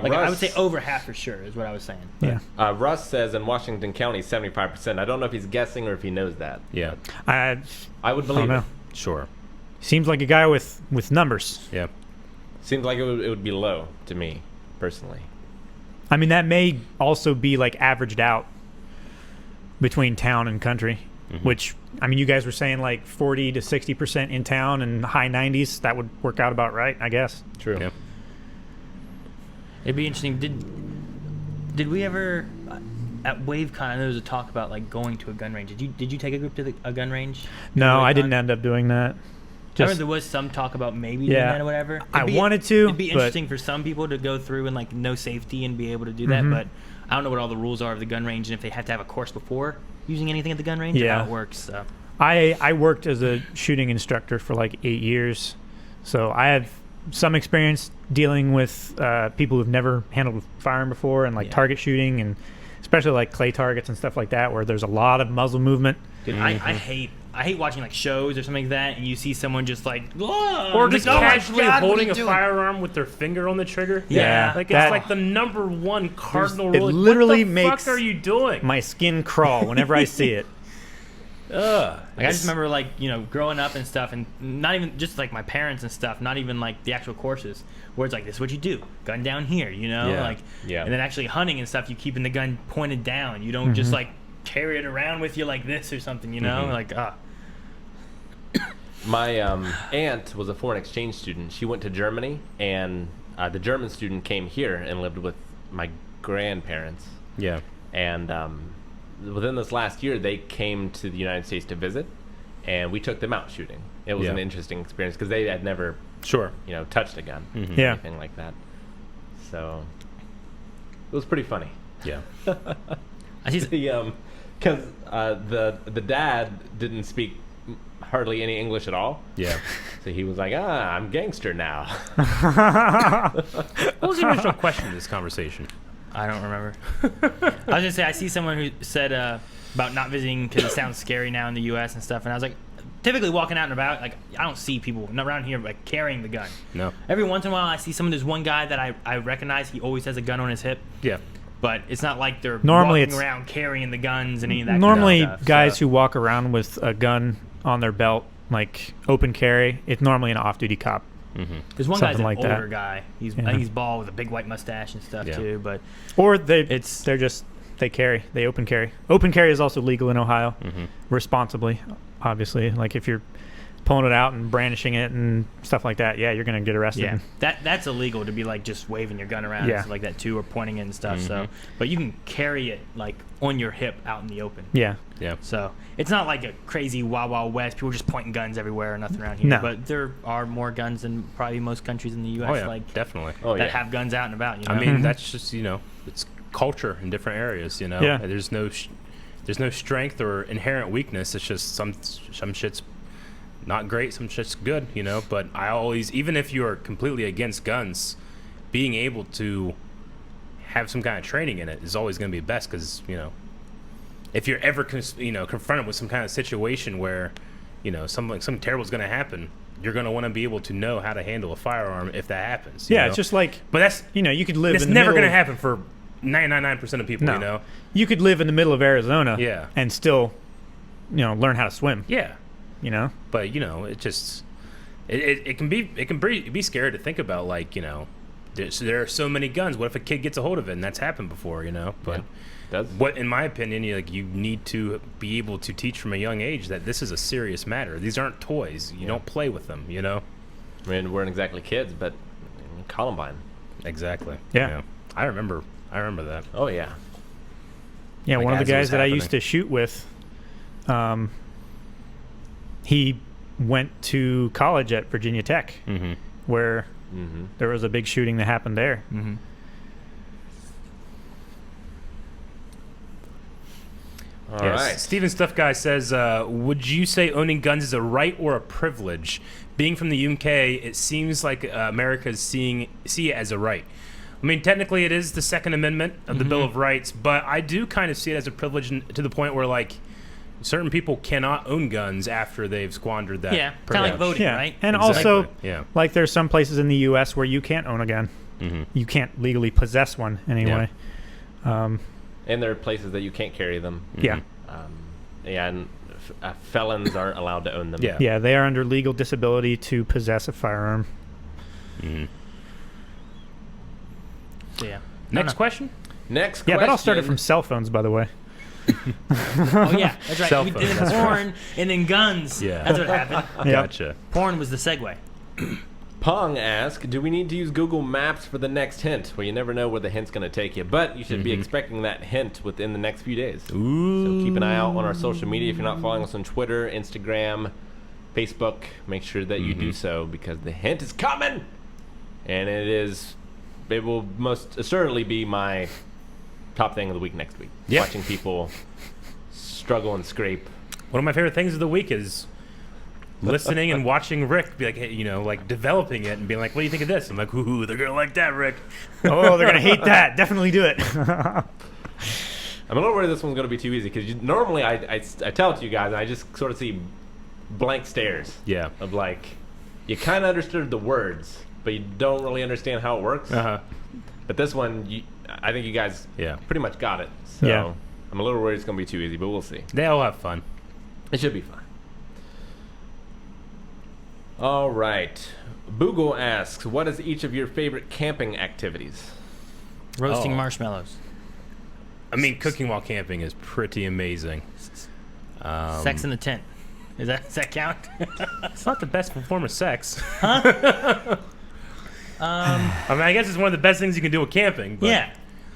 Speaker 5: Like I would say over half for sure is what I was saying.
Speaker 3: Yeah.
Speaker 1: Russ says in Washington County 75%. I don't know if he's guessing or if he knows that.
Speaker 2: Yeah,
Speaker 3: I
Speaker 1: I would
Speaker 3: don't
Speaker 1: believe
Speaker 3: know.
Speaker 1: it.
Speaker 2: sure.
Speaker 3: Seems like a guy with numbers.
Speaker 2: Yeah.
Speaker 1: Seems like it would be low to me, personally.
Speaker 3: I mean, that may also be like averaged out between town and country, which, I mean, you guys were saying like 40 to 60% in town and high 90s. That would work out about right, I guess.
Speaker 1: True.
Speaker 2: Yeah.
Speaker 5: It'd be interesting. Did we ever at WaveCon? I know there was a talk about like going to a gun range. Did you take a group to a gun range?
Speaker 3: No, I
Speaker 5: WaveCon?
Speaker 3: didn't end up doing that.
Speaker 5: I remember there was some talk about maybe doing
Speaker 3: Yeah.
Speaker 5: that or whatever.
Speaker 3: I wanted to,
Speaker 5: It'd be
Speaker 3: but-
Speaker 5: interesting for some people to go through and like know safety and be able to do that, but I don't know what all the rules are of the gun range and if they have to have a course before using anything at the gun range or
Speaker 3: Yeah.
Speaker 5: how it works. So.
Speaker 3: I worked as a shooting instructor for like 8 years, so I have some experience dealing with people who've never handled a firearm before and like
Speaker 5: Yeah.
Speaker 3: target shooting, and especially like clay targets and stuff like that where there's a lot of muzzle movement.
Speaker 5: Dude, I hate watching like shows or something like that, and you see someone just like,
Speaker 2: Or just
Speaker 5: like, oh my
Speaker 2: casually
Speaker 5: God, what are
Speaker 2: holding
Speaker 5: you
Speaker 2: a
Speaker 5: doing?
Speaker 2: firearm with their finger on the trigger.
Speaker 5: Yeah,
Speaker 2: Like,
Speaker 3: that-
Speaker 2: it's like the number one cardinal
Speaker 3: it
Speaker 2: rule. Like,
Speaker 3: literally
Speaker 2: what the
Speaker 3: makes
Speaker 2: fuck are you doing?
Speaker 3: My skin crawl whenever I see it.
Speaker 2: Ugh.
Speaker 5: Like I just remember like, you know, growing up and stuff, and not even just like my parents and stuff, not even like the actual courses where it's like, this is what you do, gun down here, you know,
Speaker 2: Yeah.
Speaker 5: like,
Speaker 1: Yeah.
Speaker 5: and then actually hunting and stuff, you keeping the gun pointed down, you don't just like carry it around with you like this or something, you know, like
Speaker 1: My aunt was a foreign exchange student. She went to Germany, and the German student came here and lived with my grandparents.
Speaker 2: Yeah.
Speaker 1: And within this last year, they came to the United States to visit, and we took them out shooting. It was
Speaker 2: Yeah.
Speaker 1: an interesting experience because they had never,
Speaker 2: Sure.
Speaker 1: touched a gun,
Speaker 3: Yeah.
Speaker 1: anything like that. So it was pretty funny.
Speaker 2: Yeah.
Speaker 5: I see.
Speaker 1: The because the dad didn't speak hardly any English at all.
Speaker 2: Yeah.
Speaker 1: So he was like, I'm gangster now.
Speaker 2: What was the original question of this conversation?
Speaker 5: I don't remember. I was gonna say I see someone who said about not visiting because it sounds scary now in the U.S. and stuff, and I was like, typically walking out and about, like I don't see people around here like carrying the gun.
Speaker 2: No.
Speaker 5: Every once in a while, I see someone. There's one guy that I recognize. He always has a gun on his hip,
Speaker 2: Yeah.
Speaker 5: but it's not like they're
Speaker 3: Normally
Speaker 5: walking
Speaker 3: it's-
Speaker 5: around carrying the guns and any of that.
Speaker 3: Normally,
Speaker 5: kind of stuff,
Speaker 3: guys
Speaker 5: so.
Speaker 3: who walk around with a gun on their belt, like open carry, it's normally an off-duty cop.
Speaker 5: There's one guy's
Speaker 3: something
Speaker 5: an
Speaker 3: like
Speaker 5: older
Speaker 3: that.
Speaker 5: guy. I
Speaker 3: Yeah.
Speaker 5: think he's bald with a big white mustache and stuff
Speaker 2: Yeah.
Speaker 5: too. But
Speaker 3: Or they
Speaker 5: It's-
Speaker 3: they carry. They open carry. Open carry is also legal in Ohio, responsibly, obviously. Like if you're pulling it out and brandishing it and stuff like that, yeah, you're gonna get arrested.
Speaker 5: yeah, that's illegal to be like just waving your gun around
Speaker 3: Yeah.
Speaker 5: and stuff like that too, or pointing it and stuff. So, but you can carry it like on your hip out in the open.
Speaker 3: Yeah.
Speaker 2: Yeah.
Speaker 5: So it's not like a crazy Wild Wild West. People just pointing guns everywhere or nothing around here.
Speaker 3: No.
Speaker 5: But there are more guns than probably most countries in the U.S.
Speaker 2: Oh yeah.
Speaker 5: like
Speaker 2: Definitely.
Speaker 1: Oh,
Speaker 5: that
Speaker 1: yeah.
Speaker 5: have guns out and about. You know?
Speaker 2: I mean, that's just it's culture in different areas.
Speaker 3: Yeah.
Speaker 2: There's no strength or inherent weakness. It's just some shit's not great, some shit's good. But I always, even if you are completely against guns, being able to have some kind of training in it is always going to be best because if you're ever confronted with some kind of situation where something terrible is going to happen, you're going to want to be able to know how to handle a firearm if that happens.
Speaker 3: Yeah,
Speaker 2: you know?
Speaker 3: it's just like,
Speaker 2: But that's
Speaker 3: you could live
Speaker 2: it's
Speaker 3: in the
Speaker 2: never
Speaker 3: middle
Speaker 2: going to
Speaker 3: of-
Speaker 2: happen for 99% of people.
Speaker 3: No. You could live in the middle of Arizona
Speaker 2: Yeah.
Speaker 3: and still, learn how to swim,
Speaker 2: Yeah,
Speaker 3: But,
Speaker 2: it just it can be scary to think about. Like there are so many guns. What if a kid gets a hold of it? And that's happened before. But
Speaker 1: Does
Speaker 2: what, in my opinion, you need to be able to teach from a young age that this is a serious matter. These aren't toys. You don't play with them.
Speaker 1: I mean, we weren't exactly kids, but Columbine.
Speaker 2: Exactly.
Speaker 3: Yeah.
Speaker 2: I remember that.
Speaker 1: Oh yeah.
Speaker 3: Yeah,
Speaker 2: Like,
Speaker 3: one of the
Speaker 2: as it was
Speaker 3: guys that I used
Speaker 2: happening.
Speaker 3: to shoot with, he went to college at Virginia Tech,
Speaker 2: Mm-hmm.
Speaker 3: where
Speaker 1: Mm-hmm.
Speaker 3: there was a big shooting that happened there.
Speaker 5: Mm-hmm.
Speaker 1: All
Speaker 2: Yes.
Speaker 1: right.
Speaker 2: Steven Stuff Guy says, would you say owning guns is a right or a privilege? Being from the UK, it seems like America's see it as a right. I mean, technically, it is the Second Amendment of the Bill of Rights, but I do kind of see it as a privilege to the point where, like, certain people cannot own guns after they've squandered that.
Speaker 5: Yeah, kind of
Speaker 2: privilege.
Speaker 5: like voting,
Speaker 3: Yeah,
Speaker 5: right?
Speaker 3: and
Speaker 2: Exactly.
Speaker 3: also,
Speaker 2: Yeah.
Speaker 3: like, there's some places in the U.S. where you can't own a gun.
Speaker 2: Mm-hmm.
Speaker 3: You can't legally possess one anyway.
Speaker 1: And there are places that you can't carry them.
Speaker 3: Yeah,
Speaker 1: Yeah, and felons aren't allowed to own them.
Speaker 2: Yeah.
Speaker 3: yeah, they are under legal disability to possess a firearm.
Speaker 2: Mm-hmm.
Speaker 5: So, yeah.
Speaker 2: Next question?
Speaker 1: Next
Speaker 3: Yeah,
Speaker 1: question.
Speaker 3: that all started from cell phones, by the way.
Speaker 5: Oh yeah, that's right.
Speaker 2: Cell
Speaker 5: We
Speaker 2: phone,
Speaker 5: did
Speaker 2: that's
Speaker 5: porn and then guns.
Speaker 2: Yeah.
Speaker 5: That's what happened.
Speaker 3: Yep.
Speaker 2: Gotcha.
Speaker 5: Porn was the segue.
Speaker 1: Pong asks, do we need to use Google Maps for the next hint? Well, you never know where the hint's going to take you, but you should be expecting that hint within the next few days.
Speaker 2: Ooh.
Speaker 1: So keep an eye out on our social media. If you're not following us on Twitter, Instagram, Facebook, make sure that you do so, because the hint is coming, and it will most assuredly be my top thing of the week next week.
Speaker 2: Yep.
Speaker 1: Watching people struggle and scrape.
Speaker 2: One of my favorite things of the week is listening and watching Rick be like, hey, like developing it and being like, what do you think of this? I'm like, ooh, they're going to like that, Rick.
Speaker 3: Oh, they're gonna hate that. Definitely do it.
Speaker 1: I'm a little worried this one's going to be too easy, because normally I tell it to you guys, and I just sort of see blank stares
Speaker 2: Yeah.
Speaker 1: of like, you kind of understood the words, but you don't really understand how it works.
Speaker 2: Uh-huh.
Speaker 1: But this one, I think you guys
Speaker 2: Yeah.
Speaker 1: pretty much got it. So
Speaker 3: Yeah.
Speaker 1: I'm a little worried it's going to be too easy, but we'll see.
Speaker 2: They all have fun.
Speaker 1: It should be fine. All right. Boogle asks, what is each of your favorite camping activities?
Speaker 5: Roasting
Speaker 2: Oh.
Speaker 5: marshmallows.
Speaker 2: I mean, cooking while camping is pretty amazing.
Speaker 5: Sex in the tent. Does that count?
Speaker 2: It's not the best form of sex.
Speaker 5: Um,
Speaker 2: I mean, I guess it's one of the best things you can do with camping. But
Speaker 5: yeah.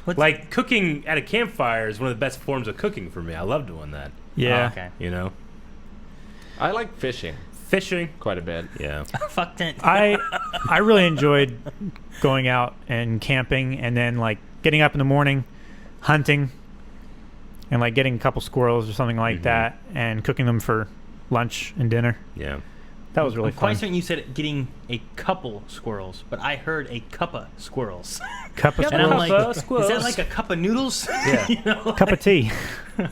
Speaker 5: What's
Speaker 2: like cooking at a campfire is one of the best forms of cooking for me. I love doing that.
Speaker 3: Yeah.
Speaker 5: Oh, okay.
Speaker 2: You know,
Speaker 1: I like fishing
Speaker 2: fishing.
Speaker 1: quite a bit.
Speaker 2: Yeah.
Speaker 5: Fuck tent.
Speaker 3: I really enjoyed going out and camping, and then like getting up in the morning, hunting, and like getting a couple squirrels or something like that, and cooking them for lunch and dinner.
Speaker 2: Yeah.
Speaker 3: That was really
Speaker 5: I'm quite
Speaker 3: fun.
Speaker 5: certain you said getting a couple squirrels, but I heard a cuppa squirrels.
Speaker 3: Cup of
Speaker 5: And I'm
Speaker 3: squirrels,
Speaker 5: like,
Speaker 2: Squirrels.
Speaker 5: is that like a cup of noodles?
Speaker 2: Yeah.
Speaker 5: You know,
Speaker 3: cup of tea.
Speaker 5: I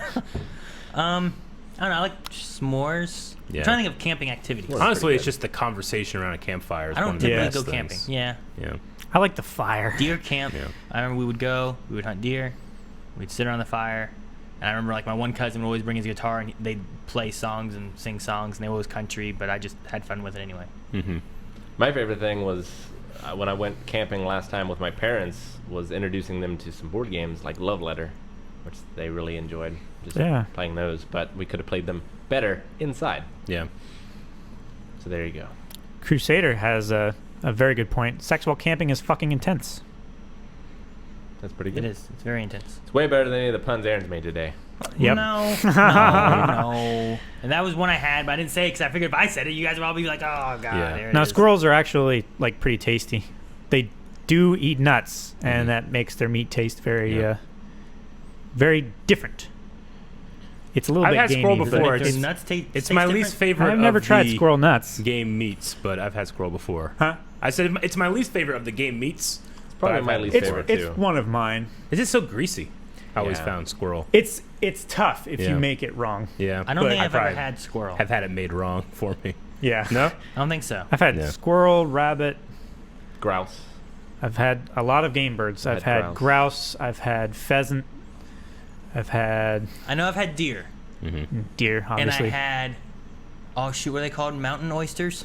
Speaker 5: don't know. I like s'mores.
Speaker 2: Yeah.
Speaker 5: I'm trying to think of camping activities.
Speaker 1: Well,
Speaker 2: Honestly,
Speaker 1: pretty
Speaker 2: it's
Speaker 1: good.
Speaker 2: just the conversation around a campfire. Is
Speaker 5: I
Speaker 2: one
Speaker 5: don't
Speaker 2: of the
Speaker 5: typically
Speaker 2: best
Speaker 5: go
Speaker 2: things.
Speaker 5: camping. Yeah.
Speaker 2: Yeah.
Speaker 3: I like the fire.
Speaker 5: Deer camp.
Speaker 2: Yeah.
Speaker 5: I remember we would go. We would hunt deer. We'd sit around the fire. And I remember like my one cousin would always bring his guitar and they'd play songs and sing songs, and they were always country, but I just had fun with it anyway.
Speaker 2: Mm-hmm.
Speaker 1: My favorite thing was when I went camping last time with my parents, was introducing them to some board games like Love Letter, which they really enjoyed. Just
Speaker 3: Yeah.
Speaker 1: playing those, but we could have played them better inside.
Speaker 2: Yeah.
Speaker 1: So there you go.
Speaker 3: Crusader has a very good point. Sex while camping is fucking intense.
Speaker 1: That's pretty good.
Speaker 5: It is. It's very intense.
Speaker 1: It's way better than any of the puns Aaron's made today.
Speaker 3: Yep.
Speaker 5: No. No. And that was one I had, but I didn't say it because I figured if I said it, you guys would all be like, oh, God.
Speaker 2: Yeah.
Speaker 5: There it
Speaker 3: Now
Speaker 5: is.
Speaker 3: squirrels are actually like pretty tasty. They do eat nuts, and that makes their meat taste very,
Speaker 2: Yeah.
Speaker 3: very different. It's a little
Speaker 2: I've
Speaker 3: bit
Speaker 2: had
Speaker 3: gamey,
Speaker 2: squirrel
Speaker 3: but
Speaker 2: before.
Speaker 5: Their
Speaker 3: it's-
Speaker 5: nuts
Speaker 2: It's
Speaker 5: taste
Speaker 2: my
Speaker 5: different?
Speaker 2: least favorite.
Speaker 3: I've never
Speaker 2: of
Speaker 3: tried
Speaker 2: the
Speaker 3: squirrel nuts.
Speaker 2: game meats, but I've had squirrel before.
Speaker 3: Huh?
Speaker 2: I said it's my least favorite of the game meats.
Speaker 1: Probably
Speaker 2: I've
Speaker 1: my
Speaker 2: had
Speaker 1: least
Speaker 2: it
Speaker 3: It's
Speaker 1: favorite
Speaker 3: it's
Speaker 1: too.
Speaker 3: one of mine.
Speaker 2: Is it so greasy? I always
Speaker 1: Yeah.
Speaker 2: found squirrel.
Speaker 3: It's tough if
Speaker 2: Yeah.
Speaker 3: you make it wrong.
Speaker 2: Yeah.
Speaker 5: I don't
Speaker 3: But
Speaker 5: think I've ever
Speaker 2: probably
Speaker 5: had squirrel.
Speaker 2: have had it made wrong for me.
Speaker 3: Yeah.
Speaker 2: No?
Speaker 5: I don't think so.
Speaker 3: I've had
Speaker 2: Yeah.
Speaker 3: squirrel, rabbit.
Speaker 1: Grouse.
Speaker 3: I've had a lot of game birds. I've
Speaker 1: Had
Speaker 3: had
Speaker 1: grouse.
Speaker 3: grouse. I've had pheasant. I've had
Speaker 5: I know I've had deer.
Speaker 2: Mm-hmm.
Speaker 3: deer, obviously.
Speaker 5: And I had, oh shoot, what are they called? Mountain oysters?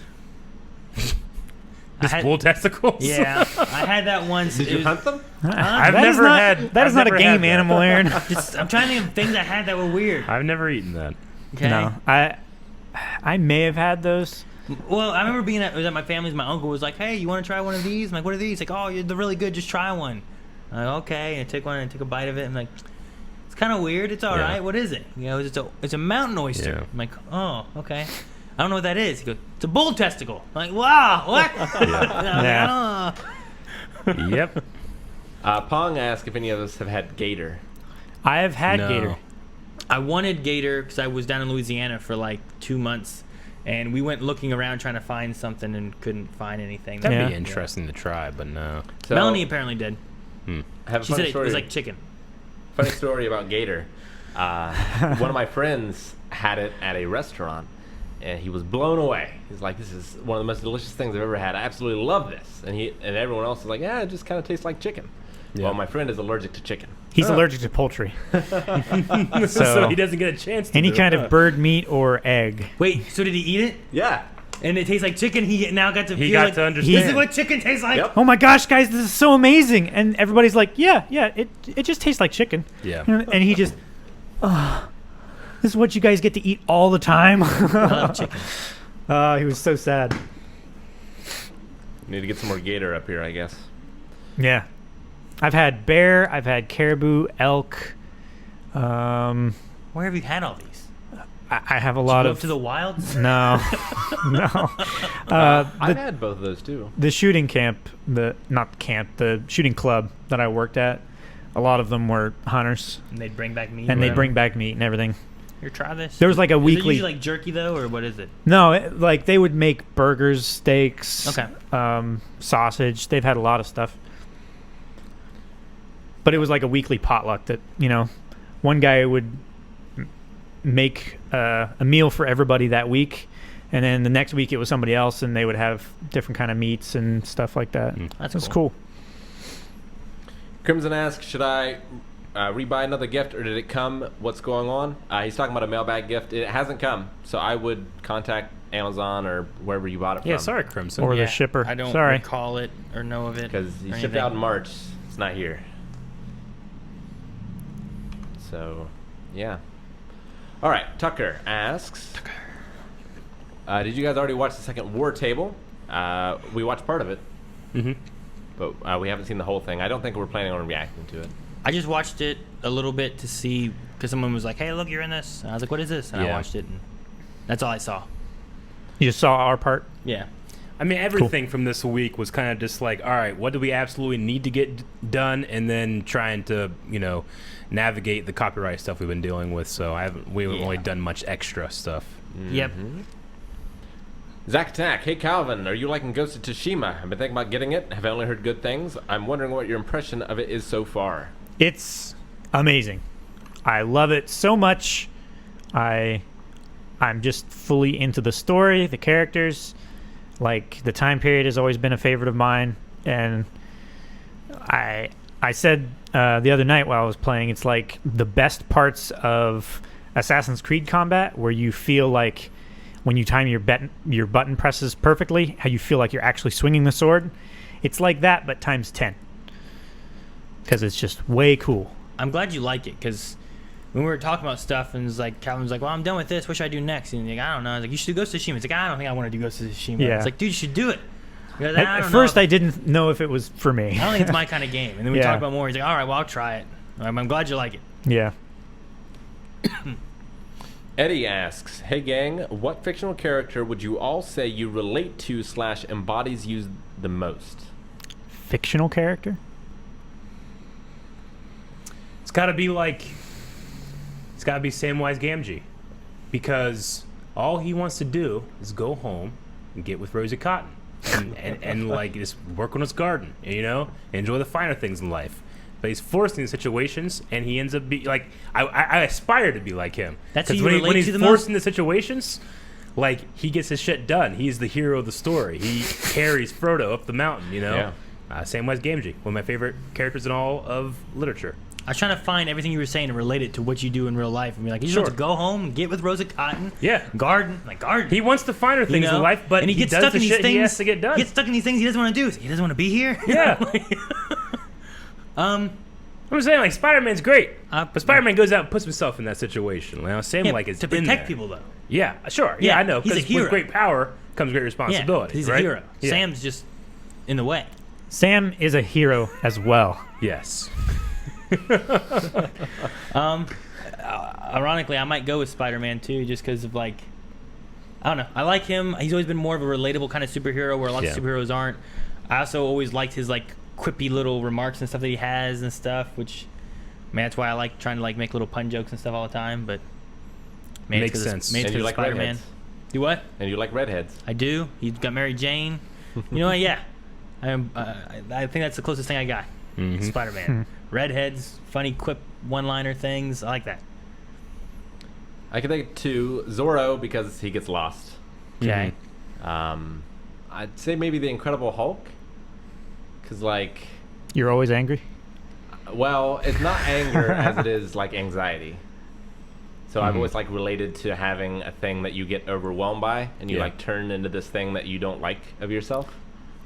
Speaker 5: I
Speaker 2: Just
Speaker 5: had-
Speaker 2: bull testicles?
Speaker 5: Yeah, I had that once.
Speaker 1: Did
Speaker 5: It
Speaker 1: you
Speaker 5: was-
Speaker 1: hunt them?
Speaker 2: I've
Speaker 3: That is
Speaker 2: never
Speaker 3: not-
Speaker 2: had.
Speaker 3: That is
Speaker 2: I've
Speaker 3: not a
Speaker 2: never
Speaker 3: game
Speaker 2: had that.
Speaker 3: animal, Aaron.
Speaker 5: I'm trying to think of things I had that were weird.
Speaker 2: I've never eaten that.
Speaker 5: Okay.
Speaker 3: No, I may have had those.
Speaker 5: Well, I remember it was at my family's. My uncle was like, "Hey, you want to try one of these?" I'm like, "What are these?" Like, "Oh, they're really good. Just try one." I'm like, "Okay." And I took one and took a bite of it. I'm like, "It's kind of weird. It's all
Speaker 1: Yeah.
Speaker 5: right. What is it?" You know, it's a mountain oyster.
Speaker 2: Yeah.
Speaker 5: I'm like, "Oh, okay." I don't know what that is. He goes, "It's a bull testicle." I'm like, "Wow, what?"
Speaker 3: Yeah.
Speaker 2: Yep.
Speaker 1: Pong asked if any of us have had gator.
Speaker 3: I have had
Speaker 2: No.
Speaker 3: gator.
Speaker 5: I wanted gator because I was down in Louisiana for like 2 months, and we went looking around trying to find something and couldn't find anything.
Speaker 2: That'd
Speaker 3: Yeah.
Speaker 2: be interesting to try, but no.
Speaker 1: So,
Speaker 5: Melanie apparently did.
Speaker 1: I have a
Speaker 5: She said
Speaker 1: funny
Speaker 5: it
Speaker 1: story.
Speaker 5: was like chicken.
Speaker 1: Funny story about gator. One of my friends had it at a restaurant, and he was blown away. He's like, "This is one of the most delicious things I've ever had. I absolutely love this." And everyone else was like, "Yeah, it just kind of tastes like chicken."
Speaker 2: Yeah.
Speaker 1: Well, my friend is allergic to chicken.
Speaker 3: He's allergic to poultry.
Speaker 2: So
Speaker 3: So
Speaker 2: he doesn't get a chance to
Speaker 3: any
Speaker 2: do
Speaker 3: kind
Speaker 2: it,
Speaker 3: of
Speaker 2: huh?
Speaker 3: bird meat or egg.
Speaker 5: Wait, so did he eat it?
Speaker 1: Yeah.
Speaker 5: And it tastes like chicken. He now got to
Speaker 2: He
Speaker 5: feel
Speaker 2: got
Speaker 5: like,
Speaker 2: to
Speaker 5: This
Speaker 2: understand.
Speaker 5: is what chicken tastes like.
Speaker 1: Yep.
Speaker 3: Oh my gosh, guys, this is so amazing! And everybody's like, yeah, it just tastes like chicken.
Speaker 2: Yeah.
Speaker 3: And he just, this is what you guys get to eat all the time.
Speaker 5: I love chicken.
Speaker 3: He was so sad.
Speaker 1: Need to get some more gator up here, I guess.
Speaker 3: Yeah, I've had bear, I've had caribou, elk.
Speaker 5: Where have you had all these?
Speaker 3: I have a
Speaker 5: Did
Speaker 3: lot
Speaker 5: you go
Speaker 3: of
Speaker 5: up to the wilds?
Speaker 3: no, no.
Speaker 1: I've had both of those too.
Speaker 3: The shooting camp, the shooting club that I worked at, a lot of them were hunters,
Speaker 5: And they'd bring back meat.
Speaker 3: and
Speaker 5: or
Speaker 3: they'd
Speaker 5: whatever?
Speaker 3: bring back meat and everything.
Speaker 5: Here, try this.
Speaker 3: There was like a
Speaker 5: Is it
Speaker 3: weekly.
Speaker 5: usually like jerky though, or what is it?
Speaker 3: No, like they would make burgers, steaks,
Speaker 5: Okay.
Speaker 3: Sausage. They've had a lot of stuff, but it was like a weekly potluck that one guy would make a meal for everybody that week, and then the next week it was somebody else, and they would have different kind of meats and stuff like that.
Speaker 5: That's
Speaker 3: That's cool.
Speaker 1: Crimson asks, should I rebuy another gift, or did it come? What's going on? He's talking about a mailbag gift. It hasn't come, so I would contact Amazon or wherever you bought it
Speaker 2: Yeah,
Speaker 1: from.
Speaker 2: sorry, Crimson.
Speaker 3: Or
Speaker 5: Yeah,
Speaker 3: the shipper.
Speaker 5: I don't
Speaker 3: Sorry.
Speaker 5: recall it or know of it.
Speaker 1: Because he
Speaker 5: or
Speaker 1: shipped
Speaker 5: anything.
Speaker 1: out in March. It's not here. So, yeah. All right, Tucker asks, did you guys already watch the second War Table? We watched part of it,
Speaker 2: Mm-hmm.
Speaker 1: but we haven't seen the whole thing. I don't think we're planning on reacting to it.
Speaker 5: I just watched it a little bit to see, because someone was like, "Hey, look, you're in this." And I was like, "What is this?" And I
Speaker 2: Yeah.
Speaker 5: watched it, and that's all I saw.
Speaker 3: You just saw our part.
Speaker 5: Yeah.
Speaker 2: I mean, everything from this week was kind of just like, all right, what do we absolutely need to get done, and then trying to, navigate the copyright stuff we've been dealing with. So we haven't really done much extra stuff.
Speaker 5: Yep.
Speaker 1: Zach Attack, hey Calvin, are you liking Ghost of Tsushima? I've been thinking about getting it. Have only heard good things. I'm wondering what your impression of it is so far.
Speaker 3: It's amazing. I love it so much. I'm just fully into the story, the characters. Like, the time period has always been a favorite of mine, and I said the other night while I was playing, it's like the best parts of Assassin's Creed combat, where you feel like when you time your button presses perfectly, how you feel like you're actually swinging the sword. It's like that, but times 10, because it's just way cool.
Speaker 5: I'm glad you like it, because when we were talking about stuff, and it's like Calvin was like, "Well, I'm done with this. What should I do next?" And he's like, "I don't know." I was like, "You should do Ghost of Tsushima." He's like, "I don't think I want to do Ghost of Tsushima."
Speaker 3: Yeah.
Speaker 5: It's like, dude, you should do it. Because
Speaker 3: At first, I didn't know if it was for me.
Speaker 5: I don't think it's my kind of game. And then we
Speaker 3: Yeah.
Speaker 5: talked about more. He's like, "All right, well, I'll try it." I'm glad you like it.
Speaker 3: Yeah.
Speaker 1: Eddie asks, hey gang, what fictional character would you all say you relate to / embodies you the most?
Speaker 3: Fictional character?
Speaker 2: It's got to be Samwise Gamgee, because all he wants to do is go home and get with Rosie Cotton and like just work on his garden, enjoy the finer things in life. But he's forced into situations, and he ends up being like, I aspire to be like him.
Speaker 5: That's who
Speaker 2: 'Cause
Speaker 5: you
Speaker 2: when
Speaker 5: relate
Speaker 2: he's
Speaker 5: to the
Speaker 2: forced
Speaker 5: most?
Speaker 2: into situations, like, he gets his shit done. He's the hero of the story. He carries Frodo up the mountain,
Speaker 1: Yeah.
Speaker 2: Samwise Gamgee, one of my favorite characters in all of literature.
Speaker 5: I was trying to find everything you were saying and relate it to what you do in real life, and be like, you just
Speaker 2: Sure.
Speaker 5: have to go home and get with Rosa Cotton,
Speaker 2: Yeah.
Speaker 5: garden.
Speaker 2: He wants the finer things in life, but
Speaker 5: and he gets
Speaker 2: does
Speaker 5: stuck
Speaker 2: the
Speaker 5: in these
Speaker 2: shit
Speaker 5: things.
Speaker 2: he has to get done.
Speaker 5: He gets stuck in these things he doesn't want to do. He doesn't want to be here.
Speaker 2: Yeah. I'm saying like Spider-Man's great,
Speaker 5: Uh,
Speaker 2: but Spider-Man goes out and puts himself in that situation. You know, Sam
Speaker 5: Yeah,
Speaker 2: like is
Speaker 5: to
Speaker 2: in
Speaker 5: protect
Speaker 2: there.
Speaker 5: people though.
Speaker 2: Yeah, sure. Yeah,
Speaker 5: Yeah,
Speaker 2: I know.
Speaker 5: he's a
Speaker 2: Because
Speaker 5: hero.
Speaker 2: with great power comes great
Speaker 5: Yeah,
Speaker 2: responsibility.
Speaker 5: he's
Speaker 2: right?
Speaker 5: a hero.
Speaker 2: Yeah.
Speaker 5: Sam's just in the way.
Speaker 3: Sam is a hero as well.
Speaker 2: Yes.
Speaker 5: Ironically, I might go with Spider-Man too, just because of like, I don't know. I like him. He's always been more of a relatable kind of superhero, where a lot
Speaker 2: Yeah.
Speaker 5: of superheroes aren't. I also always liked his like quippy little remarks and stuff that he has and stuff, which, man, that's why I like trying to like make little pun jokes and stuff all the time. But man,
Speaker 2: Makes
Speaker 5: it's 'cause
Speaker 2: sense.
Speaker 5: It's, man, it's
Speaker 1: And you
Speaker 5: 'cause
Speaker 1: like
Speaker 5: it's Spider-Man.
Speaker 1: redheads.
Speaker 5: Do what?
Speaker 1: And you like redheads.
Speaker 5: I do. He got Mary Jane. You know what? Yeah, I am. I think that's the closest thing I got.
Speaker 2: Mhm.
Speaker 5: Spider-Man. Redheads, funny quip, one-liner things. I like that.
Speaker 1: I could think two. Zorro because he gets lost.
Speaker 5: Okay.
Speaker 1: I'd say maybe the Incredible Hulk. Because like,
Speaker 3: You're always angry?
Speaker 1: well, it's not anger as it is like anxiety. So I've always like related to having a thing that you get overwhelmed by, and you
Speaker 2: Yeah.
Speaker 1: like turn into this thing that you don't like of yourself.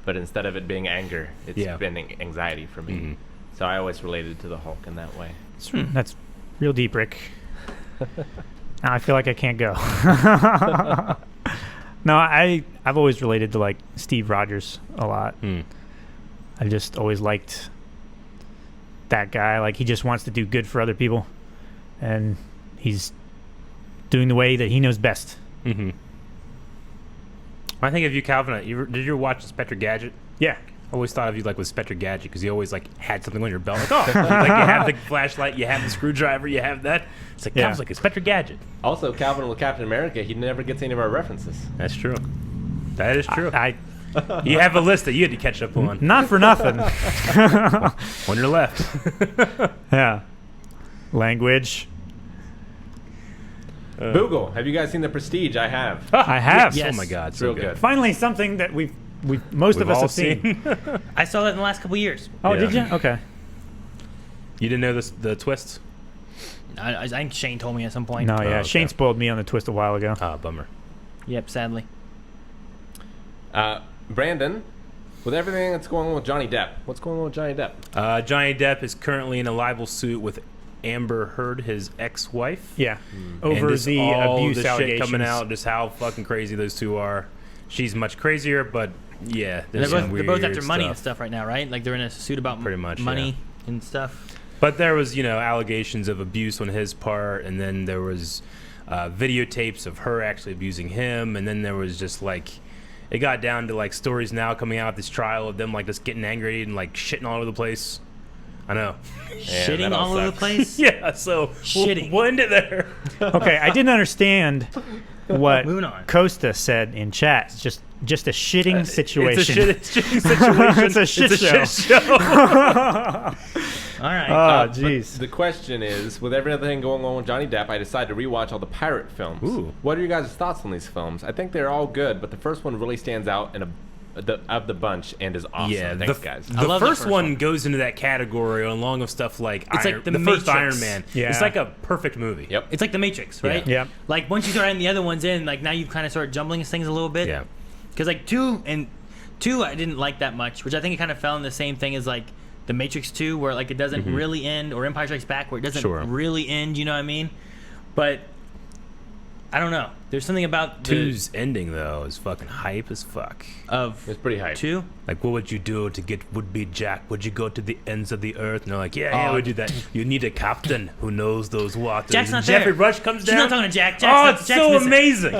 Speaker 1: But instead of it being anger, it's
Speaker 2: Yeah.
Speaker 1: been anxiety for me.
Speaker 2: Mhm.
Speaker 1: So I always related to the Hulk in that way.
Speaker 3: That's real deep, Rick. Now I feel like I can't go. No, I've always related to like Steve Rogers a lot.
Speaker 2: Mm.
Speaker 3: I've just always liked that guy. Like he just wants to do good for other people, and he's doing the way that he knows best.
Speaker 2: Mm-hmm. I think of you, Calvin. Did you ever watch Inspector Gadget?
Speaker 3: Yeah.
Speaker 2: I always thought of you like with Inspector Gadget because you always like had something on your belt. Like, oh, like you have the flashlight, you have the screwdriver, you have that. It's like
Speaker 3: Yeah.
Speaker 2: Calvin's like Inspector Gadget.
Speaker 1: Also, Calvin with Captain America, he never gets any of our references.
Speaker 2: That's true. That is true.
Speaker 3: I
Speaker 2: You have a list that you had to catch up on.
Speaker 3: not for nothing.
Speaker 2: On your left.
Speaker 3: Yeah. Language.
Speaker 1: Boogle, have you guys seen The Prestige? I have.
Speaker 3: I have.
Speaker 5: Yes.
Speaker 2: Oh my God,
Speaker 1: It's
Speaker 2: so
Speaker 1: real
Speaker 2: good.
Speaker 1: good.
Speaker 3: Finally, something that most of
Speaker 2: We've
Speaker 3: us
Speaker 2: all
Speaker 3: have seen.
Speaker 5: I saw that in the last couple years.
Speaker 3: Oh,
Speaker 2: Yeah.
Speaker 3: did you? Okay.
Speaker 2: You didn't know the twist?
Speaker 5: I think Shane told me at some point.
Speaker 3: No, yeah.
Speaker 2: okay.
Speaker 3: Shane spoiled me on the twist a while ago.
Speaker 2: Ah, bummer.
Speaker 5: Yep, sadly.
Speaker 1: Brandon, with everything that's going on with Johnny Depp, what's going on with Johnny Depp?
Speaker 2: Johnny Depp is currently in a libel suit with Amber Heard, his ex-wife.
Speaker 3: Yeah.
Speaker 2: And
Speaker 3: Over
Speaker 2: just
Speaker 3: the
Speaker 2: all
Speaker 3: abuse
Speaker 2: the
Speaker 3: allegations.
Speaker 2: shit coming out, just how fucking crazy those two are. She's much crazier, but yeah,
Speaker 5: They're
Speaker 2: there's
Speaker 5: both, they're both after money and
Speaker 2: stuff.
Speaker 5: stuff right now, right? Like they're in a suit about
Speaker 2: Pretty much,
Speaker 5: money and stuff.
Speaker 2: But there was, allegations of abuse on his part, and then there was videotapes of her actually abusing him, and then there was just like, it got down to like stories now coming out of this trial of them like just getting angry and like shitting all over the place. I know.
Speaker 5: Shitting
Speaker 1: that all
Speaker 5: all over the
Speaker 1: sucks.
Speaker 5: place.
Speaker 2: Yeah, so
Speaker 5: Shitting.
Speaker 2: we'll end it there.
Speaker 3: Okay, I didn't understand what
Speaker 5: Moving on.
Speaker 3: Costa said in chat. It's just a shitting situation.
Speaker 2: It's a shitting situation.
Speaker 3: It's a shit
Speaker 5: All right.
Speaker 3: Oh,
Speaker 1: But
Speaker 3: jeez.
Speaker 1: the question is, with everything going on with Johnny Depp, I decided to rewatch all the pirate films.
Speaker 2: Ooh.
Speaker 1: What are your guys' thoughts on these films? I think they're all good, but the first one really stands out of the bunch and is awesome.
Speaker 2: Yeah,
Speaker 1: Thanks, guys.
Speaker 5: I
Speaker 2: The
Speaker 5: love the
Speaker 2: first
Speaker 5: first
Speaker 2: one
Speaker 5: one.
Speaker 2: goes into that category along with stuff like
Speaker 5: It's like the
Speaker 2: first
Speaker 5: Matrix.
Speaker 2: Iron Man.
Speaker 3: Yeah.
Speaker 2: It's like a perfect movie.
Speaker 1: Yep.
Speaker 5: It's like The Matrix, right?
Speaker 3: Yeah. Yep.
Speaker 5: Like once you start adding the other ones in, like now you kind of start jumbling things a little bit.
Speaker 2: Yeah.
Speaker 5: Because like two I didn't like that much, which I think it kind of fell in the same thing as like The Matrix 2, where like it doesn't really end, or Empire Strikes Back, where it doesn't
Speaker 2: Sure.
Speaker 5: really end. You know what I mean? But I don't know. There's something about
Speaker 2: Two's ending though is fucking hype as fuck.
Speaker 5: of
Speaker 1: It's pretty hype.
Speaker 5: 2.
Speaker 2: Like, what would you do to get would-be Jack? Would you go to the ends of the earth? And they're like, yeah,
Speaker 5: Oh.
Speaker 2: we do that. You need a captain who knows those waters.
Speaker 5: Jack's not
Speaker 2: And Jeffrey
Speaker 5: there.
Speaker 2: Rush comes
Speaker 5: She's
Speaker 2: down.
Speaker 5: not talking to Jack.
Speaker 2: Oh,
Speaker 5: Jack's
Speaker 2: it's
Speaker 5: Jack's
Speaker 2: so
Speaker 5: missing.
Speaker 2: amazing.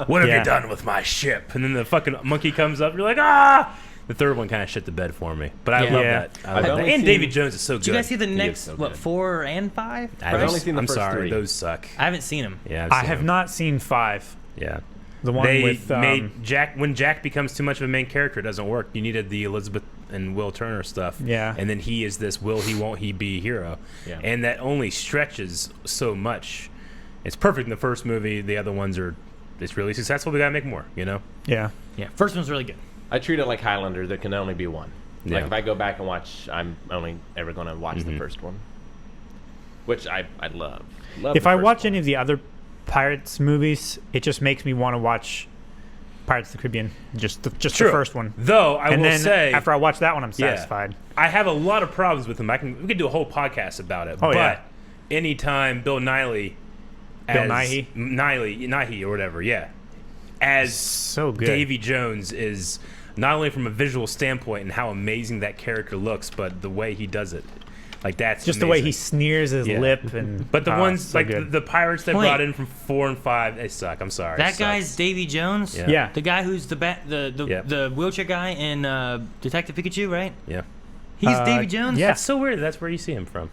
Speaker 2: What have
Speaker 3: Yeah.
Speaker 2: you done with my ship? And then the fucking monkey comes up. And you're like, ah! The third one kind of shit the bed for me. But I
Speaker 5: Yeah.
Speaker 2: love
Speaker 3: Yeah.
Speaker 2: that. I
Speaker 1: I've
Speaker 2: love that.
Speaker 1: only
Speaker 2: And
Speaker 1: seen-
Speaker 2: David Jones is so good.
Speaker 5: Did you guys see the
Speaker 1: He is
Speaker 5: next
Speaker 1: so
Speaker 5: what
Speaker 1: good.
Speaker 5: 4 and 5?
Speaker 1: I've only seen the
Speaker 2: I'm
Speaker 1: first
Speaker 2: sorry,
Speaker 1: 3.
Speaker 2: those suck.
Speaker 5: I haven't seen them.
Speaker 2: Yeah,
Speaker 3: I have not seen 5.
Speaker 2: Yeah.
Speaker 3: The one
Speaker 2: They
Speaker 3: with
Speaker 2: made Jack when Jack becomes too much of a main character, it doesn't work. You needed the Elizabeth and Will Turner stuff.
Speaker 3: Yeah.
Speaker 2: And then he is this will he won't he be hero.
Speaker 1: Yeah.
Speaker 2: And that only stretches so much. It's perfect in the first movie. The other ones are it's really successful. We gotta make more, you know?
Speaker 3: Yeah.
Speaker 5: Yeah, first one's really good.
Speaker 1: I treat it like Highlander. There can only be one.
Speaker 2: Yeah.
Speaker 1: Like if I go back and watch, I'm only ever going to watch the first one, which I love.
Speaker 3: If I watch any of the other Pirates movies, it just makes me want to watch Pirates of the Caribbean, just the
Speaker 2: True.
Speaker 3: first one.
Speaker 2: Though I
Speaker 3: And
Speaker 2: will
Speaker 3: then
Speaker 2: say,
Speaker 3: after I watch that one, I'm
Speaker 2: yeah,
Speaker 3: satisfied.
Speaker 2: I have a lot of problems with him. We could do a whole podcast about it.
Speaker 3: Oh,
Speaker 2: but
Speaker 3: yeah.
Speaker 2: anytime Bill Nighy, Nighy or whatever, yeah, as
Speaker 3: So good.
Speaker 2: Davy Jones is not only from a visual standpoint and how amazing that character looks, but the way he does it. Like that's
Speaker 3: Just the way
Speaker 2: amazing.
Speaker 3: he sneers his
Speaker 2: Yeah.
Speaker 3: lip and.
Speaker 2: But the ones
Speaker 3: so
Speaker 2: like
Speaker 3: good.
Speaker 2: the pirates they
Speaker 5: Wait.
Speaker 2: brought in from 4 and 5, they suck. I'm sorry.
Speaker 5: That
Speaker 2: Sucks.
Speaker 5: guy's Davy Jones.
Speaker 2: Yeah.
Speaker 3: Yeah.
Speaker 5: The guy who's the
Speaker 2: Yep.
Speaker 5: the wheelchair guy in Detective Pikachu, right?
Speaker 2: Yeah.
Speaker 5: He's Davy Jones.
Speaker 3: yeah.
Speaker 2: That's so weird. That's where you see him from.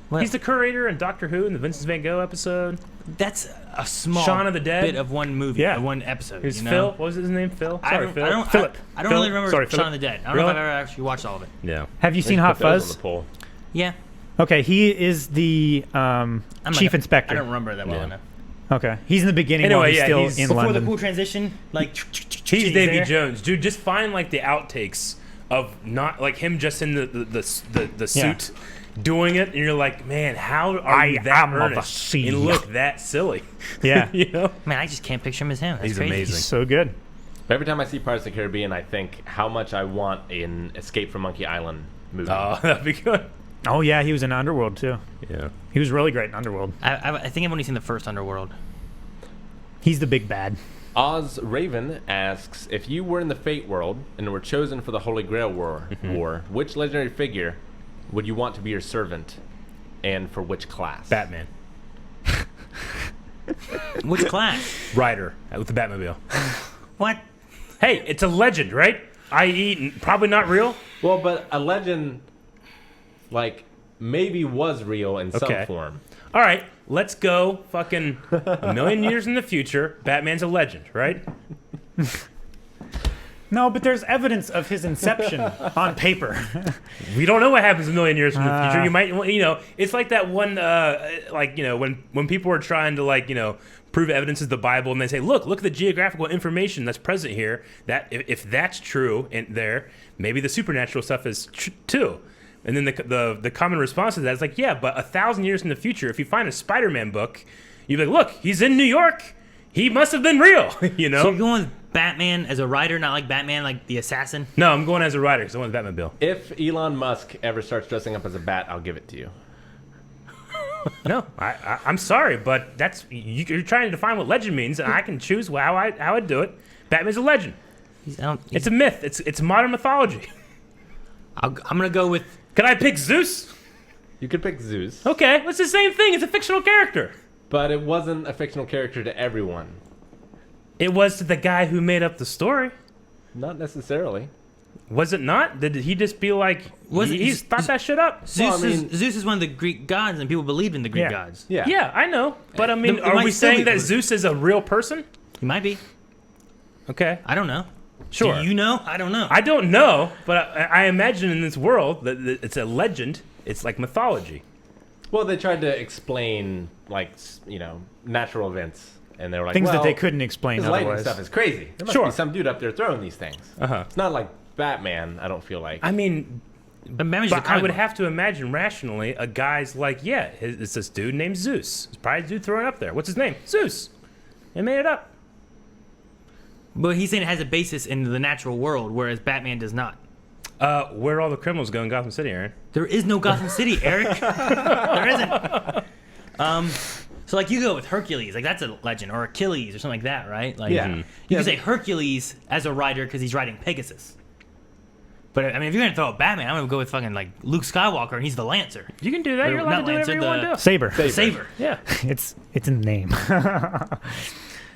Speaker 5: What?
Speaker 2: He's the curator in Doctor Who in the Vincent Van Gogh episode.
Speaker 5: That's a small
Speaker 2: Shaun of the Dead?
Speaker 5: bit of one movie,
Speaker 3: Yeah.
Speaker 5: one episode.
Speaker 2: Who's
Speaker 5: you know?
Speaker 2: Phil? What was his name? Phil? Sorry, Phil.
Speaker 3: Philip.
Speaker 5: I don't
Speaker 3: Phil?
Speaker 5: really remember
Speaker 3: Sorry,
Speaker 5: Shaun
Speaker 3: Philip.
Speaker 5: of the Dead. I don't know
Speaker 2: Really?
Speaker 5: if I've ever actually watched all of it.
Speaker 2: Yeah.
Speaker 3: Have you seen Hot
Speaker 1: Put those
Speaker 3: Fuzz?
Speaker 1: on the poll.
Speaker 5: Yeah.
Speaker 3: Okay, he is the chief inspector.
Speaker 5: I don't remember that well
Speaker 2: Yeah.
Speaker 5: enough.
Speaker 3: Okay, he's in the beginning
Speaker 2: Anyway,
Speaker 3: while he's
Speaker 2: yeah,
Speaker 3: still
Speaker 2: he's
Speaker 3: in
Speaker 5: Before
Speaker 3: London.
Speaker 5: the cool transition, like
Speaker 2: He's Davy
Speaker 5: there.
Speaker 2: Jones, dude. Just find like the outtakes of not like him just in the suit doing it, and you're like, man, how are you that
Speaker 3: am of the
Speaker 2: earnest
Speaker 3: sea.
Speaker 2: and look that silly?
Speaker 3: Yeah,
Speaker 2: You know,
Speaker 5: Man, I just can't picture him as him. That's
Speaker 2: He's
Speaker 5: crazy.
Speaker 2: amazing.
Speaker 3: he's so good.
Speaker 1: But every time I see Pirates of the Caribbean, I think how much I want an Escape from Monkey Island movie.
Speaker 2: oh, that'd be good.
Speaker 3: Oh yeah, he was in Underworld too.
Speaker 2: Yeah.
Speaker 3: He was really great in Underworld.
Speaker 5: I think I've only seen the first Underworld.
Speaker 3: He's the big bad.
Speaker 1: Oz Raven asks, if you were in the Fate world and were chosen for the Holy Grail War, which legendary figure would you want to be your servant, and for which class?
Speaker 2: Batman,
Speaker 5: Which class?
Speaker 2: Rider with the Batmobile.
Speaker 5: What?
Speaker 2: Hey, it's a legend, right? I.e., probably not real.
Speaker 1: Well, but a legend, like, maybe was real in
Speaker 2: Okay.
Speaker 1: some form.
Speaker 2: All right, let's go fucking a million years in the future. Batman's a legend, right?
Speaker 3: No, but there's evidence of his inception on paper.
Speaker 2: We don't know what happens a million years from the future. You might, it's like that one, when people are trying to prove evidence is the Bible, and they say, look at the geographical information that's present here. That if that's true in there, maybe the supernatural stuff is too. And then the common response to that is like, yeah, but 1,000 years in the future, if you find a Spider-Man book, you'd be like, look, he's in New York. He must have been real,
Speaker 5: So you're going with Batman as a writer, not like Batman, like the assassin?
Speaker 2: No, I'm going as a writer because I want the Batmobile.
Speaker 1: If Elon Musk ever starts dressing up as a bat, I'll give it to you.
Speaker 2: No, I'm sorry, but you're trying to define what legend means, and I can choose how I'd do it. Batman's a legend. It's a myth. It's modern mythology.
Speaker 5: I'm gonna go with.
Speaker 2: Can I pick Zeus?
Speaker 1: You could pick Zeus,
Speaker 2: Okay, it's the same thing. It's a fictional character.
Speaker 1: but it wasn't a fictional character to everyone.
Speaker 2: It was to the guy who made up the story.
Speaker 1: Not necessarily.
Speaker 2: Was it not? Did he just be like, he's thought that shit up?
Speaker 5: Zeus,
Speaker 1: Well, I mean-
Speaker 5: Zeus is one of the Greek gods, and people believed in the Greek
Speaker 3: Yeah.
Speaker 5: gods.
Speaker 1: Yeah.
Speaker 2: Yeah, I know. But I mean,
Speaker 5: It
Speaker 2: are
Speaker 5: might
Speaker 2: we
Speaker 5: still
Speaker 2: saying
Speaker 5: be
Speaker 2: that
Speaker 5: true.
Speaker 2: Zeus is a real person?
Speaker 5: He might be.
Speaker 2: Okay,
Speaker 5: I don't know.
Speaker 2: sure.
Speaker 5: Do you know? I don't know.
Speaker 2: I don't know, but I imagine in this world that it's a legend. It's like mythology.
Speaker 1: Well, they tried to explain, natural events, and they were like,
Speaker 3: Things that
Speaker 1: well,
Speaker 3: they couldn't explain
Speaker 1: This lightning
Speaker 3: otherwise.
Speaker 1: stuff is crazy. There must
Speaker 2: Sure.
Speaker 1: be some dude up there throwing these things.
Speaker 2: Uh-huh.
Speaker 1: It's not like Batman, I don't feel like.
Speaker 2: I mean,
Speaker 5: But Batman's just a
Speaker 2: but I
Speaker 5: comic
Speaker 2: would
Speaker 5: book.
Speaker 2: have to imagine rationally a guy's like, yeah, it's this dude named Zeus. It's probably a dude throwing up there. What's his name? Zeus. They made it up.
Speaker 5: But he's saying it has a basis in the natural world, whereas Batman does not.
Speaker 2: Where are all the criminals go in Gotham City, Aaron?
Speaker 5: There is no Gotham City, Eric. There isn't. So like you go with Hercules, like that's a legend, or Achilles, or something like that, right? Like
Speaker 1: Yeah.
Speaker 5: you
Speaker 1: Yeah,
Speaker 5: can say Hercules as a rider because he's riding Pegasus. But I mean, if you're gonna throw a Batman, I'm gonna go with fucking like Luke Skywalker, and he's the Lancer.
Speaker 2: You can do that.
Speaker 5: Or
Speaker 2: You're allowed
Speaker 5: not
Speaker 2: to do whatever you
Speaker 5: Lancer,
Speaker 2: want to do.
Speaker 3: Saber.
Speaker 5: Saber.
Speaker 2: Yeah.
Speaker 3: It's in the name.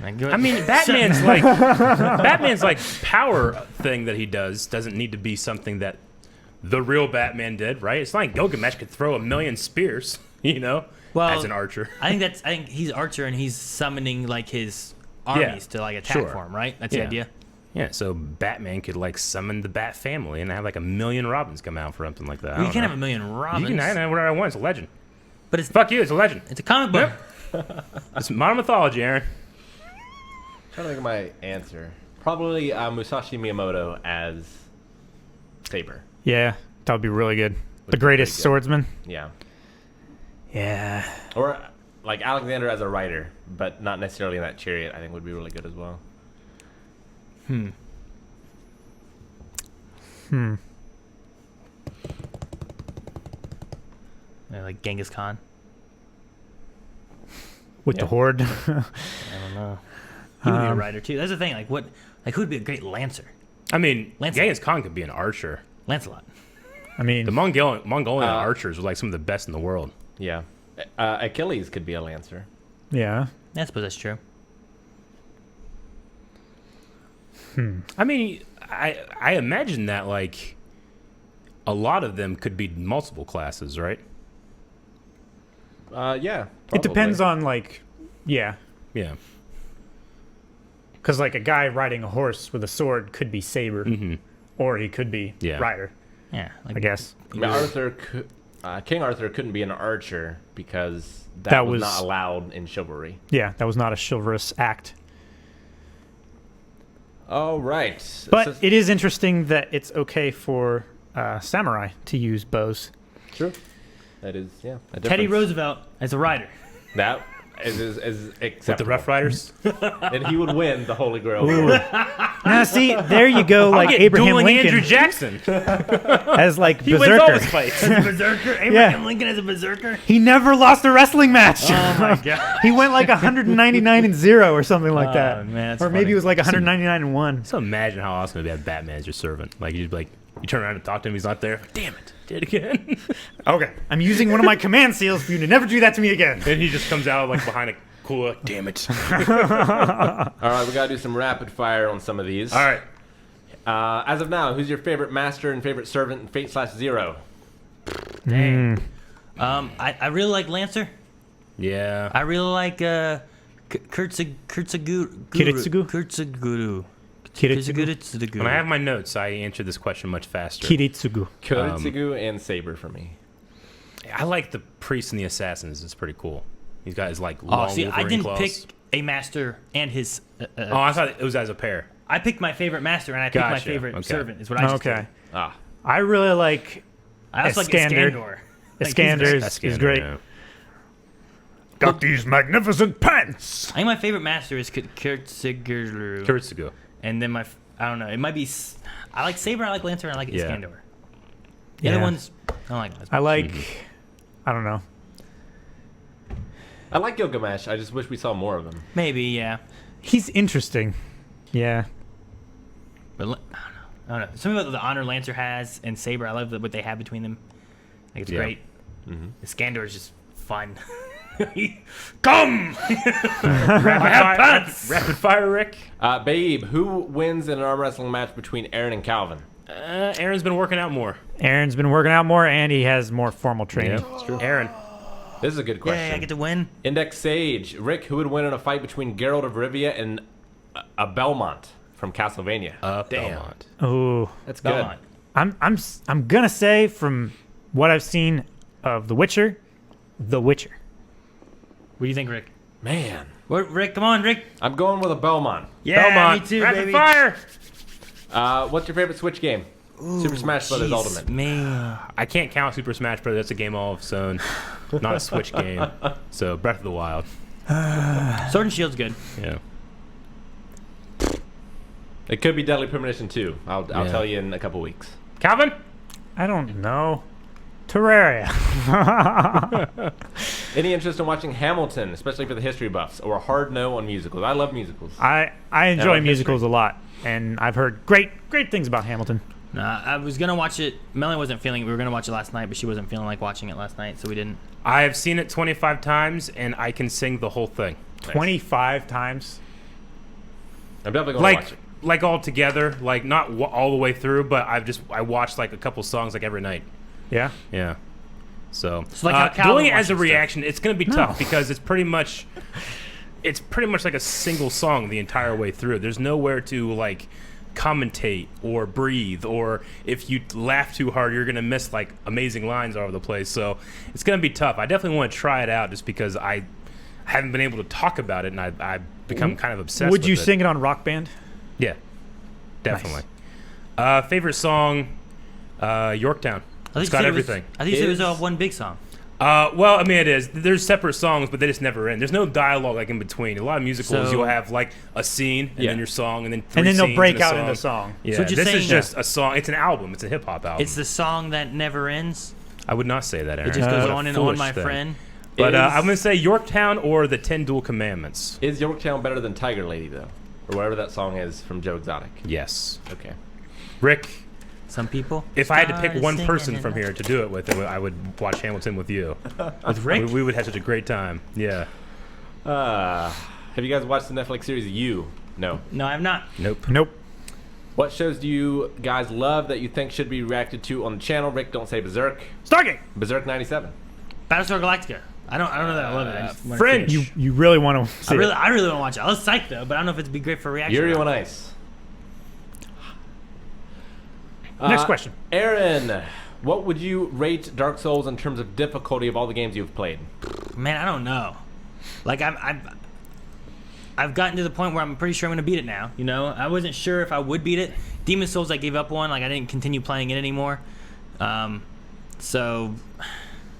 Speaker 2: I mean, Batman's like power thing that he does doesn't need to be something that the real Batman did, right? It's not like Gilgamesh could throw 1,000,000 spears,
Speaker 5: Well,
Speaker 2: as an archer.
Speaker 5: I think he's Archer, and he's summoning like his armies to like attack
Speaker 2: sure.
Speaker 5: for him, right? That's
Speaker 2: Yeah.
Speaker 5: the idea.
Speaker 2: Yeah, so Batman could like summon the Bat family and have like 1,000,000 Robins come out for something like that.
Speaker 5: Well, you can't have 1,000,000 Robins.
Speaker 2: You can have whatever I want. It's a legend.
Speaker 5: But it's
Speaker 2: Fuck you. It's a legend.
Speaker 5: a comic book.
Speaker 2: It's modern mythology, Aaron.
Speaker 1: I'm trying to think of my answer. Probably Musashi Miyamoto as Saber.
Speaker 3: Yeah, that would be really good. The
Speaker 1: be
Speaker 3: greatest
Speaker 1: pretty good.
Speaker 3: swordsman.
Speaker 1: Yeah.
Speaker 3: Yeah.
Speaker 1: Or like Alexander as a rider, but not necessarily in that chariot, I think would be really good as well.
Speaker 5: Like Genghis Khan.
Speaker 3: With the horde.
Speaker 5: I don't know. He would be a writer too. That's the thing. Like who would be a great lancer?
Speaker 2: I mean,
Speaker 5: Lancelot.
Speaker 2: Genghis Khan could be an archer.
Speaker 5: Lancelot.
Speaker 3: I mean,
Speaker 2: The Mongolian archers were like some of the best in the world.
Speaker 1: Yeah. Achilles could be a lancer.
Speaker 3: yeah.
Speaker 5: I suppose that's true.
Speaker 2: I mean, I imagine that like a lot of them could be multiple classes, right?
Speaker 1: Yeah.
Speaker 3: It depends
Speaker 1: probably.
Speaker 3: on like, yeah.
Speaker 2: Yeah.
Speaker 3: Because like a guy riding a horse with a sword could be saber, or he could be
Speaker 2: Yeah.
Speaker 3: rider.
Speaker 5: Yeah. Like,
Speaker 3: I guess.
Speaker 1: I mean, King Arthur couldn't be an archer because that was not allowed in chivalry.
Speaker 3: Yeah, that was not a chivalrous act.
Speaker 1: All right.
Speaker 3: But it is interesting that it's okay for samurai to use bows.
Speaker 1: True. That is, yeah. a
Speaker 5: Teddy
Speaker 1: difference.
Speaker 5: Roosevelt as a rider.
Speaker 1: That is
Speaker 2: With
Speaker 1: acceptable.
Speaker 2: the Rough Riders.
Speaker 1: And he would win the Holy Grail.
Speaker 3: Now, see, there you go, like Abraham
Speaker 2: dueling
Speaker 3: Lincoln
Speaker 2: Andrew Jackson.
Speaker 3: as like
Speaker 2: He wins all his
Speaker 3: berserker.
Speaker 2: fights.
Speaker 5: Berserker. Abraham Lincoln as a berserker.
Speaker 3: He never lost a wrestling match.
Speaker 5: Oh my god.
Speaker 3: He went like 199-0 or something like that.
Speaker 5: Man, that's
Speaker 3: or maybe
Speaker 5: funny.
Speaker 3: it was like 199-1.
Speaker 2: So imagine how awesome it'd be to have Batman as your servant. Like you'd be like, you turn around and talk to him, he's not there. Damn it, did it again.
Speaker 3: Okay, I'm using one of my command seals for you to never do that to me again.
Speaker 2: And he just comes out like behind a cooler. Damn it.
Speaker 1: All right, we got to do some rapid fire on some of these.
Speaker 2: All right.
Speaker 1: As of now, who's your favorite master and favorite servant in Fate/Zero?
Speaker 5: I really like Lancer.
Speaker 2: Yeah.
Speaker 5: I really like Kurtzaguru.
Speaker 3: Kiritsugu?
Speaker 5: Kurtzaguru.
Speaker 3: Kiritsugu.
Speaker 2: When I have my notes, I answer this question much faster.
Speaker 3: Kiritsugu.
Speaker 1: Kuretsugu and Saber for me.
Speaker 2: I like the priests and the assassins. It's pretty cool. These guys like long
Speaker 5: Oh, see, I
Speaker 2: Wolverine
Speaker 5: didn't
Speaker 2: claws.
Speaker 5: pick a master and his.
Speaker 2: Oh, I thought it was as a pair.
Speaker 5: I picked my favorite master and I picked my
Speaker 2: Gotcha.
Speaker 5: favorite
Speaker 2: Okay.
Speaker 5: servant. Is what I just
Speaker 3: Okay.
Speaker 5: did.
Speaker 1: Ah.
Speaker 3: I really like
Speaker 5: I also like
Speaker 3: Iskander.
Speaker 5: Iskandar.
Speaker 3: Iskander.
Speaker 2: That's
Speaker 3: He's
Speaker 2: good,
Speaker 3: great.
Speaker 2: yeah.
Speaker 3: Got these magnificent pants.
Speaker 5: I think my favorite master is Kurtzaguru.
Speaker 2: Kuretsugu.
Speaker 5: And then I don't know. It might be. I like Saber. I like Lancer. And I like
Speaker 2: Yeah.
Speaker 5: Iskandar. The other
Speaker 3: Yeah.
Speaker 5: ones, I don't like. Those.
Speaker 3: I like. I don't know.
Speaker 1: I like Gilgamesh. I just wish we saw more of him.
Speaker 5: Maybe, yeah.
Speaker 3: He's interesting. Yeah.
Speaker 5: But I don't know. Something about the honor Lancer has and Saber. I love what they have between them. I think it's
Speaker 2: Yeah.
Speaker 5: great.
Speaker 1: Mm-hmm.
Speaker 5: Iskandar is just fun.
Speaker 2: Come! Rapid fire, Rick.
Speaker 1: Babe, who wins in an arm wrestling match between Aaron and Calvin?
Speaker 2: Aaron's been working out more.
Speaker 3: Aaron's been working out more, and he has more formal training.
Speaker 2: That's true. Aaron.
Speaker 1: This is a good question.
Speaker 5: Yay, I get to win.
Speaker 1: Index Sage, Rick, who would win in a fight between Geralt of Rivia and a Belmont from Castlevania?
Speaker 2: Belmont.
Speaker 3: Oh,
Speaker 1: That's good.
Speaker 5: Belmont.
Speaker 3: I'm gonna say from what I've seen of The Witcher, The Witcher.
Speaker 5: What do you think, Rick?
Speaker 1: Man,
Speaker 5: Rick, come on, Rick.
Speaker 1: I'm going with a Belmont.
Speaker 5: Yeah,
Speaker 2: Belmont.
Speaker 5: me too,
Speaker 2: Rapid
Speaker 5: baby.
Speaker 2: fire.
Speaker 1: What's your favorite Switch game? Super Smash Bros.
Speaker 5: Jeez,
Speaker 1: Ultimate.
Speaker 5: Man.
Speaker 2: I can't count Super Smash Bros. That's a game all of its own. Not a Switch game. So Breath of the Wild.
Speaker 5: Sword and Shield's good.
Speaker 2: Yeah.
Speaker 1: It could be Deadly Premonition 2. I'll
Speaker 2: Yeah.
Speaker 1: tell you in a couple weeks.
Speaker 2: Calvin?
Speaker 3: I don't know. Terraria.
Speaker 1: Any interest in watching Hamilton, especially for the history buffs, or a hard no on musicals? I love musicals.
Speaker 3: I
Speaker 1: I
Speaker 3: enjoy
Speaker 1: like
Speaker 3: musicals a lot, and I've heard great things about Hamilton.
Speaker 5: Nah, I was gonna watch it. Melanie wasn't feeling. We were gonna watch it last night, but she wasn't feeling like watching it last night, so we didn't.
Speaker 2: I have seen it 25 times, and I can sing the whole thing.
Speaker 3: 25 times.
Speaker 1: I'm definitely going to watch it.
Speaker 2: Like all together, like not all the way through, but I watched like a couple songs like every night.
Speaker 3: Yeah.
Speaker 2: Yeah. So,
Speaker 5: It's like how Calvin
Speaker 2: doing it as a
Speaker 5: watches stuff.
Speaker 2: reaction, it's going to be tough because it's pretty much like a single song the entire way through. There's nowhere to like commentate or breathe, or if you laugh too hard, you're going to miss like amazing lines all over the place. So it's going to be tough. I definitely want to try it out just because I haven't been able to talk about it, and I've become kind of obsessed
Speaker 3: Would
Speaker 2: with
Speaker 3: you
Speaker 2: it.
Speaker 3: sing it on Rock Band?
Speaker 2: Yeah, definitely. Favorite song, Yorktown.
Speaker 5: I
Speaker 2: It's
Speaker 5: think
Speaker 2: got
Speaker 5: you said
Speaker 2: everything.
Speaker 5: I think you said it was
Speaker 1: Is-
Speaker 5: all one big song.
Speaker 2: Well, I mean, it is. There's separate songs, but they just never end. There's no dialogue like in between. A lot of musicals,
Speaker 5: So-
Speaker 2: you'll have like a scene and
Speaker 1: Yeah.
Speaker 2: then your song, and then
Speaker 3: And then they'll
Speaker 2: scenes
Speaker 3: break
Speaker 2: in a
Speaker 3: out
Speaker 2: song.
Speaker 3: into song.
Speaker 2: Yeah,
Speaker 5: So what you're
Speaker 2: this
Speaker 5: saying-
Speaker 2: is just a song. It's an album. It's a hip hop album.
Speaker 5: It's the song that never ends.
Speaker 2: I would not say that, Aaron.
Speaker 5: It just goes
Speaker 2: What a
Speaker 5: on and on,
Speaker 2: foolish
Speaker 5: my
Speaker 2: thing.
Speaker 5: friend.
Speaker 2: But
Speaker 1: Is-
Speaker 2: I'm gonna say Yorktown or the 10 Dual Commandments.
Speaker 1: Is Yorktown better than Tiger Lady though, or whatever that song is from Joe Exotic?
Speaker 2: Yes,
Speaker 1: Okay.
Speaker 2: Rick.
Speaker 5: Some people.
Speaker 2: If I had to pick
Speaker 5: started
Speaker 2: one
Speaker 5: singing
Speaker 2: person
Speaker 5: and
Speaker 2: from here to do it with, I would watch Hamilton with you.
Speaker 5: with Rick.
Speaker 2: We would have such a great time. Yeah.
Speaker 1: Have you guys watched the Netflix series You? No.
Speaker 5: No, I have not.
Speaker 2: Nope.
Speaker 3: Nope.
Speaker 1: What shows do you guys love that you think should be reacted to on the channel? Rick, don't say Berserk.
Speaker 3: Stargate.
Speaker 1: Berserk 97.
Speaker 5: Battlestar Galactica. I don't know that I love it. I just wanna
Speaker 2: Fringe.
Speaker 5: see it.
Speaker 3: You really want to see
Speaker 5: I really want to watch it. I was psyched though, but I don't know if it'd be great for reaction.
Speaker 1: Yuri
Speaker 5: or not.
Speaker 1: on Ice.
Speaker 3: Next question.
Speaker 1: Aaron, what would you rate Dark Souls in terms of difficulty of all the games you've played?
Speaker 5: Man, I don't know. Like I've gotten to the point where I'm pretty sure I'm gonna beat it now. You know, I wasn't sure if I would beat it. Demon Souls, I gave up on. Like I didn't continue playing it anymore. So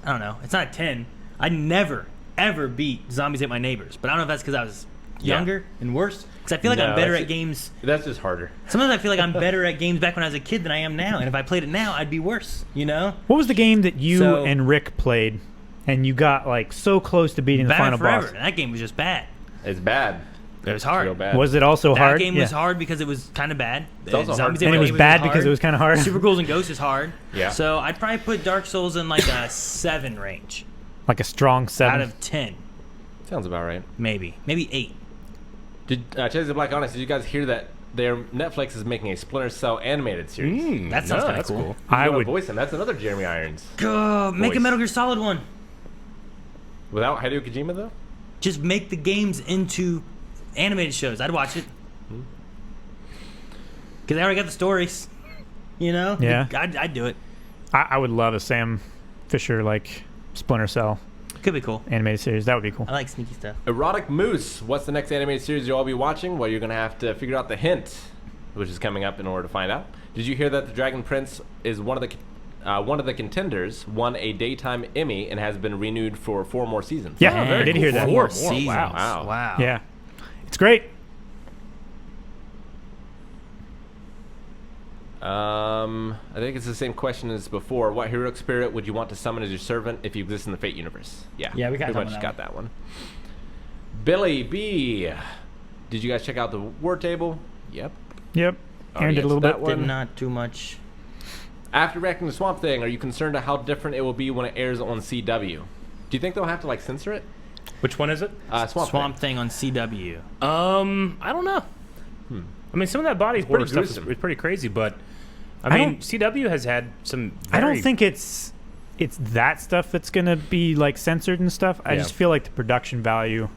Speaker 5: I don't know. It's not a 10. I never ever beat Zombies Ate My Neighbors, but I don't know if that's because I was younger and worse. Because I feel like
Speaker 1: No,
Speaker 5: I'm better
Speaker 1: that's
Speaker 5: at games.
Speaker 1: That's just harder.
Speaker 5: Sometimes I feel like I'm better at games back when I was a kid than I am now. And if I played it now, I'd be worse. You know?
Speaker 3: What was the game that you
Speaker 5: So-
Speaker 3: and Rick played, and you got like so close to beating the
Speaker 5: Batman
Speaker 3: final
Speaker 5: Forever.
Speaker 3: boss?
Speaker 5: And that game was just bad.
Speaker 1: It's bad.
Speaker 5: It was hard.
Speaker 1: Real bad.
Speaker 3: Was it also
Speaker 5: That
Speaker 3: hard?
Speaker 5: game
Speaker 3: Yeah.
Speaker 5: was hard because it was kind of bad.
Speaker 1: It's also hard.
Speaker 5: Zombies Ate
Speaker 3: And
Speaker 5: My
Speaker 3: it was
Speaker 5: Neighbors
Speaker 3: bad
Speaker 5: hard.
Speaker 3: because it was kind of hard.
Speaker 5: Super Ghouls and Ghosts is hard.
Speaker 1: Yeah.
Speaker 5: So I'd probably put Dark Souls in like a 7 range
Speaker 3: Like a strong 7.
Speaker 5: out of 10,
Speaker 1: Sounds about right.
Speaker 5: maybe 8.
Speaker 1: Did Chase the Black Honest? Did you guys hear that their Netflix is making a Splinter Cell animated series?
Speaker 5: That sounds kinda
Speaker 2: that's
Speaker 5: cool.
Speaker 1: Who's
Speaker 3: I
Speaker 1: gonna
Speaker 3: would.
Speaker 1: voice him. That's another Jeremy Irons.
Speaker 5: Go make a
Speaker 1: Voice.
Speaker 5: Metal Gear Solid one.
Speaker 1: Without Hideo Kojima though.
Speaker 5: Just make the games into animated shows. I'd watch it. Because I already got the stories. You know?
Speaker 3: Yeah.
Speaker 5: I'd do it.
Speaker 3: I would love a Sam Fisher like Splinter Cell
Speaker 5: Could be cool.
Speaker 3: animated series. That would be cool.
Speaker 5: I like sneaky stuff.
Speaker 1: Erotic Moose. What's the next animated series you'll all be watching? Well, you're gonna have to figure out the hint, which is coming up in order to find out. Did you hear that the Dragon Prince is one of the contenders, won a daytime Emmy, and has been renewed for 4 more seasons?
Speaker 3: Yeah,
Speaker 2: very
Speaker 3: I did hear that.
Speaker 5: 4
Speaker 2: More.
Speaker 5: seasons.
Speaker 2: Wow.
Speaker 5: Wow.
Speaker 3: Yeah, it's great.
Speaker 1: I think it's the same question as before. What heroic spirit would you want to summon as your servant if you exist in the Fate universe? Yeah,
Speaker 5: Yeah, we got
Speaker 1: pretty
Speaker 5: that
Speaker 1: much
Speaker 5: one
Speaker 1: got that one. Billy B, did you guys check out the war table? Yep.
Speaker 3: Yep.
Speaker 1: Oh,
Speaker 3: Aaron did
Speaker 1: yes,
Speaker 3: a little
Speaker 1: that
Speaker 3: bit.
Speaker 5: Did
Speaker 1: one.
Speaker 5: not too much.
Speaker 1: After reacting to Swamp Thing, are you concerned at how different it will be when it airs on CW? Do you think they'll have to like censor it?
Speaker 2: Which one is it?
Speaker 1: Swamp Thing.
Speaker 5: Thing on CW.
Speaker 2: I don't know. I mean, some of that body horror
Speaker 1: pretty
Speaker 2: stuff is
Speaker 1: gruesome.
Speaker 2: pretty crazy, but
Speaker 3: I
Speaker 2: I mean,
Speaker 3: don't-
Speaker 2: CW has had some.
Speaker 3: I don't
Speaker 2: very-
Speaker 3: think it's that stuff that's gonna be like censored and stuff. I
Speaker 2: Yeah.
Speaker 3: just feel like the production value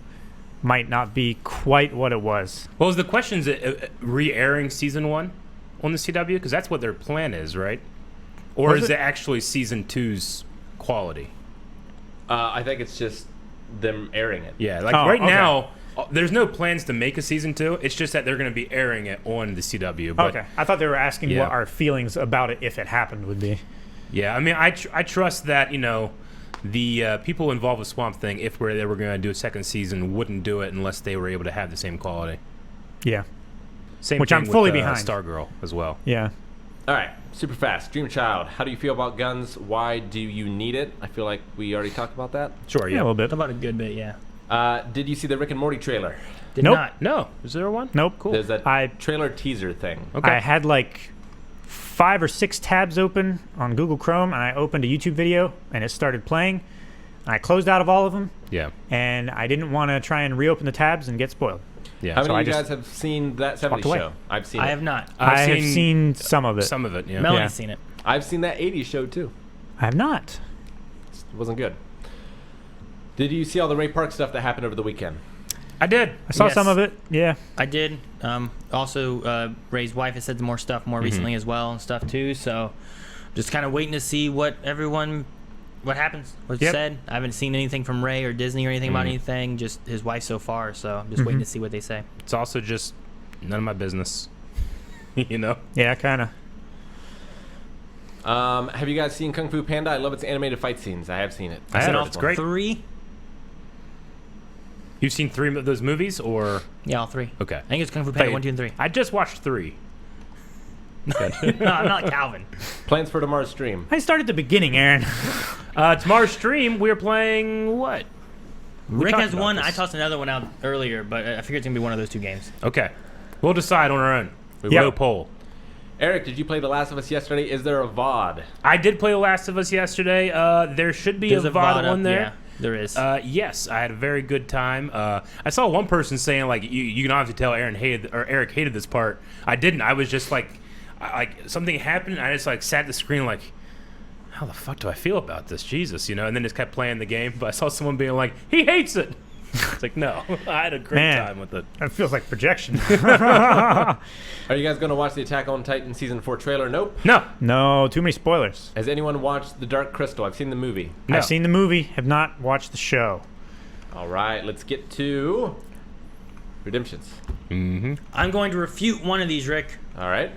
Speaker 3: might not be quite what it was.
Speaker 2: Well, is the question is it re-airing season 1 on the CW? Because that's what their plan is, right? Or
Speaker 3: Was
Speaker 2: is
Speaker 3: it?
Speaker 2: it actually season 2's quality?
Speaker 1: I think it's just them airing it.
Speaker 2: Yeah, like
Speaker 3: Oh,
Speaker 2: right
Speaker 3: okay.
Speaker 2: now, there's no plans to make a season 2. It's just that they're going to be airing it on the CW. But
Speaker 3: Okay, I thought they were asking
Speaker 2: Yeah.
Speaker 3: what our feelings about it if it happened would be.
Speaker 2: yeah, I mean, I trust that the people involved with Swamp Thing, if they were going to do a second season, wouldn't do it unless they were able to have the same quality.
Speaker 3: Yeah,
Speaker 2: Same
Speaker 3: Which
Speaker 2: thing
Speaker 3: I'm fully
Speaker 2: with,
Speaker 3: behind.
Speaker 2: Stargirl as well.
Speaker 3: yeah.
Speaker 1: All right, super fast. Dream Child, how do you feel about guns? Why do you need it? I feel like we already talked about that.
Speaker 2: Sure,
Speaker 3: Yeah,
Speaker 2: yeah.
Speaker 3: a little bit.
Speaker 5: About a good bit, yeah.
Speaker 1: Did you see the Rick and Morty trailer?
Speaker 5: Did
Speaker 3: Nope.
Speaker 5: not.
Speaker 2: No, is there one?
Speaker 3: Nope.
Speaker 2: Cool.
Speaker 1: There's a
Speaker 3: I-
Speaker 1: trailer teaser thing.
Speaker 2: Okay.
Speaker 3: I had like 5 or 6 tabs open on Google Chrome, and I opened a YouTube video, and it started playing. I closed out of all of them,
Speaker 2: Yeah,
Speaker 3: and I didn't want to try and reopen the tabs and get spoiled.
Speaker 2: yeah.
Speaker 1: How many
Speaker 3: I
Speaker 1: of you
Speaker 3: just
Speaker 1: guys have seen that
Speaker 3: walked
Speaker 1: 70s
Speaker 3: away.
Speaker 1: show? I've seen
Speaker 5: I
Speaker 1: it.
Speaker 5: have not.
Speaker 3: I have seen some of it.
Speaker 2: Some of it, yeah.
Speaker 5: Melanie's
Speaker 3: Yeah.
Speaker 5: seen it.
Speaker 1: I've seen that 80s show too.
Speaker 3: I have not.
Speaker 1: It wasn't good. Did you see all the Ray Park stuff that happened over the weekend?
Speaker 2: I did.
Speaker 3: I saw
Speaker 5: Yes.
Speaker 3: some of it. Yeah.
Speaker 5: I did. Also, Ray's wife has said some more stuff more recently as well and stuff too. So, just kind of waiting to see what happens, what's
Speaker 3: Yep.
Speaker 5: said. I haven't seen anything from Ray or Disney or anything about anything. Just his wife so far. So, I'm just waiting to see what they say.
Speaker 2: It's also just none of my business. you know?
Speaker 3: Yeah, kind of.
Speaker 1: Have you guys seen Kung Fu Panda? I love its animated fight scenes. I have seen it.
Speaker 2: I have.
Speaker 5: all
Speaker 2: It's great.
Speaker 5: 3.
Speaker 2: You've seen 3 of those movies, or
Speaker 5: Yeah, all 3.
Speaker 2: okay?
Speaker 5: I think it's Kung Fu Panda 1, 2, and 3.
Speaker 2: I just watched 3.
Speaker 5: No, I'm not Calvin.
Speaker 1: Plans for tomorrow's stream.
Speaker 3: I start at the beginning, Aaron.
Speaker 2: Tomorrow's stream, we're playing what? We
Speaker 5: Rick
Speaker 2: talked
Speaker 5: has
Speaker 2: about
Speaker 5: one.
Speaker 2: this.
Speaker 5: I tossed another one out earlier, but I figured it's gonna be one of those 2 games.
Speaker 2: Okay, we'll decide on our own. We
Speaker 3: Yep.
Speaker 2: will poll.
Speaker 1: Eric, did you play The Last of Us yesterday? Is there a VOD?
Speaker 2: I did play The Last of Us yesterday. There should be
Speaker 5: There's
Speaker 2: a VOD
Speaker 5: up,
Speaker 2: on there.
Speaker 5: Yeah, there is.
Speaker 2: Yes, I had a very good time. I saw one person saying like, you can obviously tell Eric hated this part. I didn't. I was just like something happened. And I just like sat at the screen like, how the fuck do I feel about this? Jesus, you know. And then just kept playing the game. But I saw someone being like, he hates it. It's like, no, I had a great
Speaker 3: Man.
Speaker 2: time with it.
Speaker 3: That feels like projection.
Speaker 1: Are you guys going to watch the Attack on Titan Season 4 trailer? Nope.
Speaker 2: No,
Speaker 3: No, too many spoilers.
Speaker 1: Has anyone watched The Dark Crystal? I've seen the movie.
Speaker 2: no.
Speaker 3: I've seen the movie, have not watched the show.
Speaker 1: All right, let's get to redemptions.
Speaker 5: I'm going to refute one of these, Rick,
Speaker 1: All right.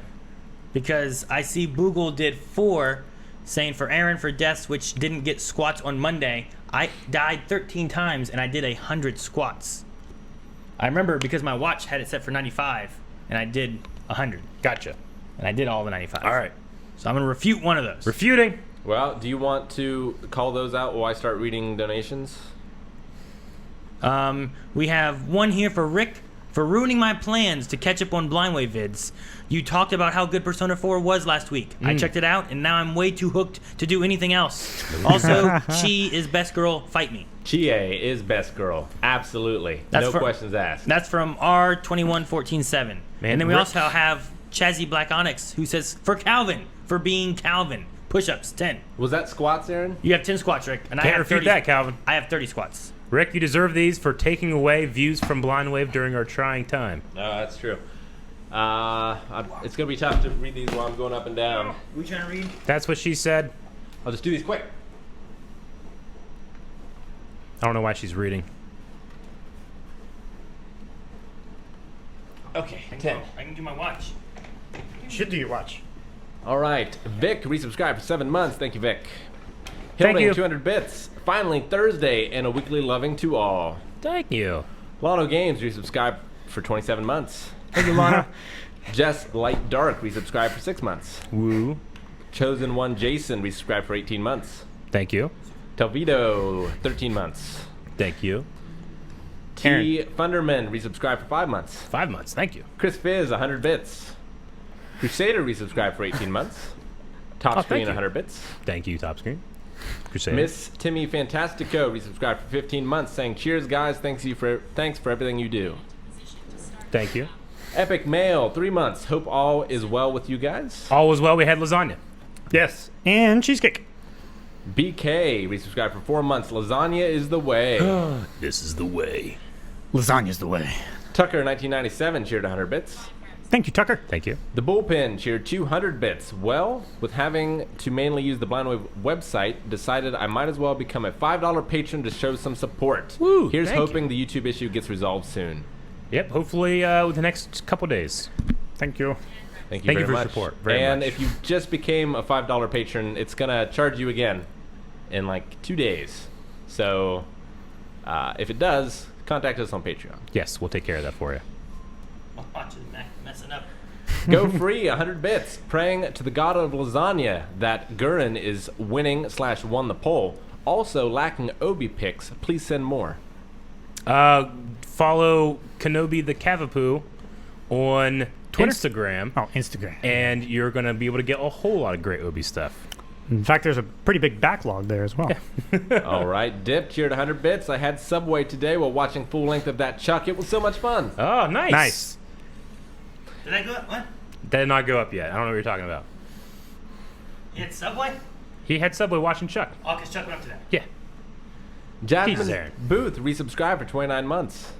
Speaker 5: because I see Boogle did 4, saying for Aaron for deaths which didn't get squats on Monday. I died 13 times and I did 100 squats. I remember because my watch had it set for 95 and I did 100.
Speaker 2: Gotcha.
Speaker 5: And I did all the 95.
Speaker 2: All right.
Speaker 5: So I'm going to refute one of those.
Speaker 2: Refuting.
Speaker 1: Well, do you want to call those out while I start reading donations?
Speaker 5: We have one here for Rick for ruining my plans to catch up on Blindwave vids. You talked about how good Persona 4 was last week. I checked it out, and now I'm way too hooked to do anything else. Also, Chi is best girl. Fight me.
Speaker 1: Chie is best girl. Absolutely.
Speaker 5: That's
Speaker 1: no
Speaker 5: for-
Speaker 1: questions asked.
Speaker 5: That's from R21147.
Speaker 2: Man,
Speaker 5: And then we
Speaker 2: Rick-
Speaker 5: also have Chazzy Black Onyx, who says, for Calvin, for being Calvin. Push-ups, 10.
Speaker 1: Was that squats, Aaron?
Speaker 5: You have 10 squats, Rick. And I
Speaker 2: Can't
Speaker 5: have
Speaker 2: refute
Speaker 5: 30.
Speaker 2: that, Calvin.
Speaker 5: I have 30 squats.
Speaker 2: Rick, you deserve these for taking away views from Blindwave during our trying time.
Speaker 1: No, that's true. It's going to be tough to read these while I'm going up and down.
Speaker 5: We trying to read?
Speaker 2: That's what she said.
Speaker 1: I'll just do these quick.
Speaker 2: I don't know why she's reading.
Speaker 1: Okay,
Speaker 5: I
Speaker 1: 10.
Speaker 5: can do my watch.
Speaker 3: Should do your watch.
Speaker 1: All right. Vic, resubscribed for 7 months. Thank you, Vic.
Speaker 2: Thank
Speaker 1: Hilding,
Speaker 2: you.
Speaker 1: 200 bits. Finally, Thursday, and a weekly loving to all.
Speaker 2: Thank you.
Speaker 1: Lotto Games, resubscribed for 27 months.
Speaker 3: Thank you, Lana.
Speaker 1: Just Light Dark, resubscribed for 6 months.
Speaker 2: Woo.
Speaker 1: Chosen One Jason, resubscribed for 18 months.
Speaker 2: Thank you.
Speaker 1: Telvito, 13 months.
Speaker 2: Thank you.
Speaker 1: T. Funderman, resubscribed for 5 months.
Speaker 2: 5 months. Thank you.
Speaker 1: Chris Fizz, 100 bits. Crusader, resubscribed for 18 months. Top
Speaker 2: Oh, thank
Speaker 1: Screen,
Speaker 2: you.
Speaker 1: 100 bits.
Speaker 2: Thank you, Top Screen. Crusader.
Speaker 1: Miss Timmy Fantastico, resubscribed for 15 months, saying, cheers, guys. Thanks for everything you do.
Speaker 2: Thank you.
Speaker 1: Epic Mail, 3 months. Hope all is well with you guys.
Speaker 2: All was well. We had lasagna.
Speaker 3: Yes. And cheesecake.
Speaker 1: BK, resubscribed for 4 months. Lasagna is the way.
Speaker 2: This is the way.
Speaker 3: Lasagna's the way.
Speaker 1: Tucker, 1997, cheered 100 bits.
Speaker 3: Thank you, Tucker.
Speaker 2: Thank you.
Speaker 1: The Bullpen cheered 200 bits. Well, with having to mainly use the Blindwave website, decided I might as well become a $5 patron to show some support.
Speaker 2: Woo,
Speaker 1: Here's
Speaker 2: thank
Speaker 1: hoping the YouTube issue gets resolved soon.
Speaker 2: Yep. Hopefully, with the next couple days.
Speaker 3: Thank you.
Speaker 1: Thank you
Speaker 2: Thank
Speaker 1: very
Speaker 2: you for your
Speaker 1: much.
Speaker 2: support, very
Speaker 1: and
Speaker 2: much.
Speaker 1: if you just became a $5 patron, it's going to charge you again in like 2 days. So if it does, contact us on Patreon.
Speaker 2: Yes, we'll take care of that for you.
Speaker 5: My watch is messing up.
Speaker 1: Go free, 100 bits. Praying to the god of lasagna that Gurren is winning/won the poll. Also lacking Obi picks. Please send more.
Speaker 2: Follow Kenobi the Cavapoo on
Speaker 3: Twitter?
Speaker 2: Instagram,
Speaker 3: Oh, Instagram.
Speaker 2: and you're going to be able to get a whole lot of great Obi stuff.
Speaker 3: In fact, there's a pretty big backlog there as well.
Speaker 1: All right, Dip cheered 100 bits. I had Subway today while watching full length of that Chuck. It was so much fun.
Speaker 2: Oh, nice.
Speaker 3: Nice.
Speaker 5: Did I go up? What?
Speaker 2: That did not go up yet. I don't know what you're talking about.
Speaker 5: You had Subway?
Speaker 2: He had Subway watching Chuck.
Speaker 5: Oh, because Chuck went up to that.
Speaker 2: Yeah.
Speaker 1: Jasmine
Speaker 2: Jesus, Aaron.
Speaker 1: Booth resubscribed for 29 months.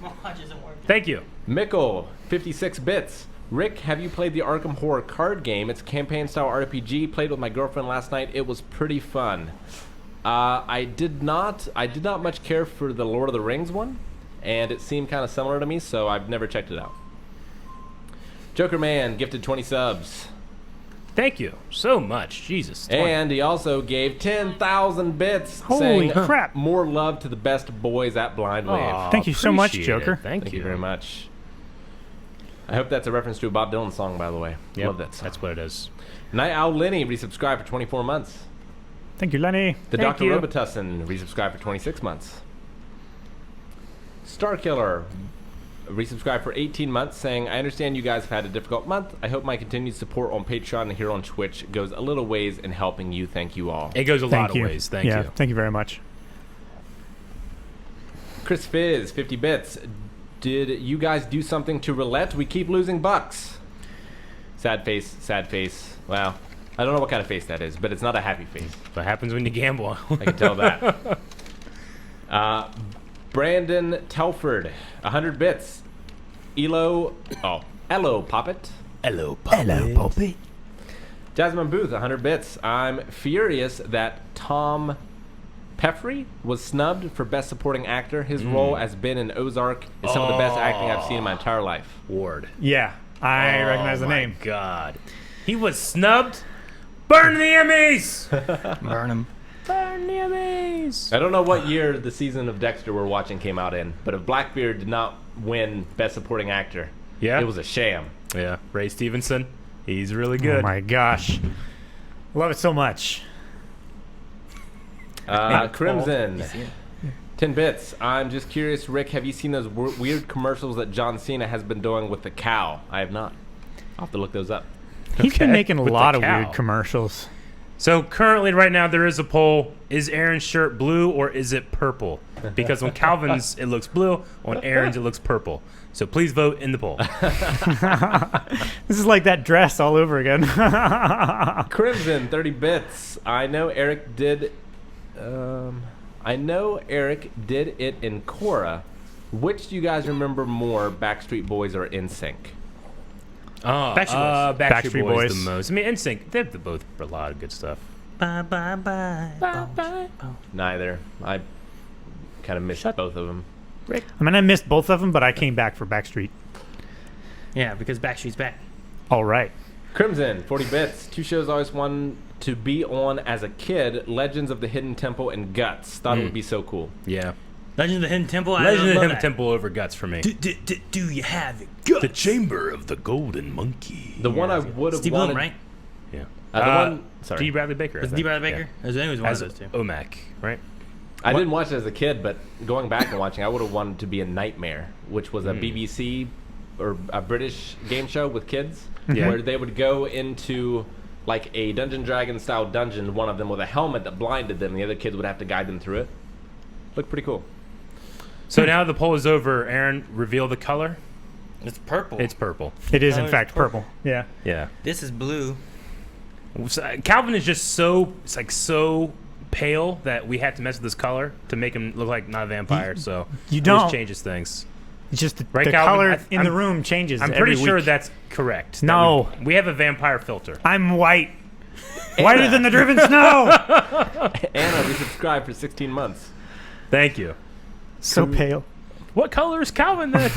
Speaker 5: My watch isn't working.
Speaker 2: Thank you.
Speaker 1: Mickle, 56 bits. Rick, have you played the Arkham Horror card game? It's a campaign-style RPG. Played with my girlfriend last night. It was pretty fun. I did not much care for the Lord of the Rings one, and it seemed kind of similar to me, so I've never checked it out. Joker Man gifted 20 subs.
Speaker 2: Thank you so much. Jesus. 20.
Speaker 1: And he also gave 10,000 bits
Speaker 3: Holy
Speaker 1: saying
Speaker 3: crap.
Speaker 1: more love to the best boys at Blind Wave.
Speaker 2: Aw,
Speaker 3: Thank you so much,
Speaker 2: appreciate it.
Speaker 3: Joker.
Speaker 2: Thank
Speaker 1: Thank you very much. I hope that's a reference to a Bob Dylan song, by the way.
Speaker 2: Yep,
Speaker 1: Love that song.
Speaker 2: that's what it is.
Speaker 1: Night Owl Lenny resubscribed for 24 months.
Speaker 3: Thank you, Lenny.
Speaker 1: The
Speaker 2: Thank
Speaker 1: Dr.
Speaker 2: you.
Speaker 1: Robitussin resubscribed for 26 months. Starkiller resubscribed for 18 months, saying, I understand you guys have had a difficult month. I hope my continued support on Patreon and here on Twitch goes a little ways in helping you. Thank you all.
Speaker 2: It goes a lot
Speaker 3: Thank
Speaker 2: of
Speaker 3: you.
Speaker 2: ways. Thank
Speaker 3: yeah,
Speaker 2: you.
Speaker 3: Thank you very much.
Speaker 1: Chris Fizz, 50 bits. Did you guys do something to roulette? We keep losing bucks. Sad face, sad face. Well, I don't know what kind of face that is, but it's not a happy face.
Speaker 2: What happens when you gamble?
Speaker 1: I can tell that. Brandon Telford, 100 bits. Elo Poppet.
Speaker 2: Hello,
Speaker 3: Poppy.
Speaker 1: Jasmine Booth, 100 bits. I'm furious that Tom Peffrey was snubbed for Best Supporting Actor. His role as Ben in Ozark is some of the best acting I've seen in my entire life.
Speaker 2: Ward.
Speaker 3: Yeah, I recognize the name.
Speaker 2: God. He was snubbed. Burn the Emmys!
Speaker 5: Burn him.
Speaker 2: Burn the Emmys!
Speaker 1: I don't know what year the season of Dexter we're watching came out in, but if Blackbeard did not win Best Supporting Actor,
Speaker 2: Yeah.
Speaker 1: it was a sham.
Speaker 2: Yeah. Ray Stevenson. He's really
Speaker 3: Oh
Speaker 2: good.
Speaker 3: my gosh. Love it so much.
Speaker 1: Crimson, 10 bits. I'm just curious, Rick, have you seen those weird commercials that John Cena has been doing with the cow? I have not. I'll have to look those up.
Speaker 3: He's been
Speaker 2: Okay,
Speaker 3: making a
Speaker 2: with the
Speaker 3: lot of
Speaker 2: cow.
Speaker 3: weird commercials.
Speaker 2: So currently, right now, there is a poll. Is Aaron's shirt blue or is it purple? Because on Calvin's, it looks blue. On Aaron's, it looks purple. So please vote in the poll.
Speaker 3: This is like that dress all over again.
Speaker 1: Crimson, 30 bits. I know Eric did it in Cora. Which do you guys remember more, Backstreet Boys or NSYNC?
Speaker 2: Backstreet
Speaker 3: Backstreet
Speaker 2: Boys
Speaker 3: Boys.
Speaker 2: the most. I mean, NSYNC, they're both a lot of good stuff.
Speaker 5: Bye bye bye.
Speaker 1: Neither. I kind of missed both of them.
Speaker 3: I mean, I missed both of them, but I came back for Backstreet.
Speaker 5: Yeah, because Backstreet's back.
Speaker 3: All right.
Speaker 1: Crimson, 40 bits. Two shows I always wanted to be on as a kid: Legends of the Hidden Temple and Guts. Thought it would be so cool.
Speaker 2: Yeah.
Speaker 5: Legend of the Hidden Temple.
Speaker 2: Legend of the
Speaker 5: love
Speaker 2: Hidden
Speaker 5: that.
Speaker 2: Temple over Guts for me.
Speaker 5: Do you have it? Guts?
Speaker 2: The Chamber of the Golden Monkey.
Speaker 1: The one I would have
Speaker 5: Steve
Speaker 1: wanted.
Speaker 5: Bloom, right?
Speaker 2: Yeah.
Speaker 1: The one. Sorry,
Speaker 2: D. Bradley Baker.
Speaker 5: Was it D. Bradley Baker? I think it was one
Speaker 2: As
Speaker 5: of those two.
Speaker 2: OMAC, right?
Speaker 1: I didn't watch it as a kid, but going back and watching, I would have wanted to be a Nightmare, which was a BBC or a British game show with kids,
Speaker 2: Yeah.
Speaker 1: where they would go into like a Dungeon Dragon style dungeon. One of them with a helmet that blinded them. The other kids would have to guide them through it. Looked pretty cool.
Speaker 2: So now the poll is over. Aaron, reveal the color.
Speaker 5: It's purple.
Speaker 2: It's purple.
Speaker 3: It is, in
Speaker 5: Color's
Speaker 3: fact, purple. Yeah.
Speaker 2: Yeah.
Speaker 5: This is blue.
Speaker 2: So, Calvin is just so pale that we had to mess with this color to make him look like not a vampire. So
Speaker 3: You
Speaker 2: it
Speaker 3: don't.
Speaker 2: just changes things.
Speaker 3: It's just the,
Speaker 2: Right,
Speaker 3: the
Speaker 2: Calvin?
Speaker 3: color
Speaker 2: I-
Speaker 3: in
Speaker 2: I'm-
Speaker 3: the room changes
Speaker 2: I'm
Speaker 3: every
Speaker 2: pretty sure
Speaker 3: week.
Speaker 2: that's correct. that
Speaker 3: No.
Speaker 2: we have a vampire filter.
Speaker 3: I'm white. Whiter than the driven snow.
Speaker 1: Anna resubscribed for 16 months.
Speaker 2: Thank you.
Speaker 3: So pale.
Speaker 2: What color is Calvin then?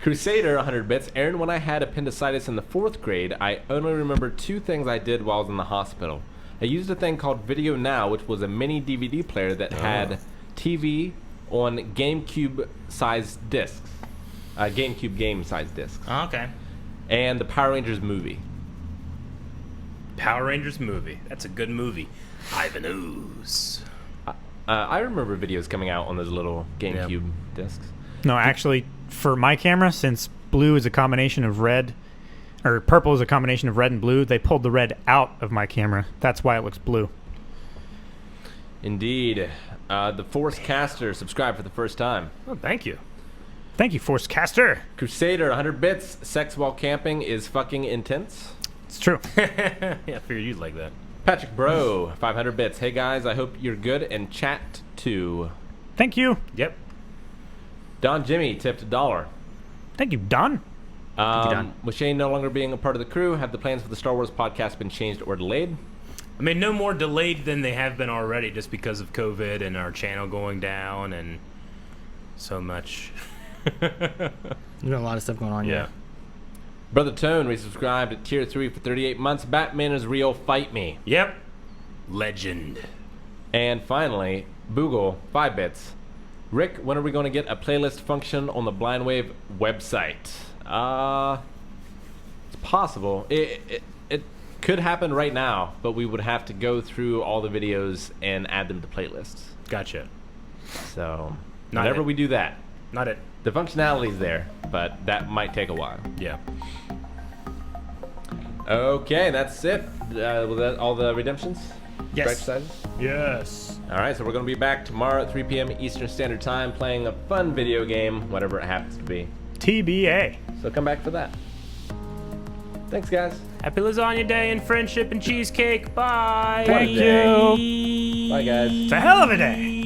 Speaker 1: Crusader, 100 bits. Aaron, when I had appendicitis in the 4th grade, I only remember 2 things I did while I was in the hospital. I used a thing called Video Now, which was a mini DVD player that had TV on GameCube-sized discs. GameCube game-sized discs.
Speaker 5: Oh, okay.
Speaker 1: And the Power Rangers movie.
Speaker 2: Power Rangers movie. That's a good movie. Ivan Ooze.
Speaker 1: I remember videos coming out on those little GameCube discs.
Speaker 3: No, actually, for my camera, since blue is a combination of red, or purple is a combination of red and blue, they pulled the red out of my camera. That's why it looks blue.
Speaker 1: Indeed. The Force Caster subscribed for the first time.
Speaker 2: Oh, thank you.
Speaker 3: Thank you, Force Caster.
Speaker 1: Crusader, 100 bits. Sex while camping is fucking intense.
Speaker 3: It's true.
Speaker 2: Yeah, I figured you'd like that.
Speaker 1: Patrick Bro, 500 bits. Hey guys, I hope you're good and chat too.
Speaker 3: Thank you.
Speaker 2: Yep.
Speaker 1: Don Jimmy tipped $1.
Speaker 3: Thank you, Don.
Speaker 5: Don.
Speaker 1: With Shane no longer being a part of the crew, have the plans for the Star Wars podcast been changed or delayed?
Speaker 2: I mean, no more delayed than they have been already just because of COVID and our channel going down and so much.
Speaker 5: There's been a lot of stuff going on.
Speaker 2: Yeah.
Speaker 1: Brother Tone resubscribed at tier 3 for 38 months. Batman is real, fight me.
Speaker 2: Yep. Legend.
Speaker 1: And finally, Boogle, 5 bits. Rick, when are we going to get a playlist function on the Blind Wave website? It's possible. It could happen right now, but we would have to go through all the videos and add them to playlists.
Speaker 2: Gotcha.
Speaker 1: So,
Speaker 2: Not
Speaker 1: whenever
Speaker 2: it.
Speaker 1: we do that,
Speaker 2: Not it.
Speaker 1: the functionality's there, but that might take a while.
Speaker 2: Yeah.
Speaker 1: Okay, that's it. Was that all the redemptions?
Speaker 5: Yes.
Speaker 1: Exercises?
Speaker 2: Yes.
Speaker 1: All right, so we're going to be back tomorrow at 3 p.m. Eastern Standard Time playing a fun video game, whatever it happens to be.
Speaker 3: TBA.
Speaker 1: So come back for that. Thanks, guys.
Speaker 2: Happy Lasagna Day and friendship and cheesecake. Bye.
Speaker 3: Thank you.
Speaker 1: Bye, guys.
Speaker 3: It's a hell of a day.